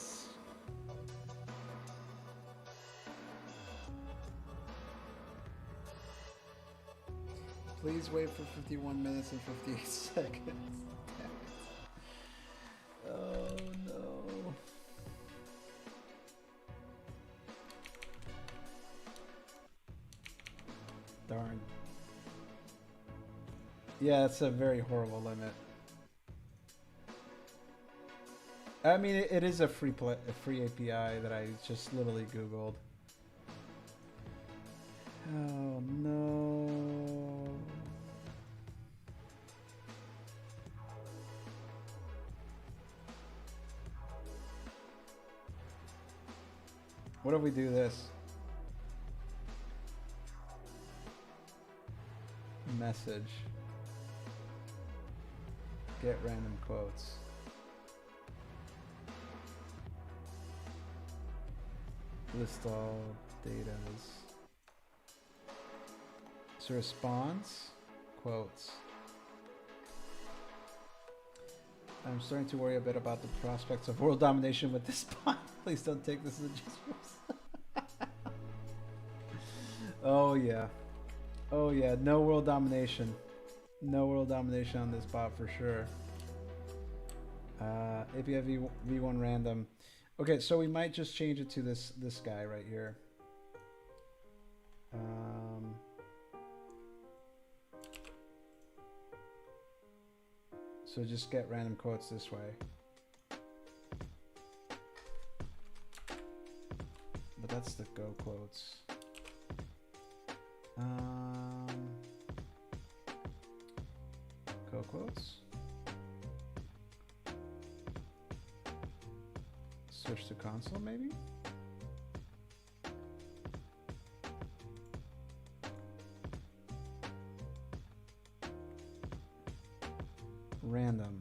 Speaker 1: Please wait for 51 minutes and 58 seconds. Damn it. Oh no. Darn. Yeah, it's a very horrible limit. I mean, it is a free API that I just literally Googled. Oh no. What if we do this? Message. Get random quotes. List all datas. So response, quotes. I'm starting to worry a bit about the prospects of world domination with this bot. Please don't take this as a just. Oh yeah. Oh yeah, no world domination. No world domination on this bot for sure. API v1 random. Okay, so we might just change it to this guy right here. So just get random quotes this way. But that's the Go quotes. Go quotes. Switch to console maybe? Random.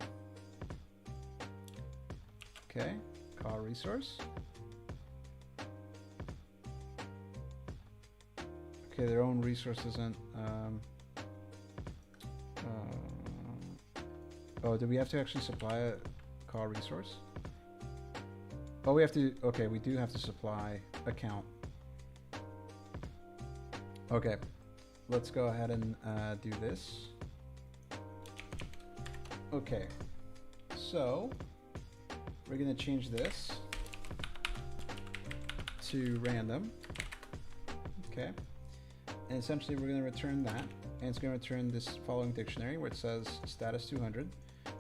Speaker 1: Okay, call resource. Okay, their own resource isn't. Oh, do we have to actually supply a call resource? Oh, we have to. Okay, we do have to supply account. Okay, let's go ahead and do this. Okay, so we're gonna change this to random. Okay, and essentially we're gonna return that, and it's gonna return this following dictionary where it says status 200,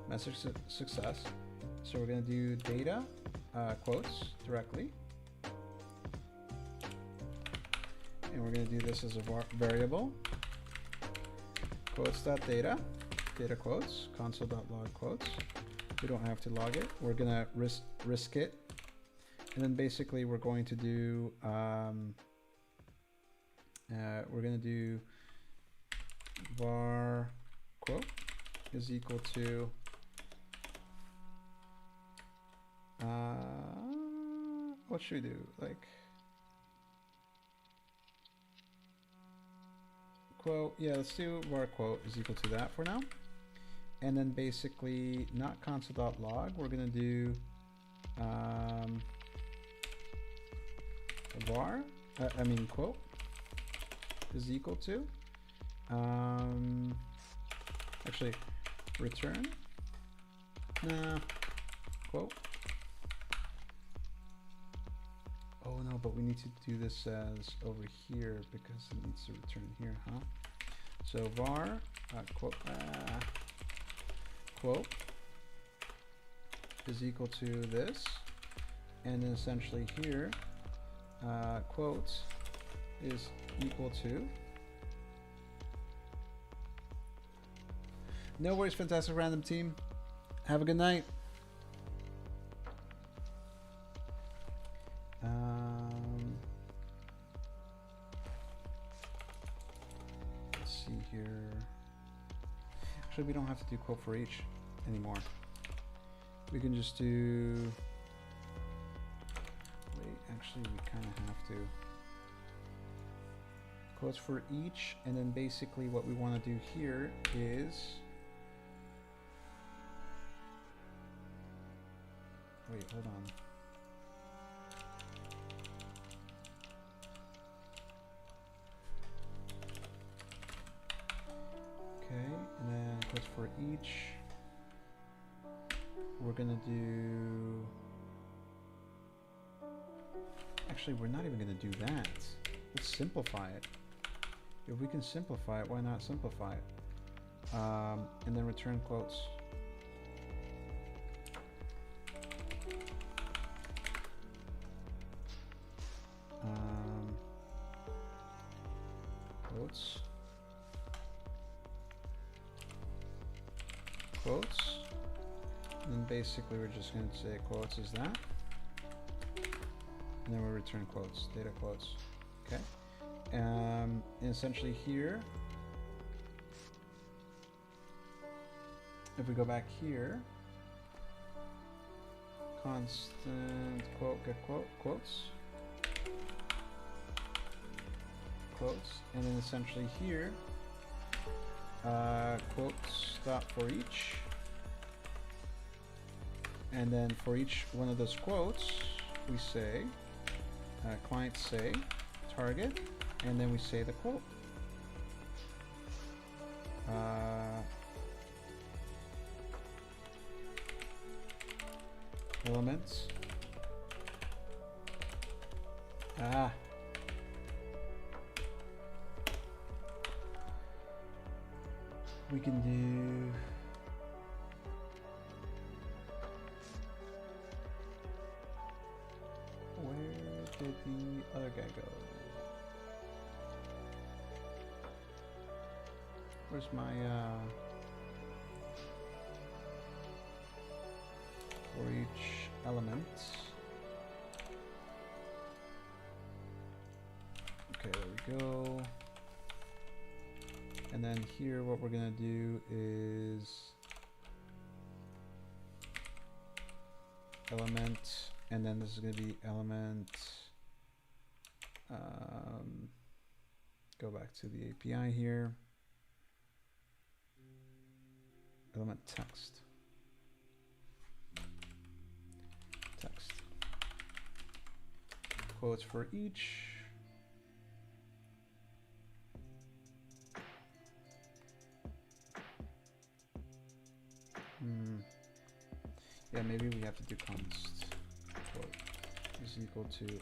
Speaker 1: message success. So we're gonna do data quotes directly, and we're gonna do this as a variable. Quotes.data. Data quotes, console.log quotes. We don't have to log it. We're gonna risk it, and then basically we're going to do var quote is equal to what should we do? Like quote, yeah, let's do var quote is equal to that for now. And then basically not console.log, we're gonna do var, quote is equal to actually return. Nah, quote. Oh no, but we need to do this as over here because it needs to return here, huh? So var quote is equal to this, and then essentially here quotes is equal to. No worries, fantastic random team. Have a good night. Let's see here. Actually, we don't have to do quote for each anymore. We can just do. Wait, actually, we kind of have to. Quotes for each, and then basically what we want to do here is. Wait, hold on. Okay, and then quotes for each. We're gonna do. Actually, we're not even gonna do that. Let's simplify it. If we can simplify it, why not simplify it? And then return quotes. Quotes. Quotes. And then basically we're just going to say quotes is that. And then we return quotes, data quotes. Okay. And essentially here, if we go back here, constant quote get quote quotes. Quotes, and then essentially here quotes dot for each, and then for each one of those quotes we say client say target, and then we say the quote. Elements. We can do. Where did the other guy go? Where's my for each element? Okay, there we go. And then here what we're gonna do is element, and then this is gonna be element, go back to the API here, element text, quotes for each. Yeah, maybe we have to do const quote is equal to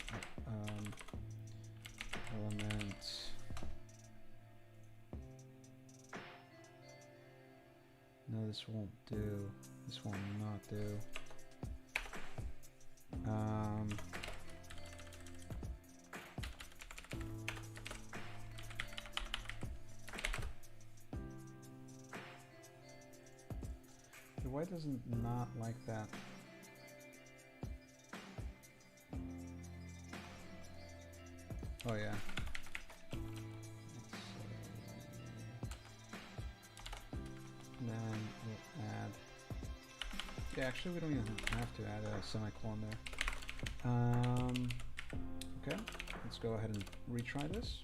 Speaker 1: element no, this won't do. This will not do. Why doesn't not like that? Oh yeah. And then we'll add. Yeah, actually we don't even have to add a semicolon there. Okay, let's go ahead and retry this.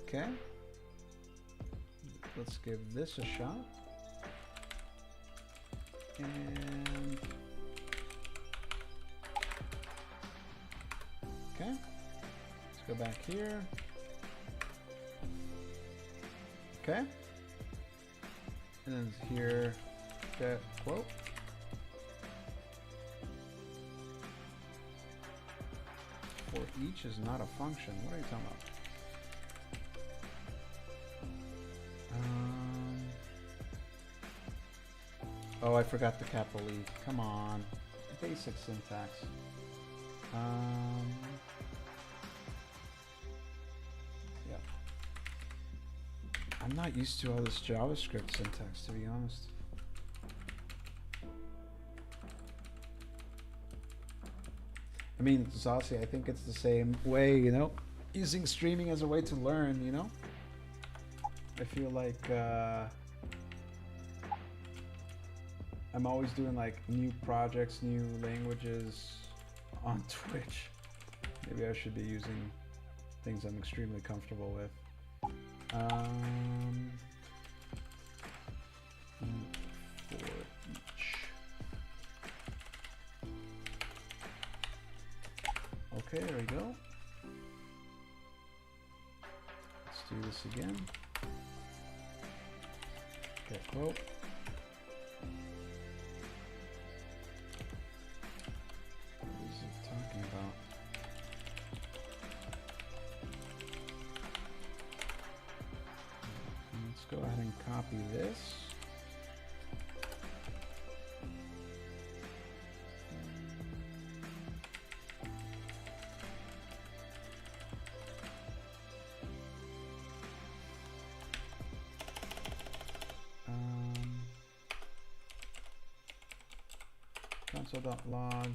Speaker 1: Okay, let's give this a shot, and Go back here. Okay. And then here, get quote. For each is not a function. What are you talking about? Oh, I forgot the capital E. Come on. Basic syntax. Yeah. I'm not used to all this JavaScript syntax, to be honest. I mean, Zossi, I think it's the same way, you know? Using streaming as a way to learn, you know? I feel like I'm always doing like new projects, new languages on Twitch. Maybe I should be using things I'm extremely comfortable with. For each. Okay, there we go. Let's do this again. Get quote. What is it talking about? Let's go ahead and copy this. Console.log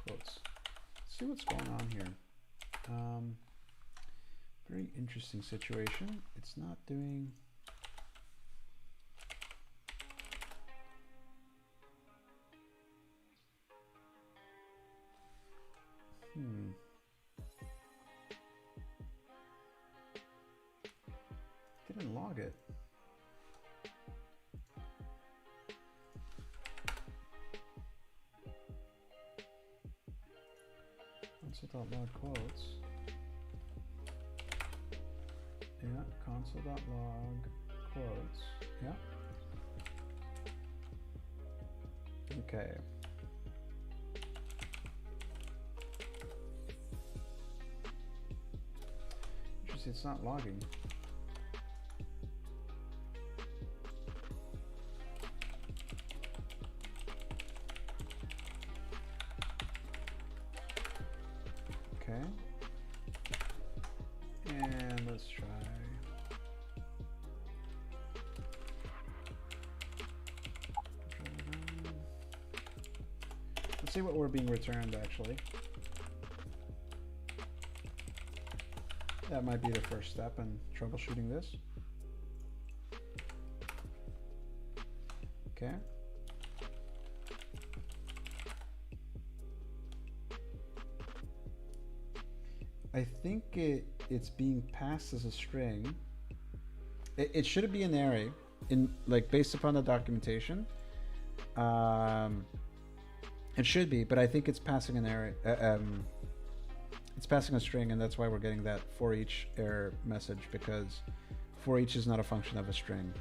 Speaker 1: quotes. Let's see what's going on here. Very interesting situation. It's not doing. Didn't log it. Console.log quotes. Yeah, console.log quotes. Yeah. Okay. Interesting, it's not logging. Okay. And let's try. Let's see what we're being returned actually. That might be the first step in troubleshooting this. Okay. I think it's being passed as a string. It should be an array in like based upon the documentation. It should be, but I think it's passing an array. It's passing a string, and that's why we're getting that for each error message, because for each is not a function of a string.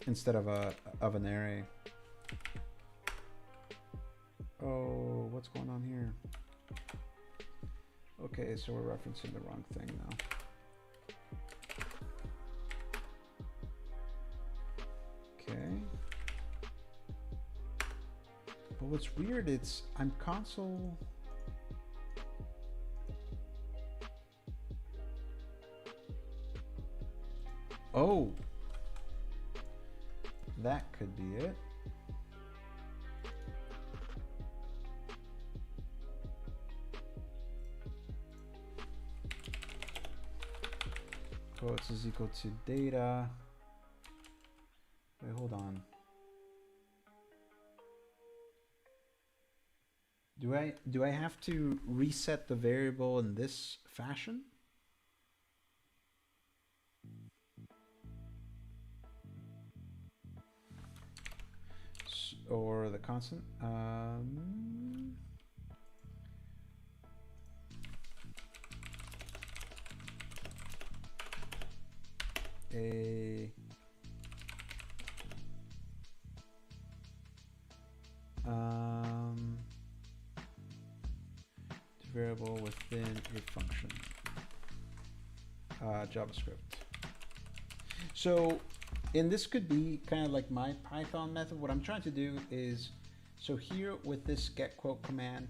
Speaker 1: Instead of an array. Oh, what's going on here? Okay, so we're referencing the wrong thing now. Okay. But what's weird, I'm console. Oh, that could be it. Quotes is equal to data. Wait, hold on. Do I have to reset the variable in this fashion? Or the constant? a variable within a function. JavaScript. So, and this could be kind of like my Python method. What I'm trying to do is, so here with this get quote command,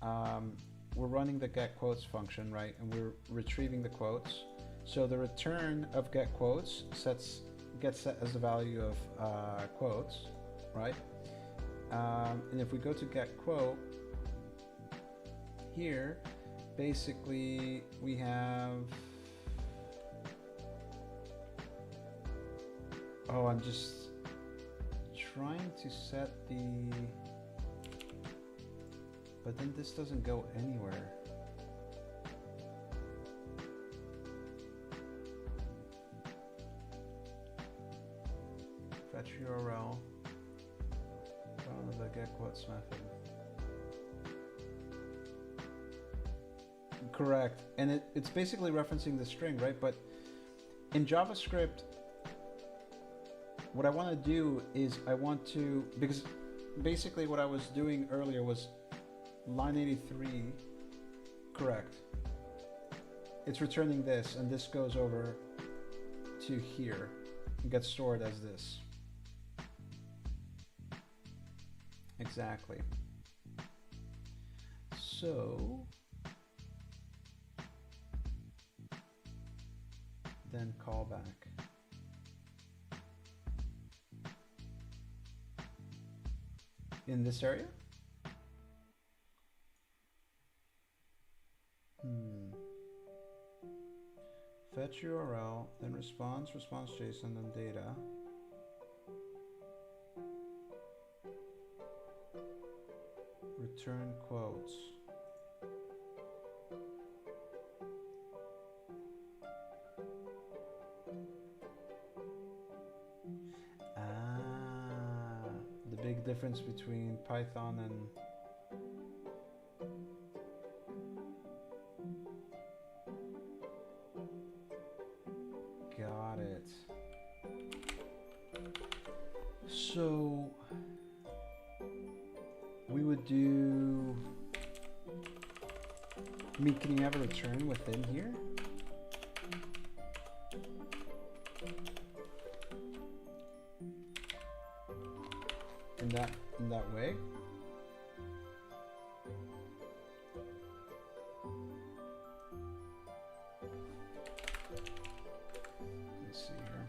Speaker 1: we're running the get quotes function, right? And we're retrieving the quotes. So the return of get quotes gets set as the value of quotes, right? And if we go to get quote, here, basically we have, oh, I'm just trying to set the, but then this doesn't go anywhere. Fetch URL from the get quotes method. Correct, and it's basically referencing the string, right? But in JavaScript, what I want to do is I want to, because basically what I was doing earlier was line 83, correct. It's returning this, and this goes over to here and gets stored as this. Exactly. So then callback. In this area? Fetch URL, then response JSON, then data. Return quotes. The big difference between Python and got it. So we would do, I mean, can you have a return within here? In that way? Let's see here.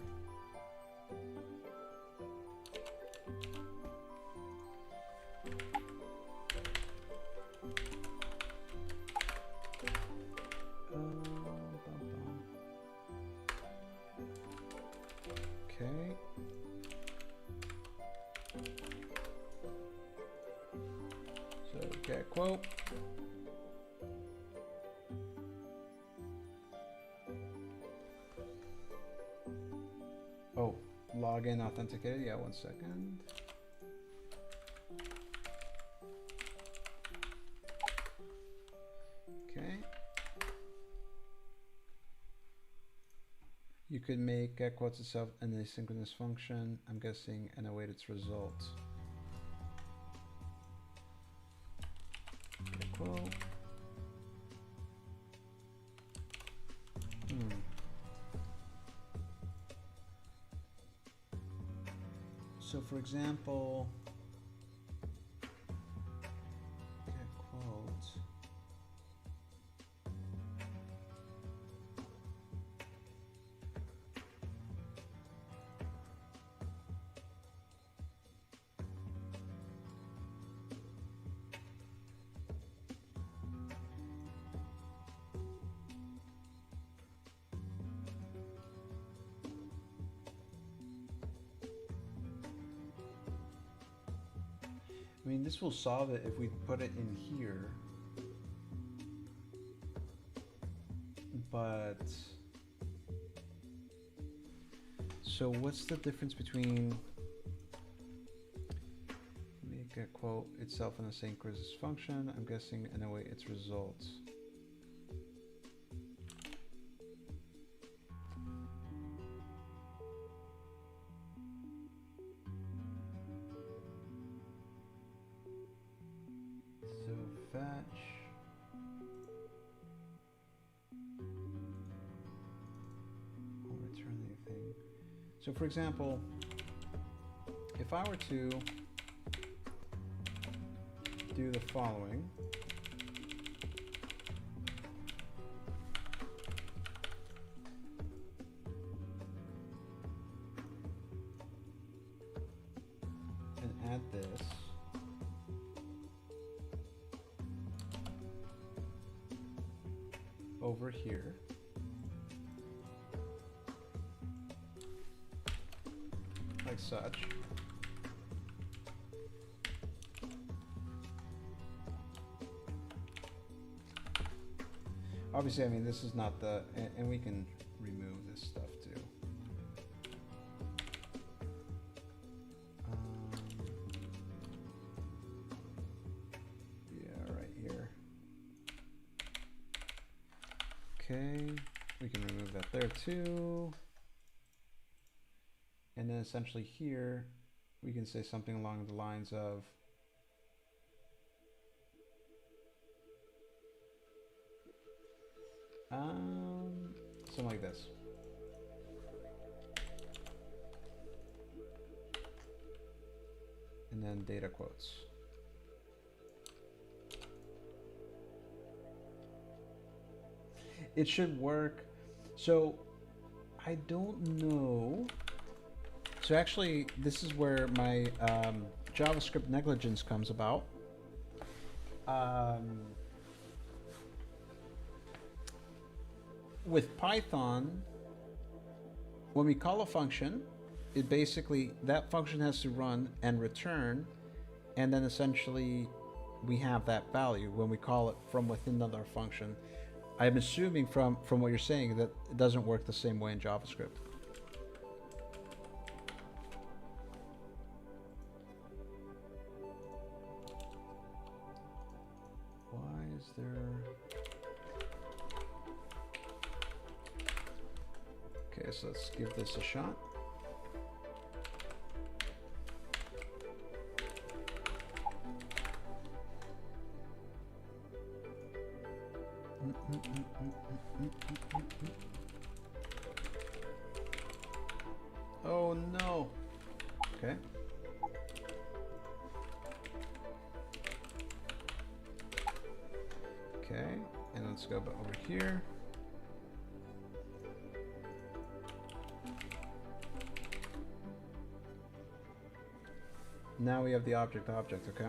Speaker 1: Okay. So get quote. Oh, login authenticated. Yeah, 1 second. Okay. You could make get quotes itself an asynchronous function, I'm guessing, and await its results. Get quote. So for example, get quote. I mean, this will solve it if we put it in here, but so what's the difference between make a quote itself an asynchronous function, I'm guessing, and await its results? fetch. I'll return anything. So for example, if I were to do the following, and add this, over here, like such. Obviously, I mean, this is not the, and we can remove this stuff too. Yeah, right here. Okay, we can remove that there too. And then essentially here, we can say something along the lines of, something like this. And then data quotes. It should work. So I don't know. So actually, this is where my JavaScript negligence comes about. With Python, when we call a function, it basically, that function has to run and return, and then essentially we have that value when we call it from within another function. I'm assuming from what you're saying that it doesn't work the same way in JavaScript. Why is there... Okay, so let's give this a shot. Oh no. Okay. Okay, and let's go over here. Now we have the object, okay.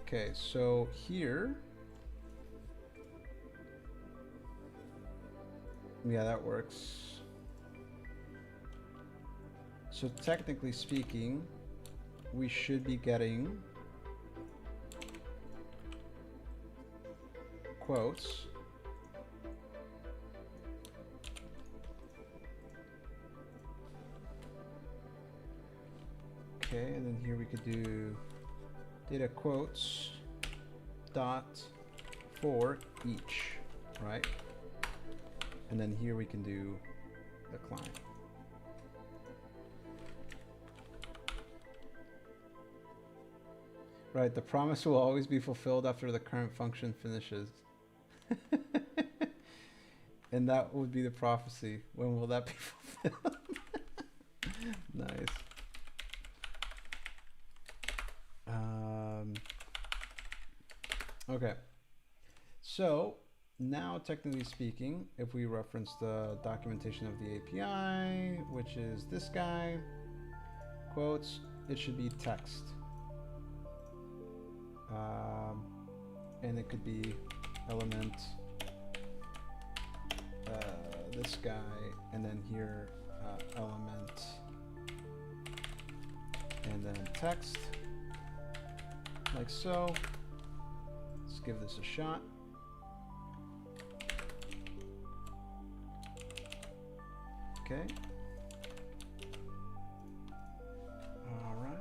Speaker 1: Okay, so here, yeah, that works. So technically speaking, we should be getting quotes. Okay, and then here we could do data quotes dot for each, right? And then here we can do the client. Right, the promise will always be fulfilled after the current function finishes. And that would be the prophecy. When will that be fulfilled? Nice. Okay, so now technically speaking, if we reference the documentation of the API, which is this guy, quotes, it should be text. And it could be element, this guy, and then here, element, and then text, like so. Let's give this a shot. Okay. All right.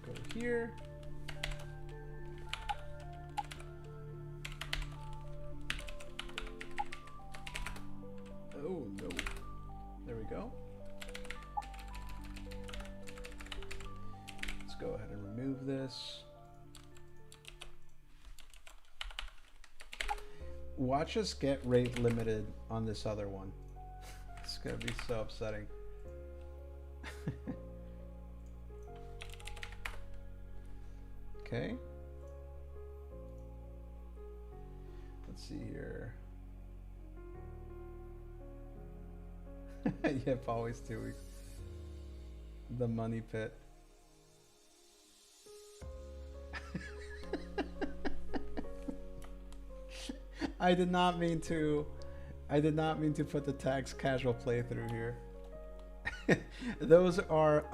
Speaker 1: Let's go here. Oh, no. There we go. Let's go ahead and remove this. Watch us get rate limited on this other one. It's gonna be so upsetting. Okay. Let's see here. Yep, always 2 weeks. The money pit. I did not mean to put the tags casual playthrough here. Those are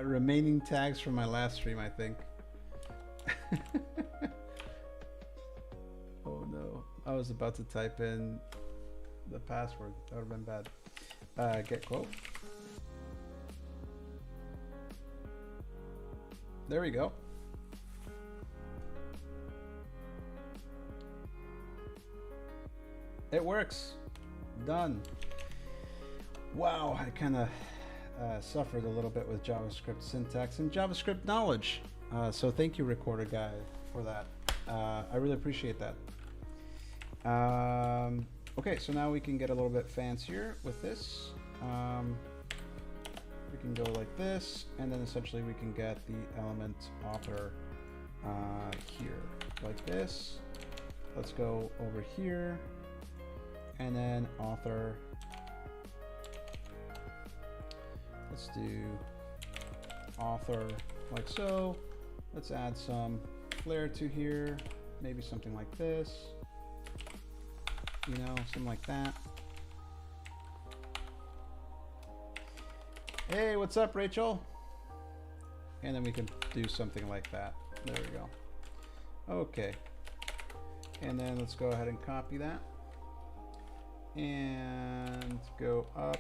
Speaker 1: remaining tags from my last stream, I think. Oh no, I was about to type in the password. That would have been bad. Get quote. There we go. It works. Done. Wow, I kind of suffered a little bit with JavaScript syntax and JavaScript knowledge. So thank you, Recorder Guy, for that. I really appreciate that. Okay, so now we can get a little bit fancier with this. We can go like this, and then essentially we can get the element author here, like this. Let's go over here, and then author. Let's do author like so. Let's add some flair to here, maybe something like this. You know, something like that. Hey, what's up, Rachel? And then we can do something like that. There we go. Okay. And then let's go ahead and copy that. And go up.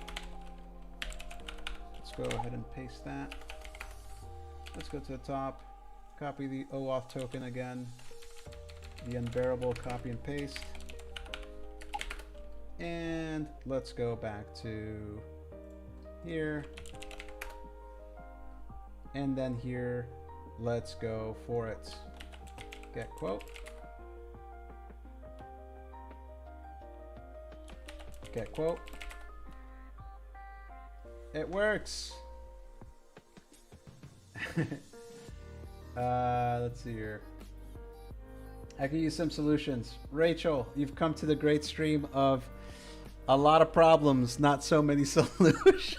Speaker 1: Let's go ahead and paste that. Let's go to the top. Copy the OAuth token again. The unbearable copy and paste. And let's go back to here. And then here, let's go for it. Get quote. Get quote. It works. Let's see here. I can use some solutions. Rachel, you've come to the great stream of a lot of problems, not so many solutions.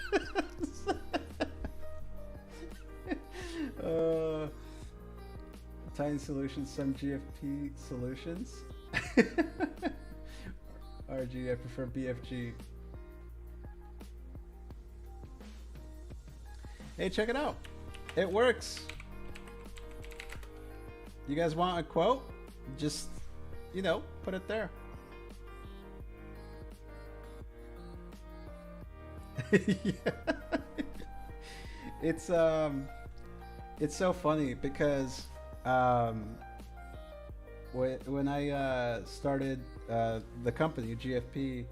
Speaker 1: Tiny solutions, some GFP solutions. RG, I prefer BFG. Hey, check it out. It works. You guys want a quote? Just, you know, put it there. Yeah. It's so funny because when I started the company GFP,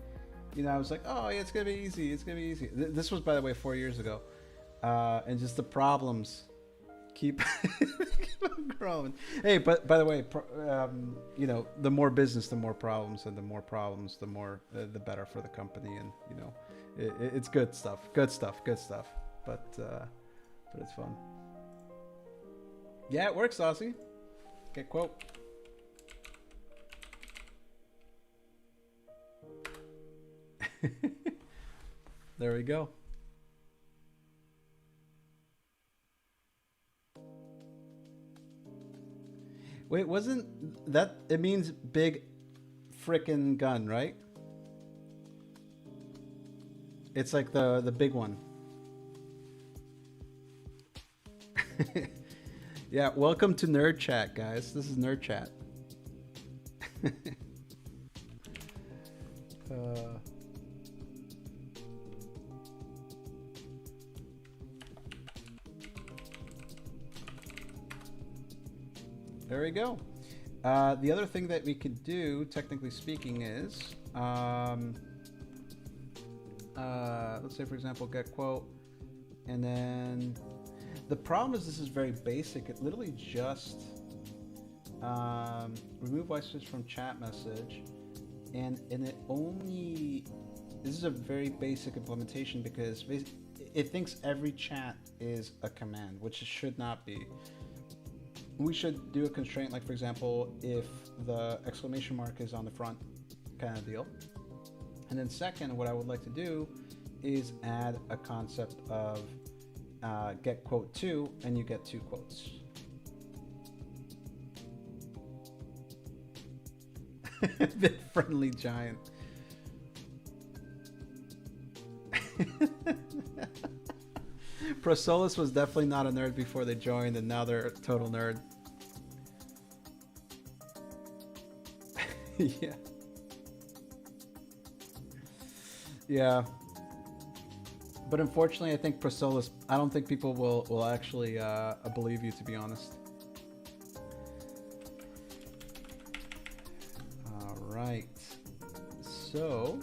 Speaker 1: you know, I was like, oh yeah, it's gonna be easy, it's gonna be easy. This was, by the way, 4 years ago, and just the problems keep keep on growing. Hey, but by the way, you know, the more business, the more problems, and the more problems, the more the better for the company, and you know, it's good stuff, good stuff, good stuff. But it's fun. Yeah, it works, Aussie. Get quote. There we go. Wait, wasn't that, it means big frickin' gun, right? It's like the big one. Yeah, welcome to Nerd Chat, guys. This is Nerd Chat. There we go. The other thing that we could do, technically speaking, is let's say, for example, get quote, and then The problem is this is very basic. It literally just remove white space from chat message, and it only, this is a very basic implementation because it thinks every chat is a command, which it should not be. We should do a constraint, like for example, if the exclamation mark is on the front, kind of deal. And then second, what I would like to do is add a concept of get quote to, and you get 2 quotes. Bit friendly giant. Prosolus was definitely not a nerd before they joined, and now they're a total nerd. Yeah. Yeah. But unfortunately, I think Prosolus, I don't think people will actually believe you, to be honest. All right. So,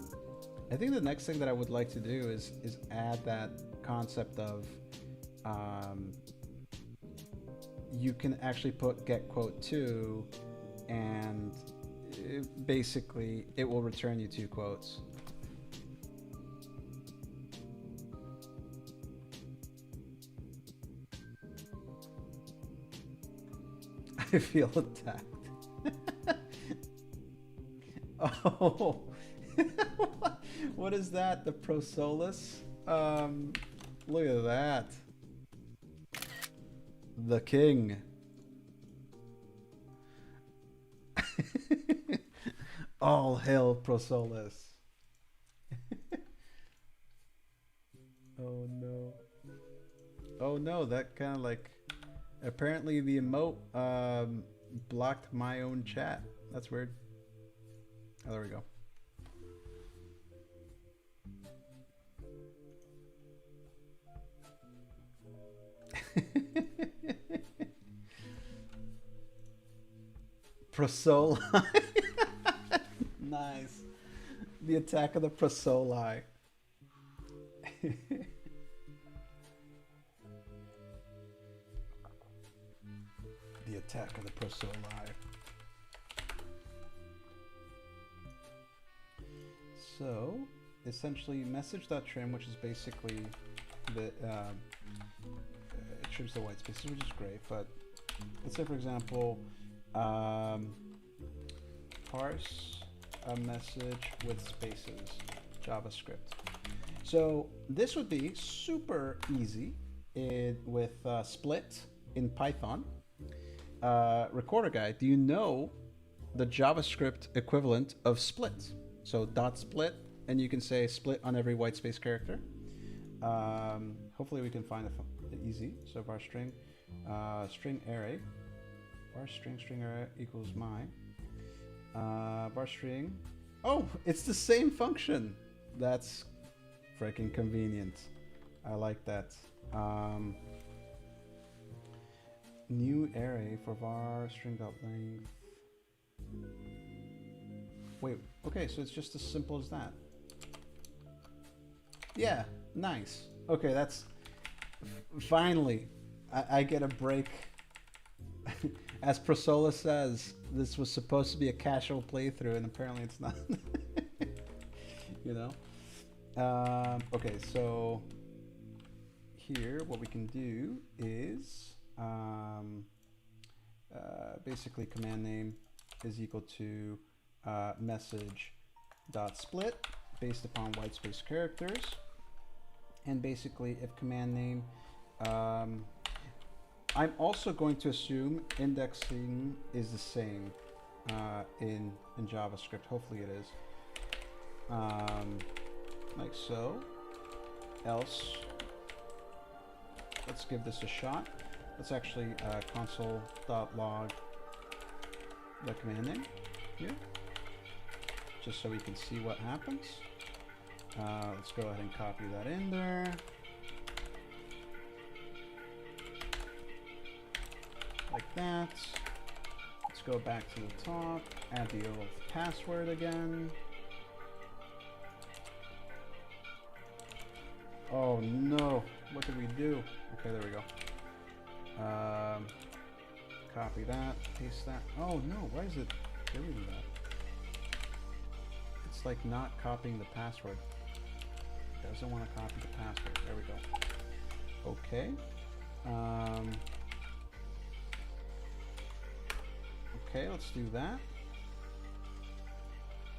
Speaker 1: I think the next thing that I would like to do is add that concept of you can actually put get quote to, and basically it will return you 2 quotes. I feel attacked. Oh, what is that? The Prosolus? Look at that. The king. All hail Prosolus. Oh no. Oh no, that kind of like, apparently the emote blocked my own chat. That's weird. Oh, there we go. Prosoli. Nice. The attack of the Prosoli. The attack of the Prosoli. So, essentially, message.trim, which is basically the it trims the white spaces, which is great. But let's say, for example, parse a message with spaces, JavaScript. So this would be super easy with split in Python. Recorder guy, do you know the JavaScript equivalent of split? So dot split, and you can say split on every white space character. Hopefully we can find it easy. So var string array, var string array equals my var string. Oh, it's the same function. That's freaking convenient. I like that. New array for var string.length. Wait, okay, so it's just as simple as that. Yeah, nice. Okay, that's finally I get a break. As Prosolus says, this was supposed to be a casual playthrough, and apparently it's not. You know? Okay, so here what we can do is basically command name is equal to message dot split based upon white space characters, and basically if command name, I'm also going to assume indexing is the same in JavaScript. Hopefully it is. Like so. Else, let's give this a shot. Let's actually console.log the command name here, just so we can see what happens. Let's go ahead and copy that in there. Like that. Let's go back to the top, add the old password again. Oh no, what did we do? Okay, there we go. Copy that, paste that. Oh no, why is it doing that? It's like not copying the password. It doesn't want to copy the password. There we go. Okay. Okay, let's do that.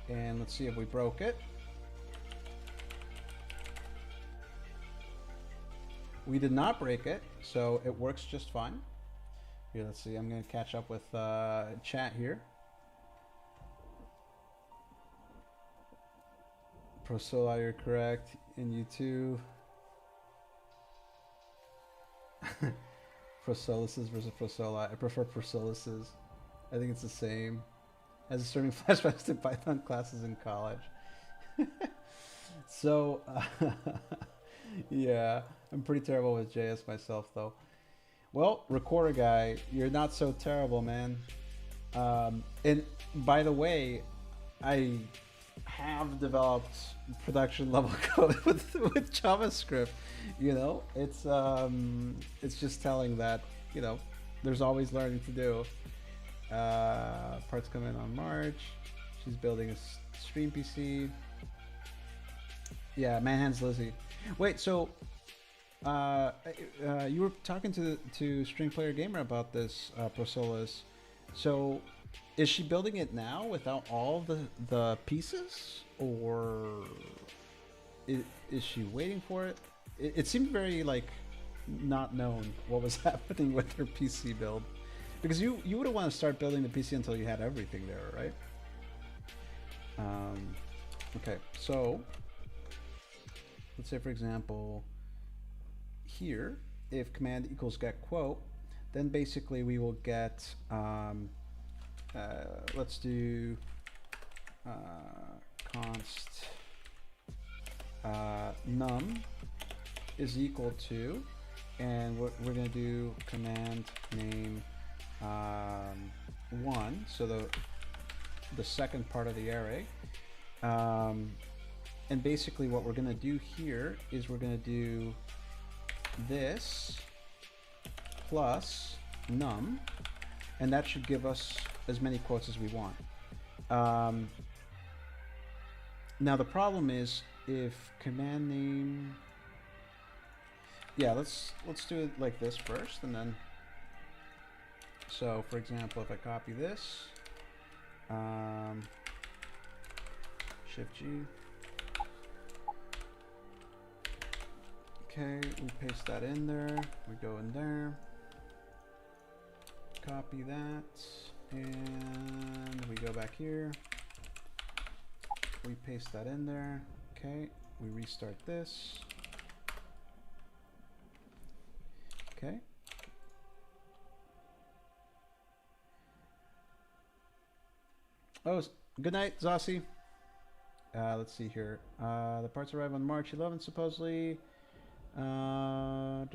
Speaker 1: And let's see if we broke it. We did not break it, so it works just fine. Here, let's see. I'm going to catch up with chat here. Prosola, you're correct. And you too. Prosolices versus Prosola. I prefer Prosolices. I think it's the same. As a serving flashbacks to Python classes in college. So, yeah, I'm pretty terrible with JS myself, though. Well, Recorder Guy, you're not so terrible, man. And by the way, I have developed production level code with JavaScript. You know, it's just telling that, you know, there's always learning to do. Parts come in on March. She's building a stream PC. Yeah, Manhand's Lizzie. Wait, so you were talking to String Player Gamer about this, Prosolis. So is she building it now without all the pieces, or is she waiting for it? It seemed very like not known what was happening with her PC build. Because you wouldn't want to start building the PC until you had everything there, right? Okay, so let's say, for example, here, if command equals get quote, then basically we will get, let's do const num is equal to, and we're going to do command name 1, so the second part of the array, and basically what we're going to do here is we're going to do this plus num, and that should give us as many quotes as we want. Now the problem is if command name, yeah, let's do it like this first, and then, so for example, if I copy this, Shift G, okay, we paste that in there, we go in there, copy that, and we go back here, we paste that in there, okay, we restart this, okay. Oh, good night, Zossi. Let's see here. The parts arrive on March 11th, supposedly. Oh,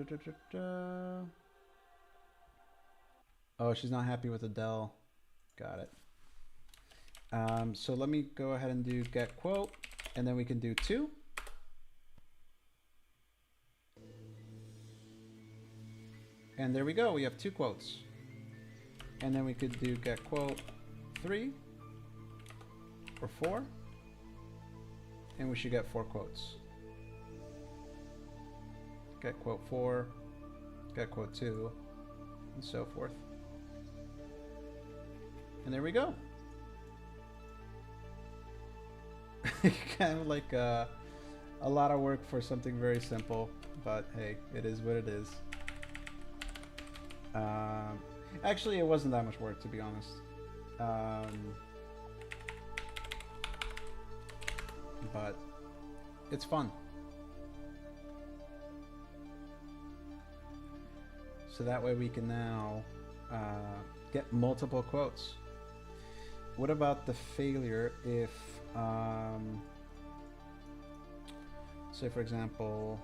Speaker 1: she's not happy with Adele. Got it. So let me go ahead and do get quote, and then we can do 2. And there we go. We have 2 quotes. And then we could do get quote 3. Or 4, and we should get 4 quotes. Get quote 4, get quote 2, and so forth. And there we go. Kind of like a lot of work for something very simple, but hey, it is what it is. Actually, it wasn't that much work, to be honest. But it's fun. So that way we can now get multiple quotes. What about the failure if, say for example,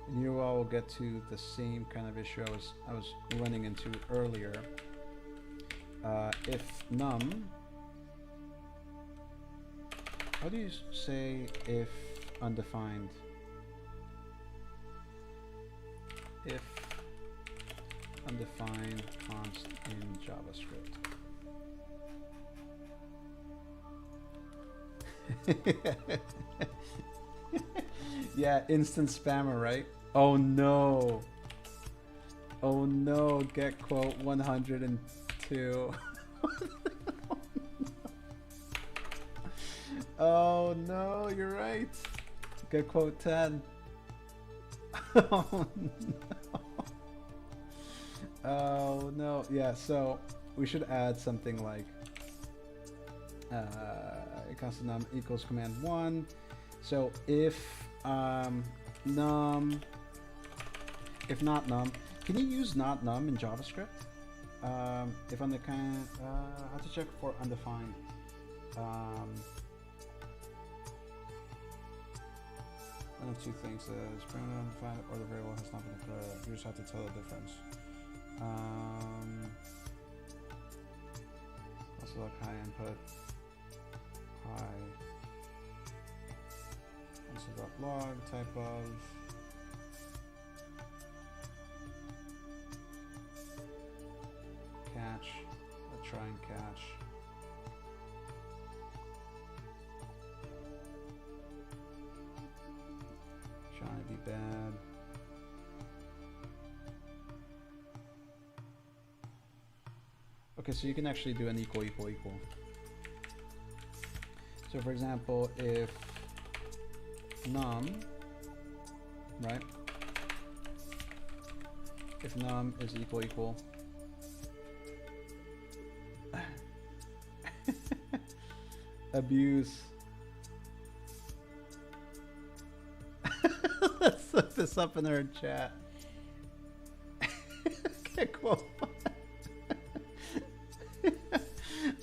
Speaker 1: and you all will get to the same kind of issue I was running into earlier. If num, how do you say if undefined? if undefined const in JavaScript. Yeah, instant spammer, right? Oh no. Oh no, get quote 102. Oh no, you're right. Get quote 10. Oh no. Oh no. Yeah, so we should add something like constant num equals command 1. So if num, if not num, can you use not num in JavaScript? If undefined, how to check for undefined. One of two things: the parameter undefined or the variable has not been declared. You just have to tell the difference. Also like high input, high. Log type of catch. Let's try and catch. Trying to be bad. Okay, so you can actually do an equal. So for example, if num, right? If num is equal abuse. Let's look this up in our chat. Okay, cool.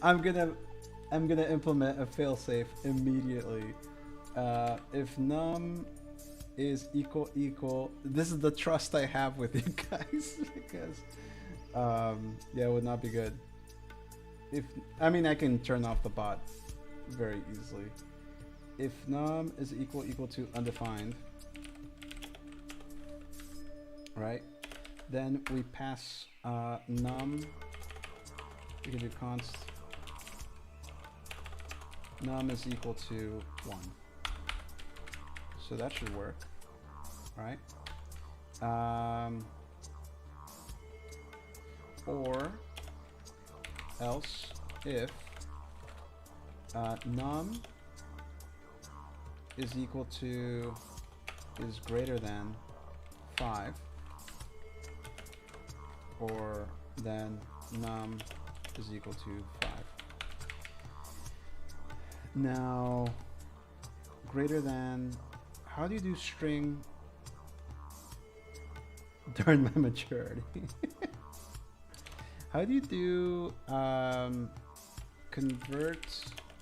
Speaker 1: I'm gonna implement a failsafe immediately. If num is equal, this is the trust I have with you guys because yeah, it would not be good. If I mean I can turn off the bot very easily. If num is equal to undefined, right? Then we pass num. We can do const num is equal to 1. So that should work, right? Or else if num is greater than 5, or then num is equal to 5. Now, greater than, how do you do string? Darn my maturity. How do you do convert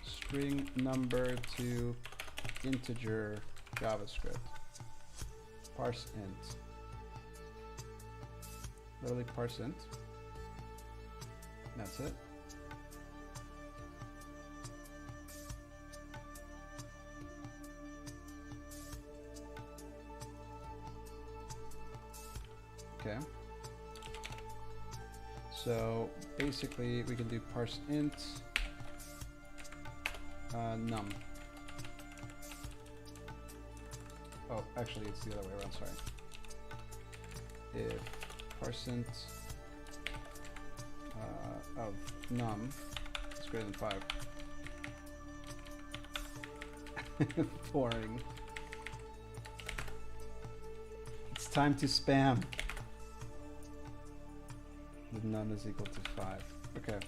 Speaker 1: string number to integer JavaScript? Parse int. Literally parse int. That's it. Okay. So basically we can do parse int num. Oh, actually it's the other way around, sorry. If parse int of num is greater than 5. Boring. It's time to spam. The num is equal to 5. Okay.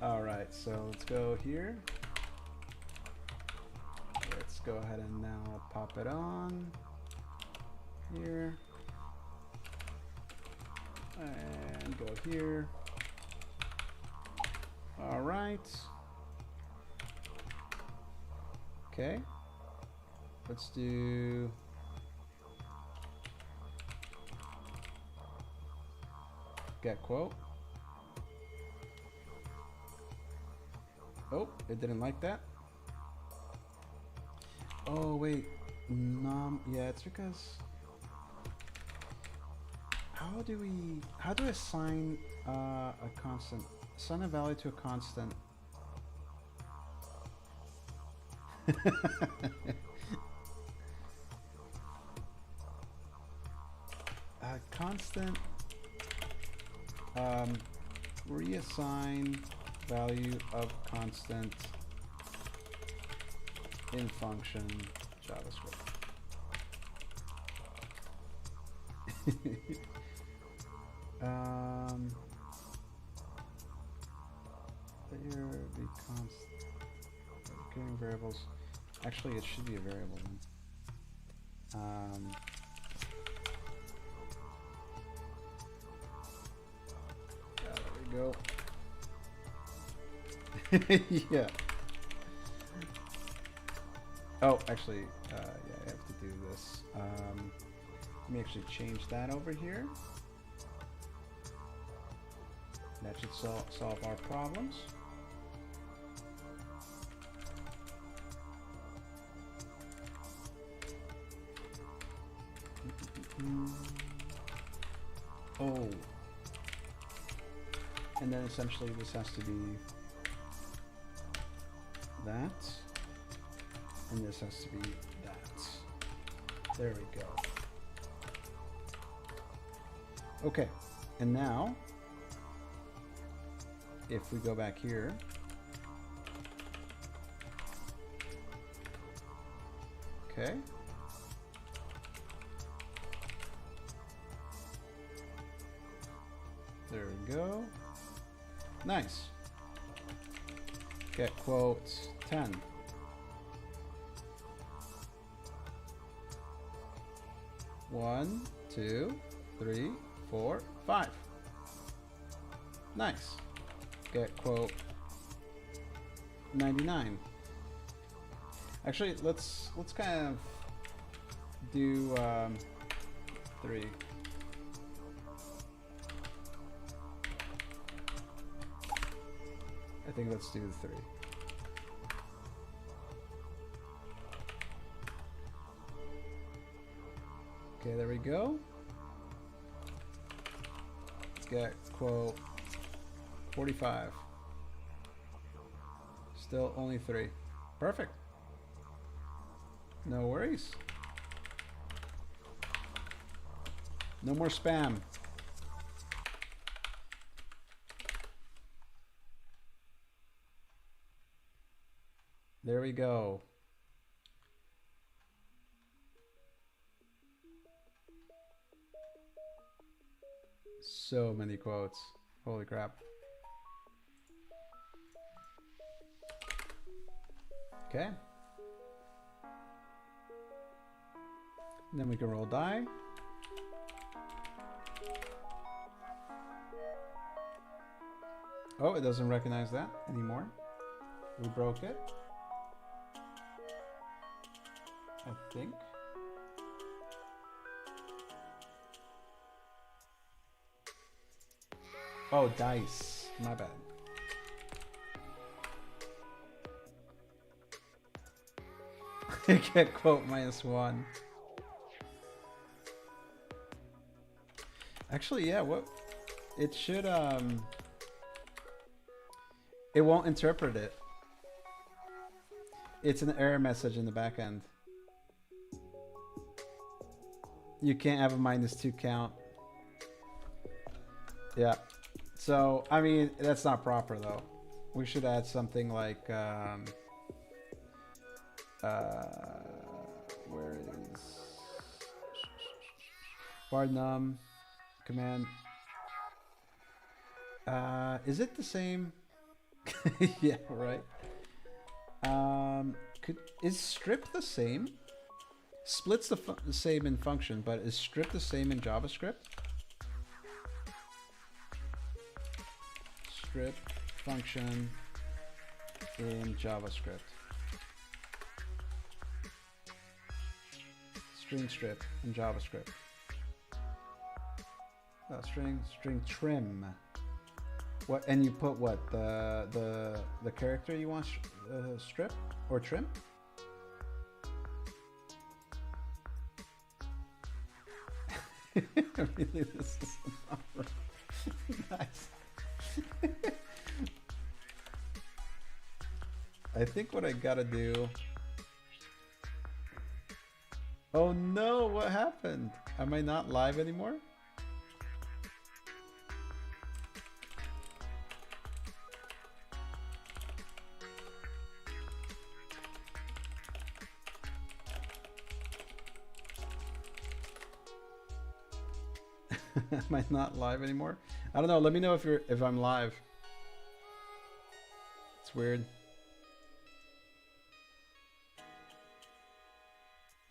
Speaker 1: Alright, so let's go here. Let's go ahead and now pop it on here. And go here. Alright. Okay. Let's do get quote. Oh, it didn't like that. Oh wait, num. Yeah, it's because how do I assign a constant, assign a value to a constant? A constant, reassign value of constant in function JavaScript. Here be constant recurring variables. Actually, it should be a variable then. There we go. Yeah. Oh, actually, yeah, I have to do this. Let me actually change that over here. That should solve our problems. Oh. And then essentially this has to be that. And this has to be that. There we go. Okay. And now, if we go back here, okay. There we go. Nice. Get quote 10. One, 2, 3, 4, 5. Nice. Get quote 99. Actually, let's kind of do 3. I think let's do 3. Okay, there we go. Let's get quote 45. Still only 3. Perfect. No worries. No more spam. There we go. So many quotes. Holy crap. Okay. Then we can roll die. Oh, it doesn't recognize that anymore. We broke it. I think. Oh, dice. My bad. Get quote -1. Actually, yeah, what it should it won't interpret it. It's an error message in the back end. You can't have a -2 count. Yeah. So, I mean, that's not proper though. We should add something like where is var num command? Is it the same? Yeah, right. Is strip the same? Split's the same in function, but is strip the same in JavaScript? Strip function in JavaScript. String strip in JavaScript. String trim. What, and you put what, the character you want strip or trim? Really, this is not right. Nice. I think what I gotta do. Oh no, what happened? Am I not live anymore? Am I not live anymore? I don't know. Let me know if I'm live. It's weird.